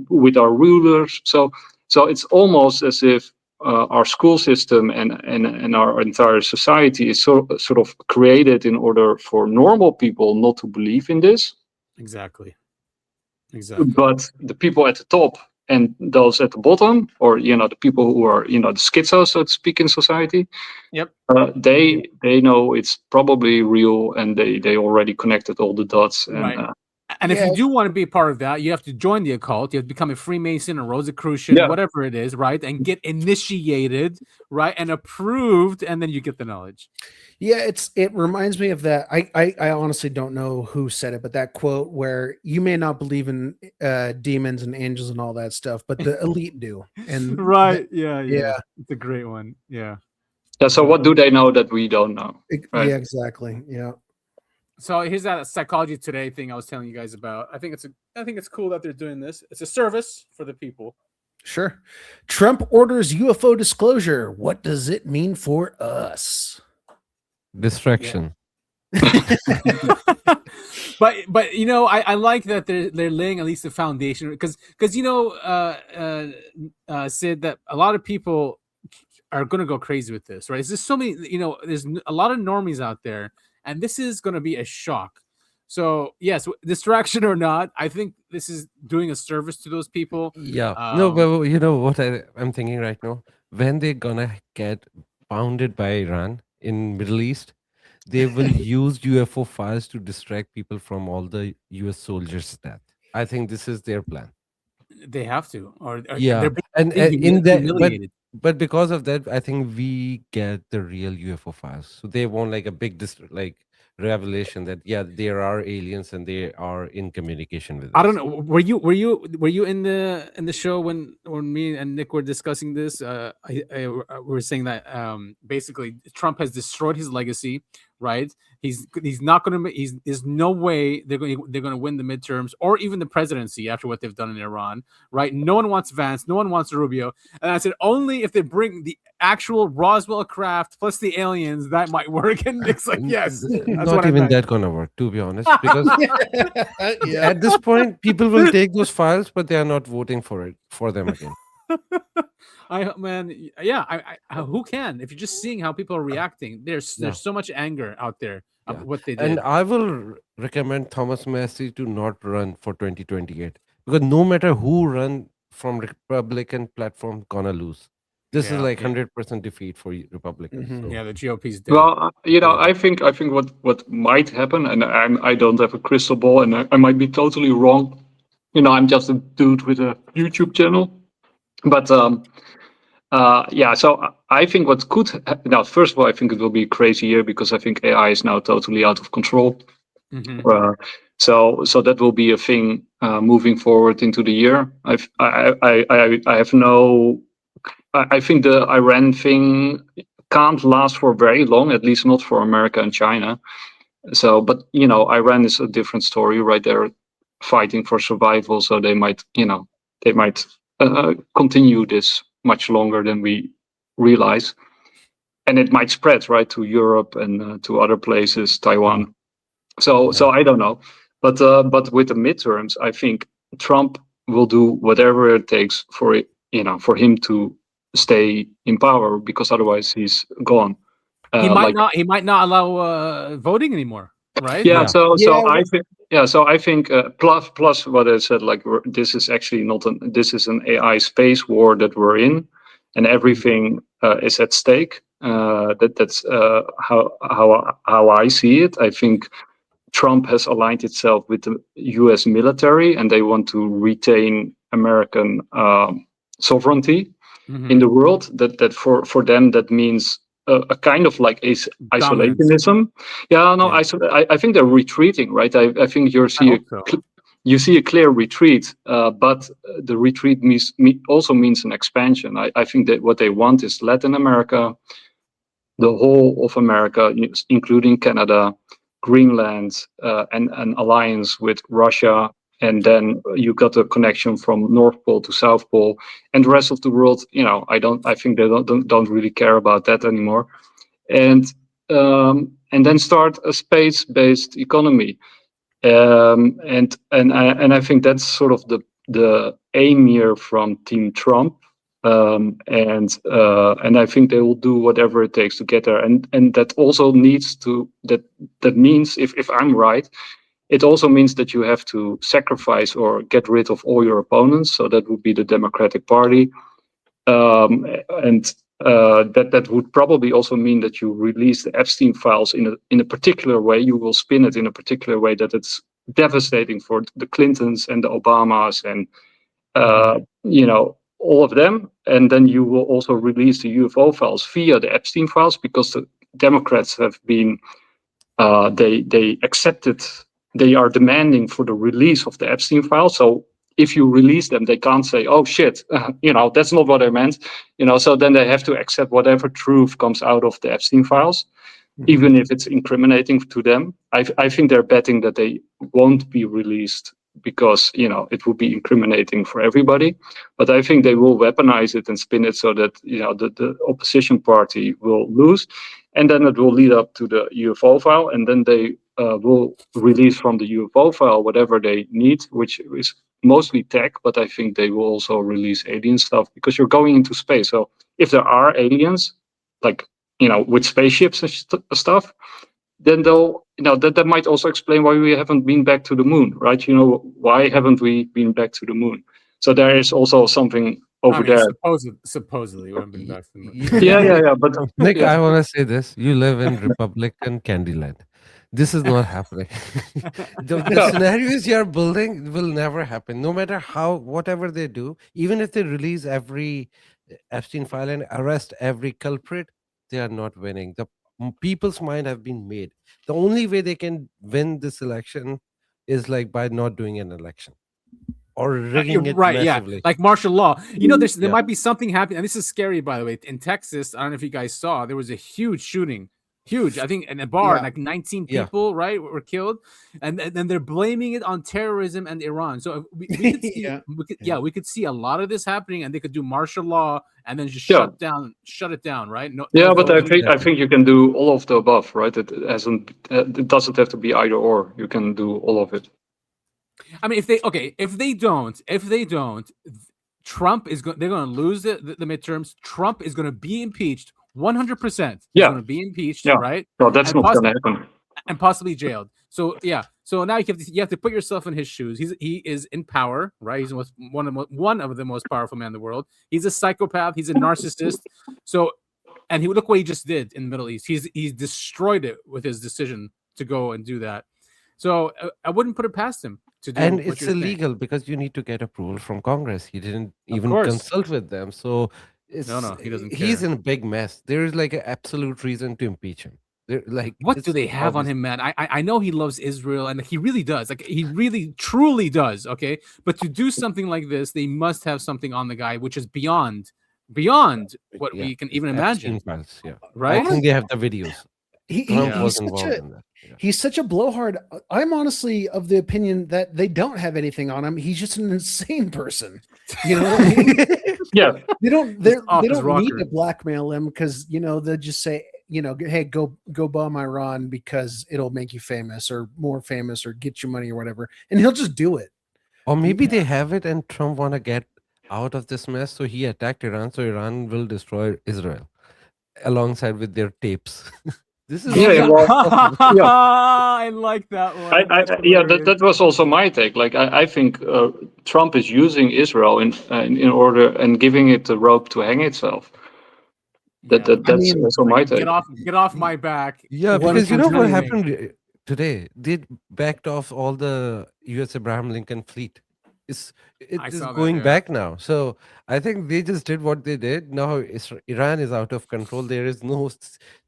with our rulers. So it's almost as if our school system and our entire society is sort of created in order for normal people not to believe in this.
Exactly.
But the people at the top and those at the bottom, or the people who are the schizos, so to speak, in society,
yep,
they know it's probably real, and they already connected all the dots. And
right. And if you do want to be a part of that, you have to join the occult. You have to become a Freemason, a Rosicrucian, whatever it is, right? And get initiated, right, and approved, and then you get the knowledge.
Yeah, it reminds me of that. I honestly don't know who said it, but that quote where you may not believe in demons and angels and all that stuff, but the elite do. And
right, yeah, it's a great one. Yeah.
So what do they know that we don't know? Right?
Yeah, exactly. Yeah.
So here's that Psychology Today thing I was telling you guys about. I think it's cool that they're doing this. It's a service for the people.
Sure. Trump orders UFO disclosure. What does it mean for us?
Distraction.
but I like that they're laying at least a foundation, because Sid, that a lot of people are going to go crazy with this, right? There's just so many, there's a lot of normies out there, and this is going to be a shock. So yes, distraction or not, I think this is doing a service to those people.
Yeah. No, but you know what I'm thinking right now? When they're gonna get pounded by Iran in Middle East, they will use UFO files to distract people from all the US soldiers' death. I think this is their plan.
They have to, or
yeah,
they're
and
being
in that,
humiliated.
but because of that, I think we get the real UFO files. So they want like a big revelation that there are aliens and they are in communication with us.
I don't know. Were you in the show when me and Nick were discussing this? We were saying that basically Trump has destroyed his legacy, right? He's not going to. There's no way they're going to win the midterms or even the presidency after what they've done in Iran, right? No one wants Vance, no one wants Rubio, and I said only if they bring the actual Roswell craft plus the aliens that might work. And Nick's like, yes, that's
not even that gonna work, to be honest, because at this point people will take those files, but they are not voting for them again.
Who can? If you're just seeing how people are reacting, there's so much anger out there of what they did.
And I will recommend Thomas Massey to not run for 2028, because no matter who run from Republican platform, gonna lose. This is like 100% defeat for Republicans.
So. Yeah, the GOP's dead.
Well, I think what might happen, and I don't have a crystal ball, and I might be totally wrong. I'm just a dude with a YouTube channel. But so I think what could now, first of all, I think it will be a crazy year because I think AI is now totally out of control.
Mm-hmm.
So that will be a thing moving forward into the year. I think the Iran thing can't last for very long, at least not for America and China. So, but Iran is a different story, right? They're fighting for survival, so they might continue this much longer than we realize, and it might spread right to Europe and to other places, Taiwan. So I don't know, but with the midterms, I think Trump will do whatever it takes for him to stay in power, because otherwise he's gone.
He might not allow voting anymore, right?
So I think plus what I said, like this is actually this is an AI space war that we're in, and everything is at stake. That's how I see it. I think Trump has aligned itself with the U.S. military, and they want to retain American sovereignty in the world. That for them that means a kind of like isolationism. I think they're retreating, right? I think you see a clear retreat, but the retreat also means an expansion. I think that what they want is Latin America, the whole of America, including Canada, Greenland, and an alliance with Russia. And then you got a connection from North Pole to South Pole, and the rest of the world. I think they don't really care about that anymore. And then start a space-based economy. And I think that's sort of the aim here from Team Trump. And I think they will do whatever it takes to get there. And that also needs to that means if I'm right, it also means that you have to sacrifice or get rid of all your opponents. So that would be the Democratic Party, and that would probably also mean that you release the Epstein files in a particular way. You will spin it in a particular way that it's devastating for the Clintons and the Obamas and all of them. And then you will also release the UFO files via the Epstein files, because the Democrats have been they accepted. They are demanding for the release of the Epstein files. So if you release them, they can't say, "Oh shit, that's not what I meant." So then they have to accept whatever truth comes out of the Epstein files, even if it's incriminating to them. I think they're betting that they won't be released because it would be incriminating for everybody. But I think they will weaponize it and spin it so that the opposition party will lose, and then it will lead up to the UFO file, and then they will release from the UFO file whatever they need, which is mostly tech, but I think they will also release alien stuff, because you're going into space. So if there are aliens, like with spaceships and stuff, then they'll that might also explain why we haven't been back to the moon, right? Why haven't we been back to the moon? So there is also something over there.
Supposedly, we haven't been back to the moon.
Yeah. But
Nick, I want to say this: you live in Republican Candyland. This is not happening. The scenarios you're building will never happen, no matter whatever they do. Even if they release every Epstein file and arrest every culprit, they are not winning. The people's mind have been made. The only way they can win this election is like by not doing an election or rigging it massively.
Yeah, like martial law. There might be something happening, and this is scary, by the way. In Texas, I don't know if you guys saw, there was a huge shooting. Huge, I think, in a bar, like 19 people, right, were killed, and then they're blaming it on terrorism and Iran. So we could see, we could see a lot of this happening, and they could do martial law and then just shut it down, right?
But I think you can do all of the above, right? It doesn't have to be either or. You can do all of it.
I mean, if they don't, Trump is they're going to lose the midterms. Trump is going to be impeached. 100%. He's going to be impeached, right?
No, that's not going to happen.
And possibly jailed. So So now you have to put yourself in his shoes. He is in power, right? He's one of the most powerful men in the world. He's a psychopath. He's a narcissist. So, and look what he just did in the Middle East. He's destroyed it with his decision to go and do that. So I wouldn't put it past him to do.
And it's illegal because you need to get approval from Congress. He didn't even consult with them. So.
No, he doesn't care.
He's in a big mess. There is like an absolute reason to impeach him.
What do they have on him, man? I know he loves Israel, and he really does. Like, he really, truly does. Okay, but to do something like this, they must have something on the guy, which is beyond what we can even imagine. Right?
I think they have the videos.
He's such a blowhard. I'm honestly of the opinion that they don't have anything on him. He's just an insane person. You know what I mean? They don't need to blackmail him because they'll just say, hey, go bomb Iran because it'll make you famous or more famous or get you money or whatever, and he'll just do it.
Or maybe they have it and Trump want to get out of this mess, so he attacked Iran, so Iran will destroy Israel alongside with their tapes. This is
I like that one.
That was also my take. Like I think Trump is using Israel in order and giving it the rope to hang itself. That's also my take.
Get off my back.
Yeah, because you know what happened today? They backed off all the U.S. Abraham Lincoln fleet. It is going back now. So I think they just did what they did. Now Iran is out of control. There is no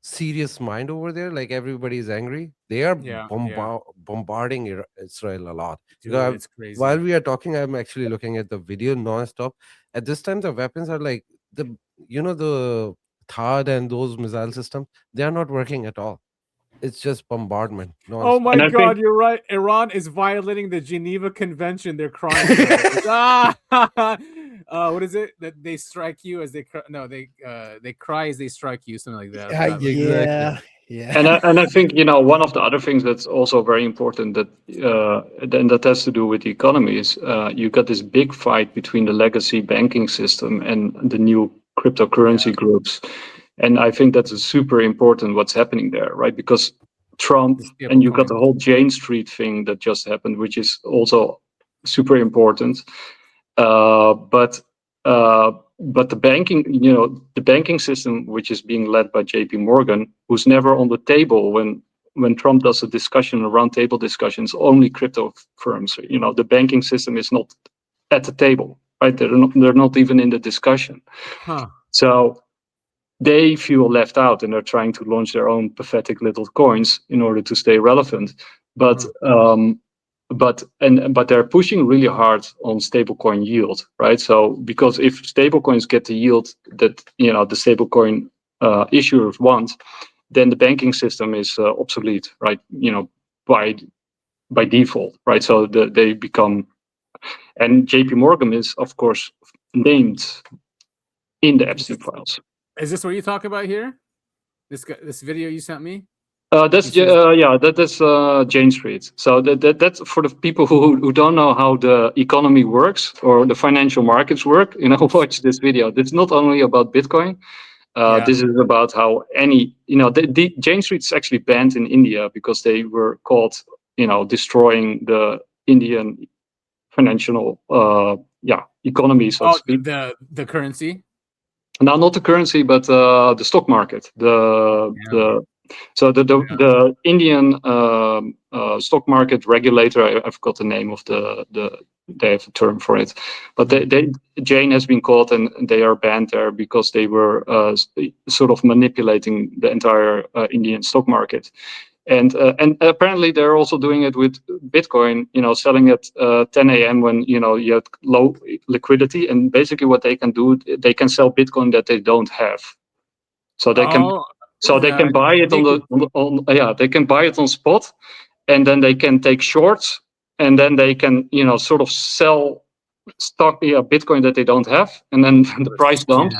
serious mind over there. Like, everybody is angry. They are bombarding Israel a lot.
Dude, it's crazy.
While we are talking, I'm actually looking at the video non-stop. At this time, the weapons are like the THAAD and those missile systems. They are not working at all. It's just bombardment.
Oh my God, you're right. Iran is violating the Geneva Convention. They're crying. What is it that they strike you as they cry as they strike you, something like that.
Yeah.
And I think, you know, one of the other things that's also very important that and that has to do with the economy is you got this big fight between the legacy banking system and the new cryptocurrency groups. And I think that's super important what's happening there, right? Because Trump and you got the whole Jane Street thing that just happened, which is also super important. But the banking, you know, the banking system, which is being led by J.P. Morgan, who's never on the table when Trump does a discussion, a roundtable discussions, only crypto firms. You know, the banking system is not at the table, right? They're not even in the discussion.
Huh.
So they feel left out, and they're trying to launch their own pathetic little coins in order to stay relevant. But but they're pushing really hard on stablecoin yield, right? So because if stablecoins get the yield that, you know, the stablecoin issuers want, then the banking system is obsolete, right? You know, by default, right? So they become, and JP Morgan is of course named in the Epstein files.
Is this what you talk about here? This video you sent me?
That's Jane Street. So that's for the people who don't know how the economy works or the financial markets work. You know, watch this video. It's not only about Bitcoin. This is about how any, you know, the Jane Street is actually banned in India because they were caught, you know, destroying the Indian financial economy, so to speak.
The currency.
No, not the currency, but the stock market. The Indian stock market regulator, I forgot the name of they have a term for it, but Jane has been caught and they are banned there because they were sort of manipulating the entire Indian stock market. And apparently they're also doing it with Bitcoin, you know, selling at 10 a.m. when, you know, you have low liquidity. And basically what they can do, they can sell Bitcoin that they don't have. So they can they can buy it they can buy it on spot, and then they can take shorts, and then they can, you know, sort of sell Bitcoin that they don't have, and then the price dumps.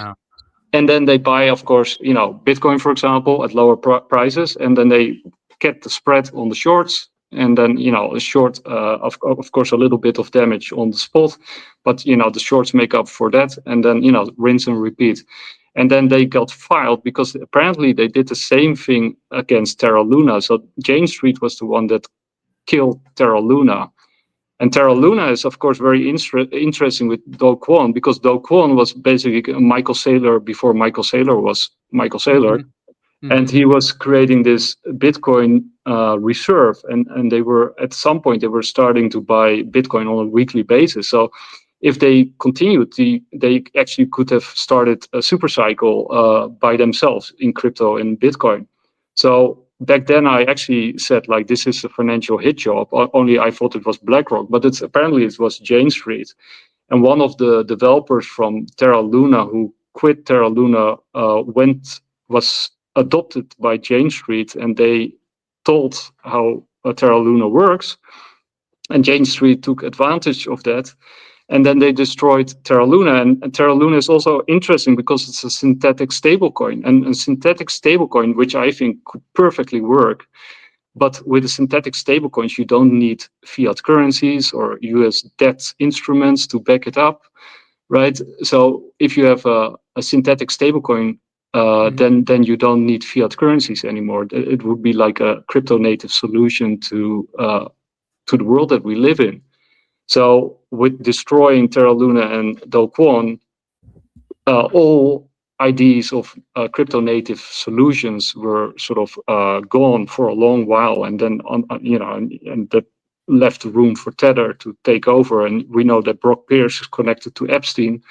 And then they buy, of course, you know, Bitcoin, for example, at lower prices, and then they get the spread on the shorts, and then, you know, a short, of course, a little bit of damage on the spot, but, you know, the shorts make up for that, and then, you know, rinse and repeat. And then they got filed because apparently they did the same thing against Terra Luna. So Jane Street was the one that killed Terra Luna. And Terra Luna is, of course, very interesting with Do Kwon, because Do Kwon was basically Michael Saylor before Michael Saylor was Michael Saylor. And he was creating this Bitcoin reserve. And they were, at some point, they were starting to buy Bitcoin on a weekly basis. So if they continued, they actually could have started a super cycle by themselves in crypto and Bitcoin. So back then I actually said, like, this is a financial hit job, only I thought it was BlackRock, but apparently it was Jane Street. And one of the developers from Terra Luna who quit Terra Luna was adopted by Jane Street, and they told how Terra Luna works. And Jane Street took advantage of that. And then they destroyed Terra Luna. And Terra Luna is also interesting because it's a synthetic stablecoin. And a synthetic stablecoin, which I think could perfectly work. But with the synthetic stablecoins, you don't need fiat currencies or US debt instruments to back it up, right? So if you have a synthetic stablecoin, then you don't need fiat currencies anymore. It would be like a crypto native solution to the world that we live in. So with destroying Terra Luna and Do Kwon, all ideas of crypto native solutions were sort of gone for a long while, and then and that left room for Tether to take over. And we know that Brock Pierce is connected to Epstein.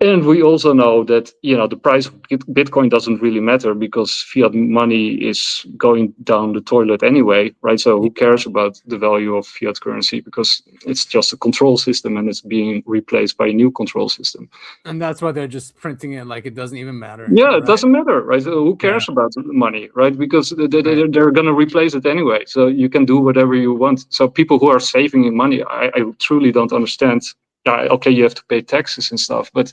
And we also know that, you know, the price of Bitcoin doesn't really matter because fiat money is going down the toilet anyway, right? So who cares about the value of fiat currency, because it's just a control system and it's being replaced by a new control system.
And that's why they're just printing it like it doesn't even matter.
Yeah,
right?
It doesn't matter, right? So who cares about the money, right? Because they're going to replace it anyway. So you can do whatever you want. So people who are saving in money, I truly don't understand. Okay, you have to pay taxes and stuff, but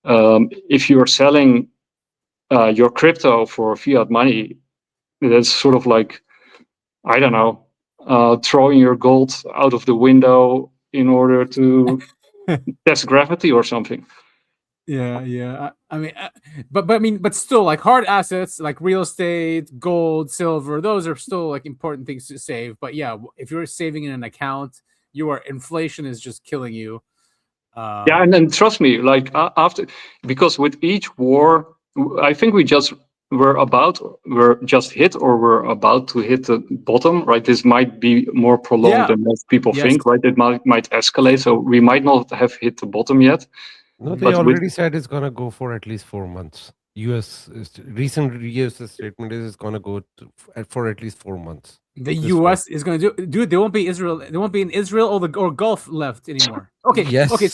if you're selling your crypto for fiat money, That's sort of like, I don't know, throwing your gold out of the window in order to test gravity or something.
Yeah. I mean, but still, like hard assets like real estate, gold, silver, those are still like important things to save. But yeah, if you're saving in an account, inflation is just killing you.
Yeah, and trust me, like after, because with each war, I think we're just hit, or we're about to hit the bottom, right? This might be more prolonged than most people think, right? It might escalate, so we might not have hit the bottom yet.
No, they
But
already said it's gonna go for at least 4 months. Recent U.S. statement is it's gonna go for at least 4 months.
The U.S. is going to do, dude. There won't be Israel. There won't be an Israel or Gulf left anymore. Okay,
Yes.
okay.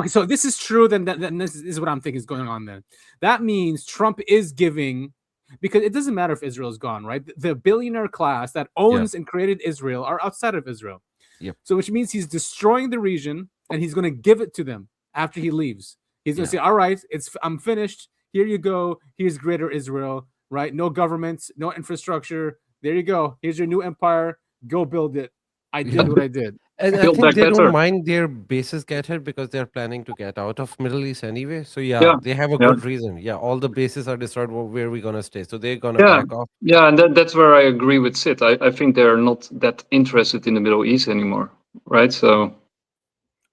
So this is true. Then this is what I'm thinking is going on. Then that means Trump is giving, because it doesn't matter if Israel is gone, right? The billionaire class that owns and created Israel are outside of Israel.
Yep.
So which means he's destroying the region, and he's going to give it to them after he leaves. He's going to say, "All right, I'm finished. Here you go. Here's Greater Israel. Right? No governments, no infrastructure. There you go. Here's your new empire. Go build it. I did what I did."
And I think they don't mind their bases get hit because they're planning to get out of Middle East anyway. So they have a good reason. Yeah, all the bases are destroyed. Where are we gonna stay? So they're gonna back off.
Yeah, and that's where I agree with Sid. I think they're not that interested in the Middle East anymore, right? So.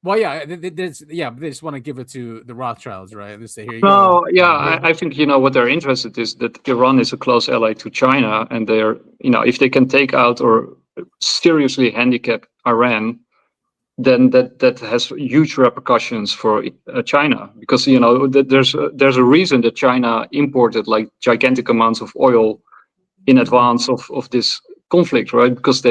Well, yeah, they just want to give it to the Rothschilds, right? They say, "Here you
No,
go."
yeah, I think what they're interested is that Iran is a close ally to China, and they're if they can take out or seriously handicap Iran, then that has huge repercussions for China, because there's a reason that China imported like gigantic amounts of oil in advance of this conflict, right? Because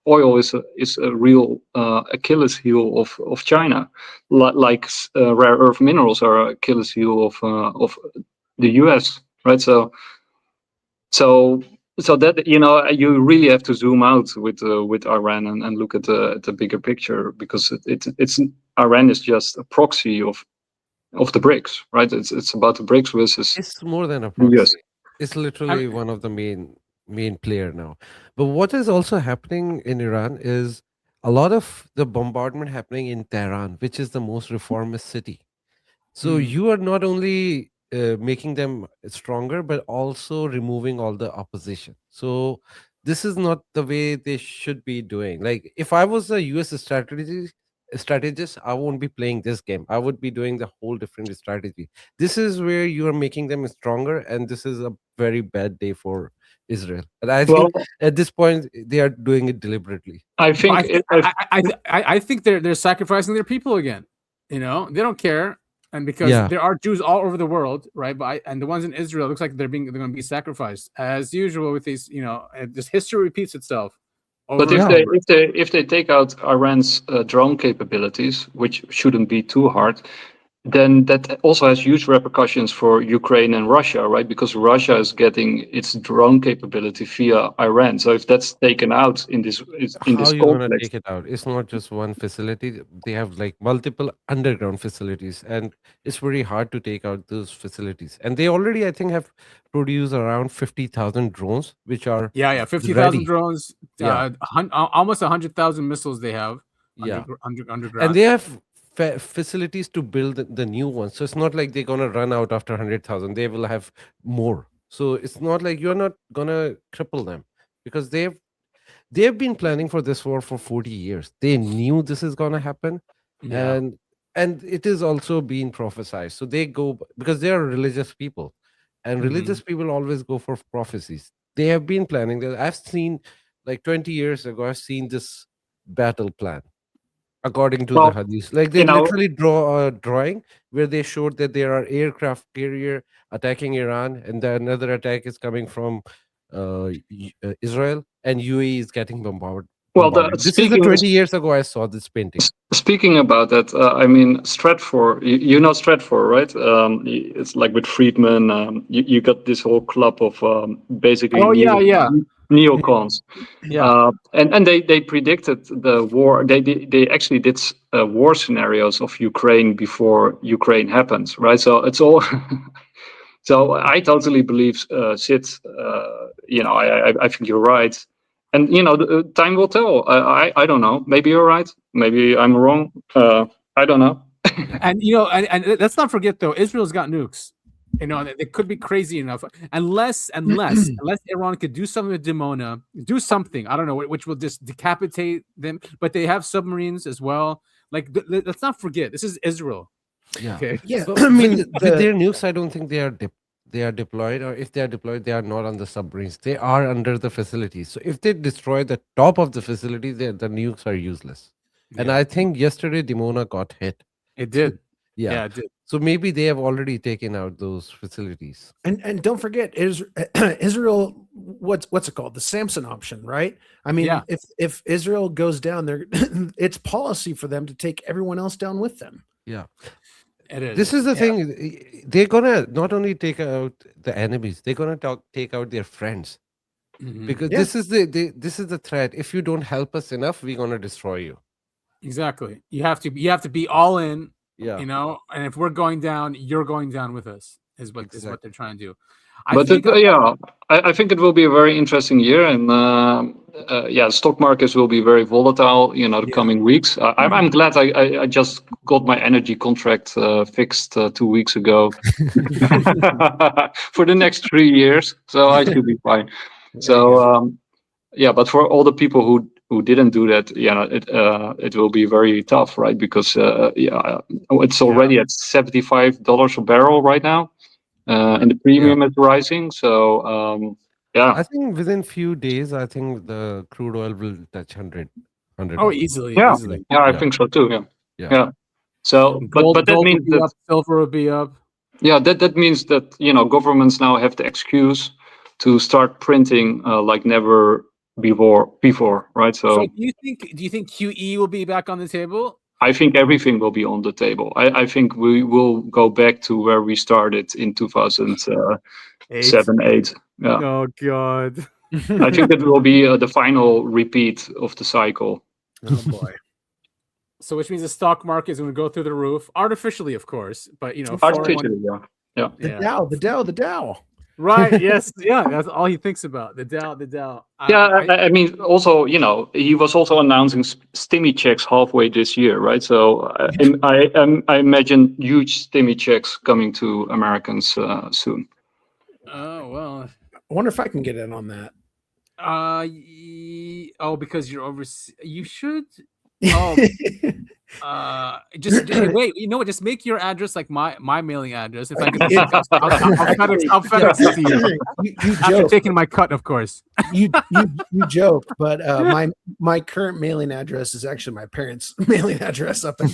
oil is a real Achilles heel of China, like rare earth minerals are Achilles heel of the US, right? So that you really have to zoom out with Iran and look at the bigger picture, because it's Iran is just a proxy of the BRICS, right? It's about the BRICS versus.
It's more than a
the US.
proxy. It's literally one of the main player now. But what is also happening in Iran is a lot of the bombardment happening in Tehran, which is the most reformist city. So you are not only making them stronger, but also removing all the opposition. So this is not the way they should be doing. Like if I was a US strategist, I won't be playing this game. I would be doing the whole different strategy. This is where you are making them stronger, and this is a very bad day for Israel. And I think at this point they are doing it deliberately.
I think
I think they're sacrificing their people again. They don't care. And because there are Jews all over the world, right? And the ones in Israel, looks like they're going to be sacrificed as usual with these. Just history repeats itself.
But if they take out Iran's drone capabilities, which shouldn't be too hard, then that also has huge repercussions for Ukraine and Russia, right? Because Russia is getting its drone capability via Iran. So if that's taken out in this
how are you going to take it out? It's not just one facility. They have like multiple underground facilities, and it's very hard to take out those facilities. And they already, I think, have produced around 50,000 drones, which are
50,000 drones, almost 100,000 missiles they have underground.
And they have facilities to build the new ones. So it's not like they're gonna run out after 100,000. They will have more. So it's not like you're not gonna cripple them, because they've been planning for this war for 40 years. They knew this is gonna happen, and it is also being prophesied. So they go, because they are religious people, and religious people always go for prophecies. They have been planning that. I've seen, like 20 years ago, I've seen this battle plan according to the hadith. Like they literally draw a drawing where they showed that there are aircraft carrier attacking Iran, and then another attack is coming from Israel, and UAE is getting bombarded.
Well,
this is 20 years ago I saw this painting.
Speaking about that, I mean, Stratfor, you know Stratfor, right? It's like with Friedman, you got this whole club of basically neocons. And they predicted the war. They actually did war scenarios of Ukraine before Ukraine happens, right? So it's all. So I totally believe Sid, I think you're right. And time will tell. I don't know. Maybe you're right. Maybe I'm wrong. I don't know.
And and let's not forget though, Israel's got nukes. They could be crazy enough unless Iran could do something with Dimona, do something, I don't know, which will just decapitate them. But they have submarines as well. Like, let's not forget, this is Israel.
Yeah.
Okay.
Yeah.
So
I mean,
with their nukes, I don't think they are deployed, or if they are deployed, they are not on the submarines. They are under the facilities. So if they destroy the top of the facility, the nukes are useless. And I think yesterday Dimona got hit.
It did.
Yeah,
it did.
So maybe they have already taken out those facilities.
And don't forget, Israel, what's it called? The Samson option, right? I mean, if Israel goes down there, it's policy for them to take everyone else down with them.
Yeah.
It is.
This is the thing. They're gonna not only take out the enemies, they're gonna take out their friends. Because this is the threat. If you don't help us enough, we're gonna destroy you.
Exactly. You have to be all in.
Yeah.
And if we're going down, you're going down with us. Is what they're trying to do.
I think it will be a very interesting year, and stock markets will be very volatile. The coming weeks. I'm glad I just got my energy contract fixed 2 weeks ago for the next 3 years, so I should be fine. But for all the people who didn't do that, it will be very tough, right? Because it's already at $75 a barrel right now. And the premium is rising, so
I think within few days, I think the crude oil will touch 100.
Oh, easily.
Yeah,
easily.
I think so too. Yeah. So,
Gold,
but that
gold
means
will be
that
up, silver will be up.
Yeah, that means that governments now have the excuse to start printing like never before, right?
So do you think QE will be back on the table?
I think everything will be on the table. I think we will go back to where we started in 2007, 8. Yeah.
Oh God.
I think it will be the final repeat of the cycle.
Oh boy.
So which means the stock market is going to go through the roof, artificially, of course, but
artificially, yeah.
The Dow.
Right. Yes. Yeah. That's all he thinks about. The Dow.
I mean, also, he was also announcing stimmy checks halfway this year, right? So I imagine huge stimmy checks coming to Americans soon.
Oh well.
I wonder if I can get in on that.
Because you're overseas. You should. Just wait. You know what? Just make your address like my mailing address. If I can, I'll FedEx it to you.
You
After
joke.
taking my cut, of course.
You joke, but my current mailing address is actually my parents' mailing address up in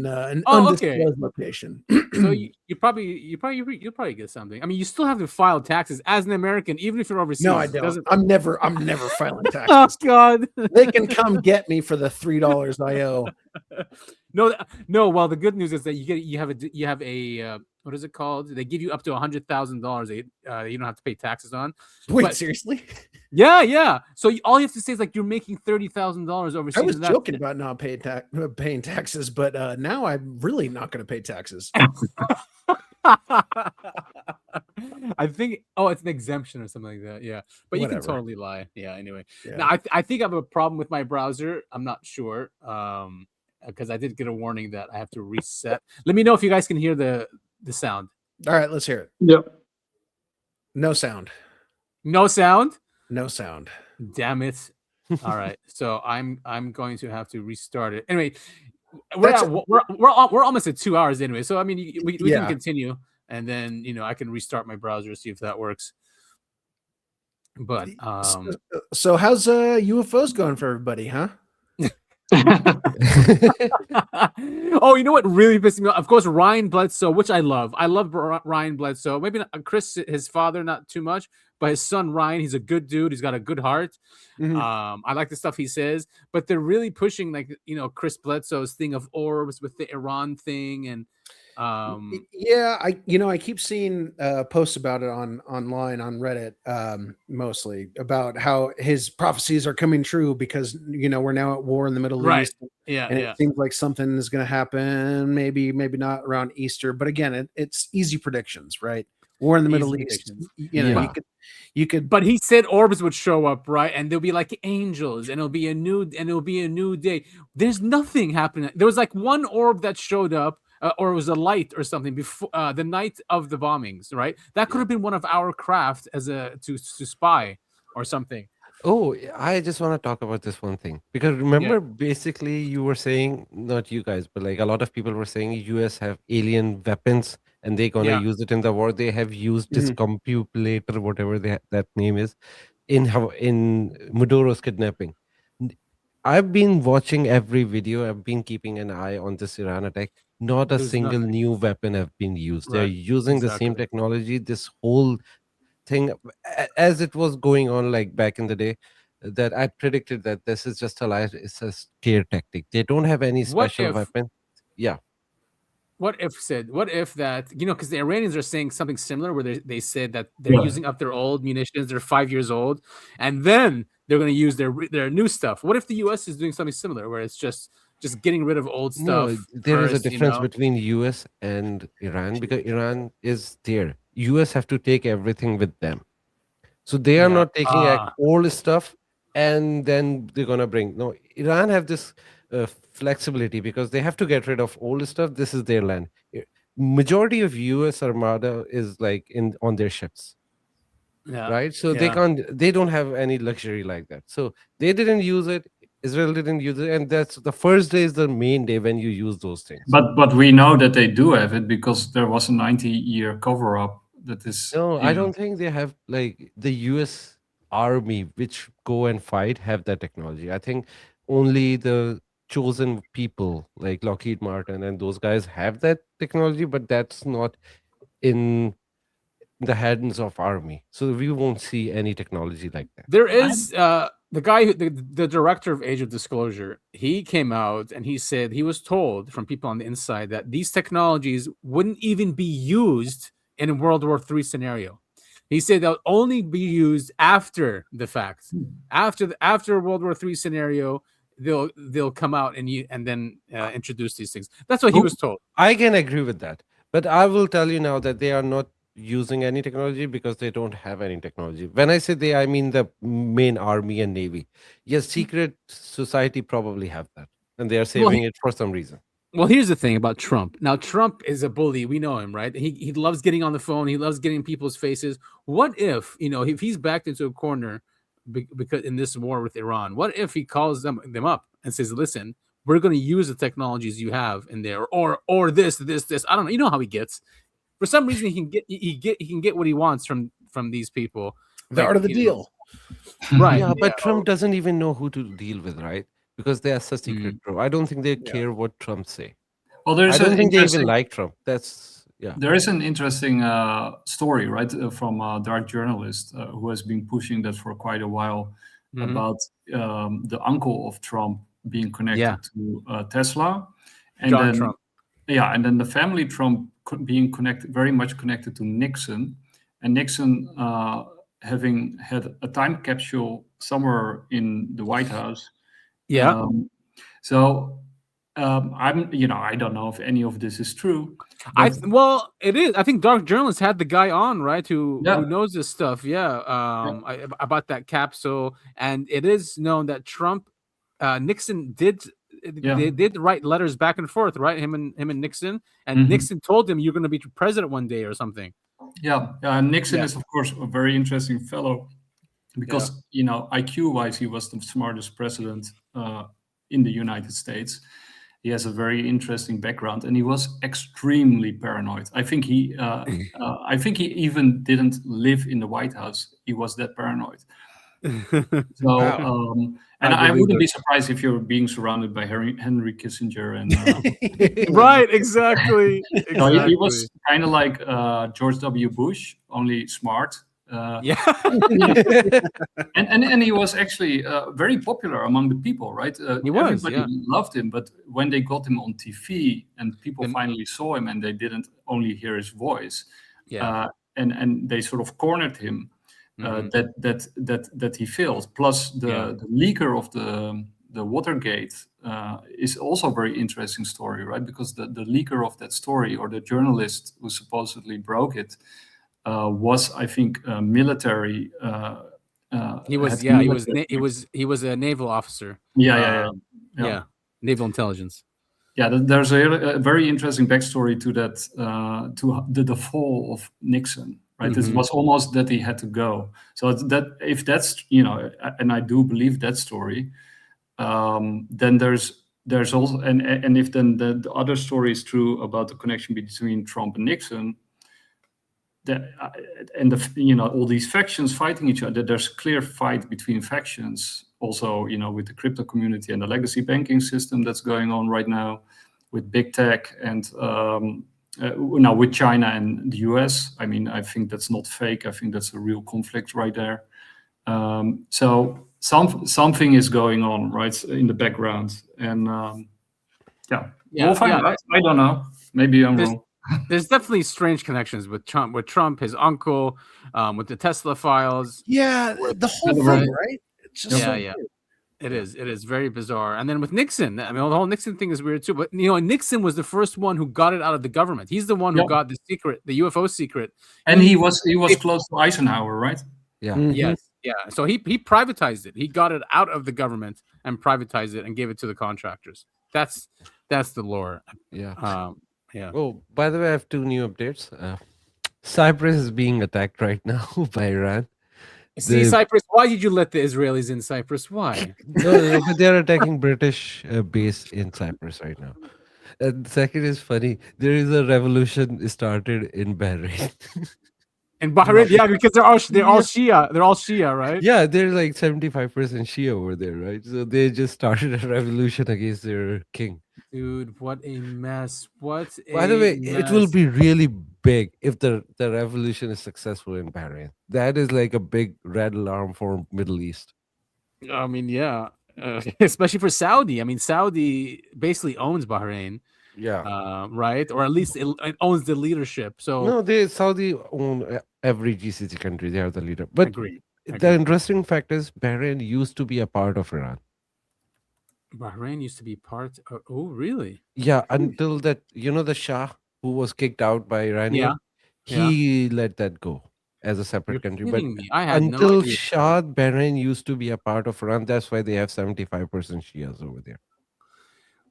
an undisclosed location.
So you'll probably get something. I mean, you still have to file taxes as an American, even if you're overseas.
No, I don't. I'm never filing taxes.
Oh God!
They can come get me for the $3 I owe.
No. Well, the good news is that you have a what is it called? They give you up to $100,000. You don't have to pay taxes on.
Wait, seriously?
Yeah. So all you have to say is like you're making $30,000 overseas.
I was joking about not paying taxes, but now I'm really not going to pay taxes.
I think it's an exemption or something like that. Yeah, but
Whatever.
You can totally lie. Yeah. Anyway,
Yeah.
now I think I have a problem with my browser. I'm not sure because I did get a warning that I have to reset. Let me know if you guys can hear the sound.
All right, let's hear it.
Yep.
No sound.
No sound.
No sound.
Damn it! All right, so I'm going to have to restart it. Anyway, we're almost at 2 hours anyway. So I mean, we can continue, and then I can restart my browser, see if that works. But
so how's UFOs going for everybody, huh?
Oh, you know what really pissed me off? Of course, Ryan Bledsoe, which I love. I love Ryan Bledsoe. Maybe not Chris, his father, not too much, but his son Ryan, he's a good dude. He's got a good heart.
Mm-hmm.
I like the stuff he says, but they're really pushing like Chris Bledsoe's thing of orbs with the Iran thing and.
I keep seeing posts about it online on Reddit, mostly about how his prophecies are coming true because we're now at war in the Middle East. And it seems like something is going to happen, maybe not around Easter, but again, it's easy predictions, right? War in the
These
Middle East.
predictions.
You know,
Yeah.
you could.
But he said orbs would show up, right? And they'll be like angels, and it'll be a new day. There's nothing happening. There was like one orb that showed up, or it was a light or something before the night of the bombings, right? That could have been one of our craft as a to spy or something.
Oh, I just want to talk about this one thing because remember, basically, you were saying, not you guys, but like a lot of people were saying, US have alien weapons and they're gonna
Yeah.
use it in the war. They have used this
Mhm.
compulator, whatever that name is, in Maduro's kidnapping. I've been watching every video. I've been keeping an eye on this Iran attack. Not a
There's
single
nothing.
new weapon have been used. They're
Right.
using the same
Exactly.
technology. This whole thing, as it was going on like back in the day, that I predicted that this is just a lie. It's a scare tactic. They don't have any
What
special
if
weapon. Yeah.
what if that, because the Iranians are saying something similar where they said that they're using up their old munitions, they're 5 years old, and then they're going to use their new stuff. What if the US is doing something similar where it's just getting rid of old
No,
stuff
there is a
first,
difference between US and Iran because Iran is there. US have to take everything with them. So they are
Yeah.
not taking old stuff and then they're gonna bring. No, Iran have this flexibility because they have to get rid of old stuff. This is their land. Majority of US armada is like on their ships,
Yeah.
right? So
Yeah.
they don't have any luxury like that. So they didn't use it. Israel didn't use it, and that's the first day is the main day when you use those things.
But we know that they do have it because there was a 90-year cover-up that is.
No, I don't think they have like the US army which go and fight have that technology. I think only the chosen people like Lockheed Martin and those guys have that technology, but that's not in the hands of army. So we won't see any technology like that.
There is the guy the director of Age of Disclosure, he came out and he said he was told from people on the inside that these technologies wouldn't even be used in a World War III scenario. He said they'll only be used after the fact. After World War III scenario, they'll come out and then introduce these things. That's what he was told.
I can agree with that. But I will tell you now that they are not using any technology because they don't have any technology. When I say they, I mean the main army and navy. Yes, secret society probably have that, and they are saving it for some reason.
Well, here's the thing about Trump. Now, Trump is a bully. We know him, right? He loves getting on the phone. He loves getting in people's faces. What if, if he's backed into a corner because in this war with Iran, what if he calls them up and says, listen, we're going to use the technologies you have in there or this. I don't know. You know how he gets. For some reason, he can get what he wants from these people.
The art of the deal.
Right.
Yeah, but Trump doesn't even know who to deal with, right? Because they are such secret pro. I don't think they care what Trump say.
Well, there's
I don't think they even like Trump. That's
There is an interesting story, right, from a dark journalist who has been pushing that for quite a while about the uncle of Trump being connected to Tesla, and
John
then
Trump.
and then the family Trump being very much connected to Nixon, and Nixon having had a time capsule somewhere in the White House.
Yeah.
I don't know if any of this is true.
Well, it is. I think Dark Journalist had the guy on, right, who knows this stuff. Yeah. About that capsule, and it is known that Nixon did. They did write letters back and forth, right? Him and Nixon, and Nixon told him you're going to be president one day or something.
Nixon is of course a very interesting fellow because IQ-wise he was the smartest president in the United States. He has a very interesting background, and he was extremely paranoid. I think he even didn't live in the White House. He was that paranoid. So, I wouldn't be surprised if you're being surrounded by Henry Kissinger and
right, exactly.
He was kind of like George W. Bush, only smart. And he was actually very popular among the people, right? Everybody loved him, but when they got him on TV and people finally saw him and they didn't only hear his voice, and they sort of cornered him, that he failed. Plus the leaker of the Watergate is also a very interesting story, right? Because the leaker of that story, or the journalist who supposedly broke it, was, I think, military.
He was he was a naval officer.
Yeah.
Naval intelligence.
Yeah, there's a very interesting backstory to that, to the fall of Nixon. Right, it was almost that he had to go. So that if that's and I do believe that story, then there's also and if then the other story is true about the connection between Trump and Nixon, all these factions fighting each other. There's a clear fight between factions. Also, with the crypto community and the legacy banking system that's going on right now, with big tech and now with China and the US. I mean, I think that's not fake. I think that's a real conflict right there. So something is going on right in the background, and we'll find out. I don't know. Maybe I'm wrong.
There's definitely strange connections with Trump. With Trump, his uncle, with the Tesla files.
Yeah, the whole thing, right? It's just
It is very bizarre. And then with Nixon, I mean, the whole Nixon thing is weird too. But Nixon was the first one who got it out of the government. He's the one who got the secret, the UFO secret.
And he was close to Eisenhower, right?
Yeah.
Yes. Yeah. So he privatized it. He got it out of the government and privatized it and gave it to the contractors. That's the lore.
Yeah.
Yeah.
Oh, by the way, I have 2 new updates. Cyprus is being attacked right now by Iran.
See, Cyprus, why did you let the Israelis in Cyprus? Why?
No, but they're attacking British base in Cyprus right now. And second is funny. There is a revolution started in Bahrain.
In Bahrain, yeah, because they're all Shia. They're all Shia, right?
Yeah, they're like 75% Shia over there, right? So they just started a revolution against their king.
Dude, what a mess. By
the way, it will be really big if the revolution is successful in Bahrain. That is like a big red alarm for Middle East.
I mean, yeah. Especially for Saudi. I mean, Saudi basically owns Bahrain.
Yeah.
Right? Or at least it owns the leadership. So
no, Saudi own every GCC country. They are the leader. But
Agreed.
The interesting fact is Bahrain used to be a part of Iran.
Bahrain used to be part of, oh, really?
Yeah, until that, the Shah who was kicked out by Iranian, he let that go as a separate country. But
I had
until
no idea.
Shah, Bahrain used to be a part of Iran. That's why they have 75% Shias over there.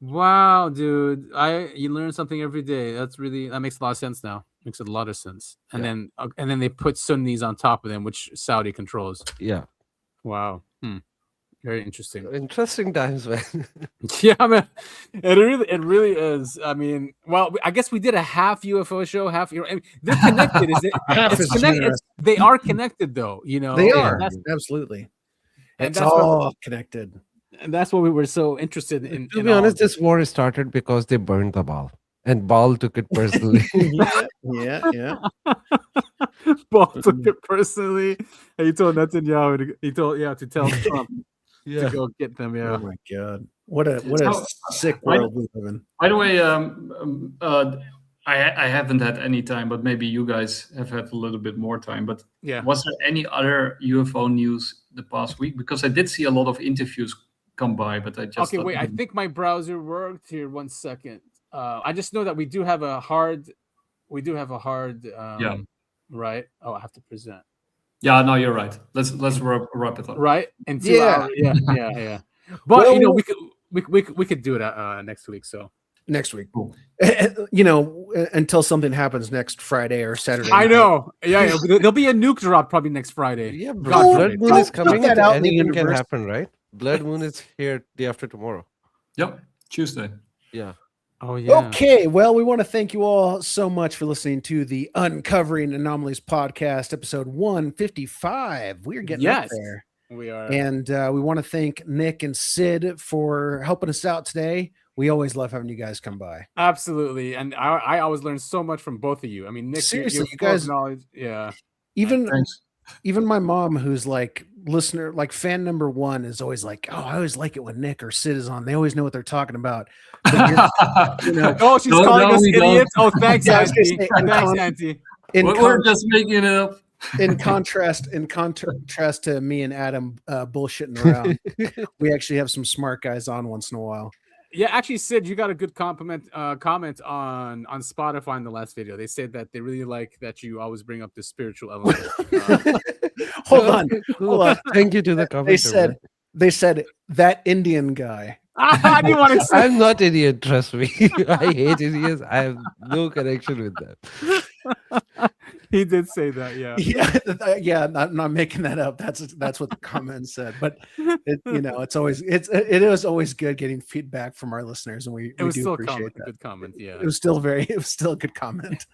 Wow, dude. You learn something every day. That makes a lot of sense now. Makes a lot of sense. And then they put Sunnis on top of them, which Saudi controls.
Yeah.
Wow. Very interesting.
Interesting times, man.
Yeah, man. It really is. I mean, well, I guess we did a half UFO show, half. I mean, they're connected. They are connected, though.
They are absolutely. It's all connected.
And that's what we were so interested in.
To be honest, this war started because they burned the ball, and Ball took it personally.
Yeah.
Ball took it personally. And he told Netanyahu to tell Trump. To go get them. Yeah.
Oh my God! What a sick world we live in.
By the way, I haven't had any time, but maybe you guys have had a little bit more time. But was there any other UFO news the past week? Because I did see a lot of interviews come by, but I just
wait. I think my browser worked here. 1 second. I just know that we do have a hard. Right. Oh, I have to present.
Yeah, no, you're right. Let's wrap it up.
Right? And 2 hours. Yeah. But we could do it next week. So
next week, until something happens next Friday or Saturday.
I know. Yeah. There'll be a nuke drop probably next Friday.
Yeah, Blood Moon is coming. Anything can happen, right? Blood Moon is here day after tomorrow.
Yep, Tuesday.
Yeah.
Oh, yeah.
Okay, well, we want to thank you all so much for listening to the Uncovering Anomalies podcast, episode 155. We're getting up there.
We are.
And we want to thank Nick and Sid for helping us out today. We always love having you guys come by.
Absolutely. And I always learn so much from both of you. I mean, Nick,
seriously, you guys,
knowledge. Yeah.
Even my mom, who's like listener, like fan number 1, is always like, "Oh, I always like it when Nick or Sid is on. They always know what they're talking about."
Oh, she's calling us idiots. Oh, thanks, Auntie. Thanks, Auntie.
We're just making it up.
In contrast to me and Adam bullshitting around, we actually have some smart guys on once in a while.
Yeah, actually, Sid, you got a good comment on Spotify in the last video. They said that they really like that you always bring up the spiritual element.
Hold on.
Thank you to the commenter.
They said that Indian guy.
I didn't want to say.
I'm not Indian, trust me. I hate Indians. I have no connection with them.
He did say that, yeah.
Yeah, I'm not making that up. That's what the comment said. But it's always good getting feedback from our listeners, and we do appreciate that.
Good comment, yeah.
It was still a good comment.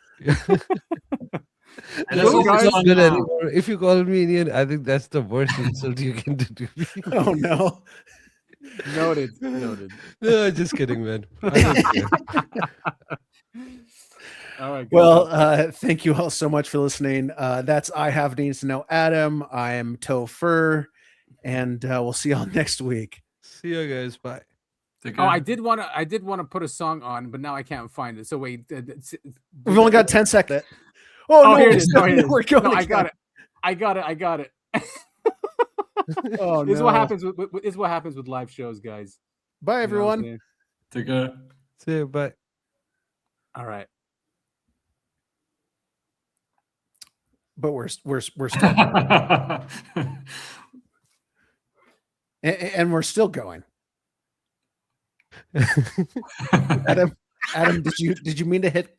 And that's not good anymore. If you call me Indian, I think that's the worst insult you can do to me.
Oh no.
Noted.
No, just kidding, man.
All right.
Well, thank you all so much for listening. That's I Have Needs to Know Adam. I am Topher, and we'll see y'all next week.
See you guys. Bye.
Oh, I did want to put a song on, but now I can't find it. So wait,
we've only got 10 seconds.
Oh,
no,
here it is.
No, we're going.
No, I got it.
Oh,
This is what happens with live shows, guys.
Bye, everyone.
Take care.
See you. Bye.
All right.
But we're still going. and we're still going. Adam, did you mean to hit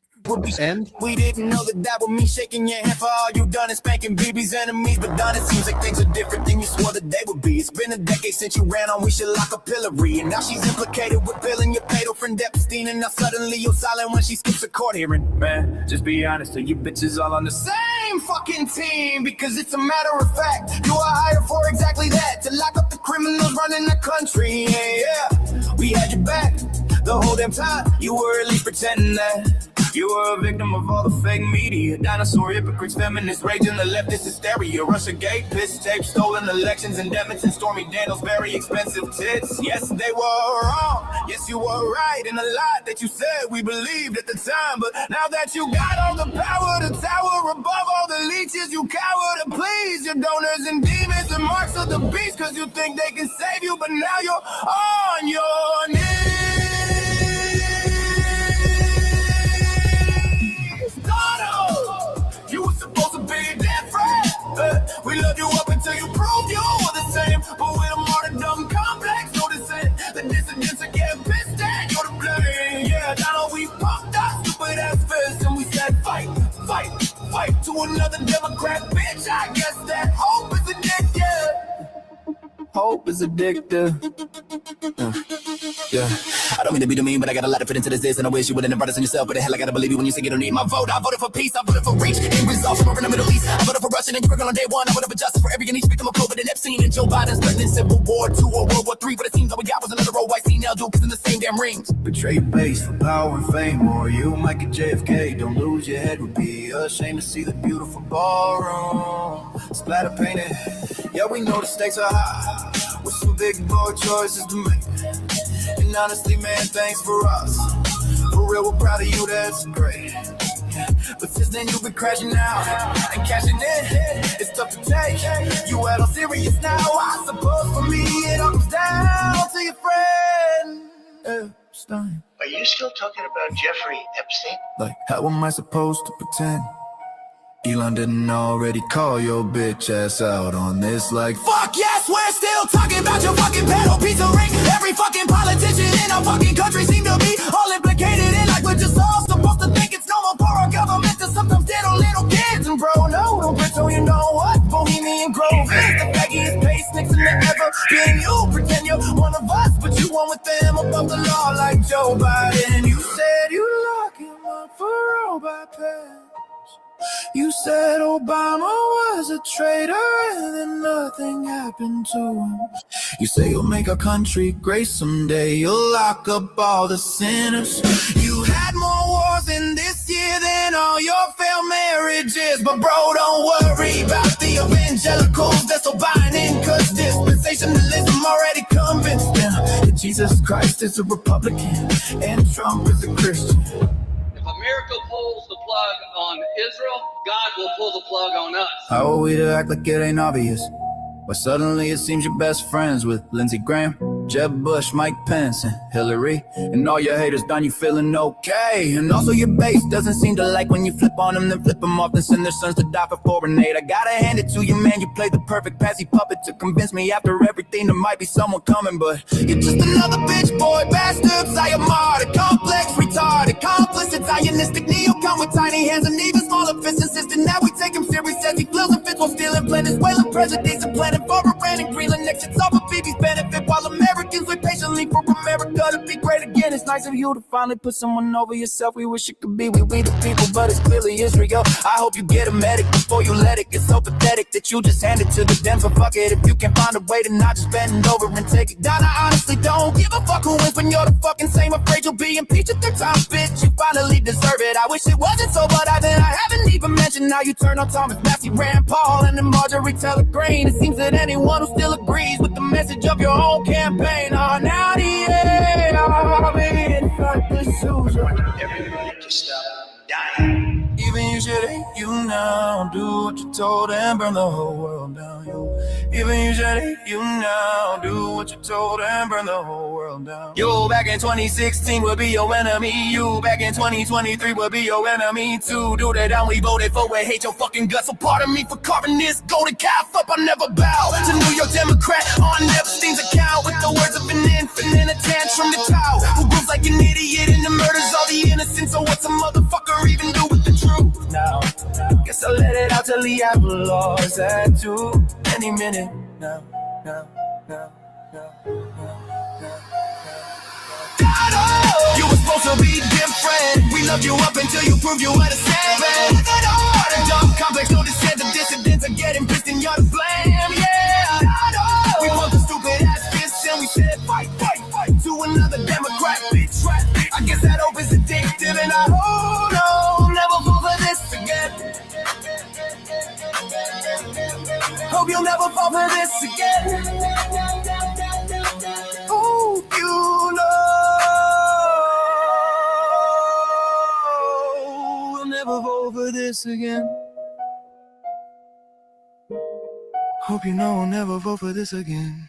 end?
We didn't know that would mean shaking your hand for all you done and spanking BB's enemies, but done it seems like things are different than you swore that they would be. It's been a decade since you ran on We Should Lock a Pillory, and now she's implicated with billing your pedo friend Epstein, and now suddenly you're silent when she skips a court hearing. Man, just be honest, are you bitches all on the same fucking team? Because it's a matter of fact, you are hired for exactly that, to lock up the criminals running the country. Yeah, we had your back the whole damn time. You were at least pretending that you were a victim of all the fake media, dinosaur hypocrites, feminists, raging the leftist hysteria, Russiagate, piss tape, stolen elections, indebtedness, and Stormy Daniels' very expensive tits. Yes, they were wrong. Yes, you were right in a lot that you said we believed at the time. But now that you got all the power to tower above all the leeches, you cower to please your donors and demons and marks of the beast, because you think they can save you, but now you're on your knees. You were supposed to be different. We loved you up until you proved you were the same, but with a martyrdom complex, noticing the dissidents are getting pissed at. You're to blame. Yeah, Donald, we pumped our stupid ass fists and we said fight, fight, fight to another Democrat bitch. I guess that hope is addictive. Hope is addictive. Yeah, I don't mean to be mean, but I got a lot to fit into this, and I wish you wouldn't have brought us in yourself. But the hell, I gotta believe you when you say you don't need my vote. I voted for peace, I voted for reach, and results from over in the Middle East. I voted for Russian and Ukraine on day one. I voted for justice for every and each victim of COVID and Epstein, and Joe Biden's threatening Civil War 2 or World War 3. But it seems all we got was another old white female Dukes in the same damn rings. Betray your base for power and fame, or you might get JFK. Don't lose your head, would be a shame to see the beautiful ballroom splatter painted. Yeah, we know the stakes are high, with some big boy choices to make. And honestly, man, thanks for us. For real, we're proud of you, that's great. But since then, you've been crashing out and cashing in. It's tough to take. You out on serious now. I suppose for me, it all comes down to your friend Epstein.
Are you still talking about Jeffrey Epstein?
Like, how am I supposed to pretend Elon didn't already call your bitch ass out on this? Like, fuck yes, we're still talking about your fucking pedo pizza ring. Every fucking politician in our fucking country seem to be all implicated in, like we're just all supposed to think it's normal for our government to sometimes diddle little kids. And bro, no, don't pretend you know what Bohemian Grove is. The baggiest pace, Nixon that ever been. You pretend you're one of us, but you one with them above the law like Joe Biden. You said you lock him up for robot pets. You said Obama was a traitor and then nothing happened to him. You say you'll make our country great someday. You'll lock up all the sinners. You had more wars in this year than all your failed marriages. But bro, don't worry about the evangelicals that's so buying in, cause dispensationalism already convinced them that Jesus Christ is a Republican and Trump is a Christian.
If America pulls the plug on Israel, God will pull the plug on us.
How are we to act like it ain't obvious? Why suddenly it seems you're best friends with Lindsey Graham? Jeb Bush, Mike Pence, and Hillary. And all your haters done you feeling okay. And also your base doesn't seem to like when you flip on them, then flip them off, then send their sons to die for foreign aid. I gotta hand it to you, man, you played the perfect patsy puppet to convince me after everything there might be someone coming. But you're just another bitch boy, bastard, psychotic, complex, retarded, complicit, Zionistic, neocon with tiny hands and even smaller fists, insisting that we take him serious as he flows and fits while stealing Venezuelan presidents and planning for Iran and Greenland. Next, it's all for BB's benefit while Americans wait patiently for America to be great again. It's nice of you to finally put someone over yourself. We wish it could be we the people, but it's clearly Israel. I hope you get a medic before you let it get so pathetic that you just hand it to the Dems. But fuck it, if you can find a way to not just bend over and take it down. I honestly don't give a fuck who wins when you're the fucking same. Afraid you'll be impeached a third time, bitch. You finally deserve it. I wish it wasn't so, but I haven't even mentioned how you turn on Thomas Massey, Rand Paul, and then Marjorie Taylor Greene. It seems that anyone who still agrees with the message of your own campaign are now the end. I'll be in fact the Susan.
Everybody just stop dying.
Even you should hate you now. Do what you're told and burn the whole world down. Even you should hate you now. Do what you're told and burn the whole world down. You back in 2016 will be your enemy. You back in 2023 will be your enemy too. Do that down, we voted for it. Hate your fucking guts. So pardon me for carving this golden calf up. I never bow to New York Democrat on Epstein's account with the words of an infant in a tantrum to tow. Who goes like an idiot and the murders all the innocent. So what's a motherfucker even do with the truth now? Guess I'll let it out till the applause at 2 any minute now. You were supposed to be different. We loved you up until you proved you were the same. Dumb complex, no dissent. The dissidents are getting pissed and you're to blame. Yeah, we want the stupid ass fists and we said fight to another Democrat bitch. I guess that hope is addictive and I hold on, never fall for this again. Hope you'll never fall for this again. Hope you know we'll never fall for this again. Hope you know we'll never vote for this again.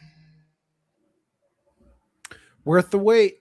Worth the wait.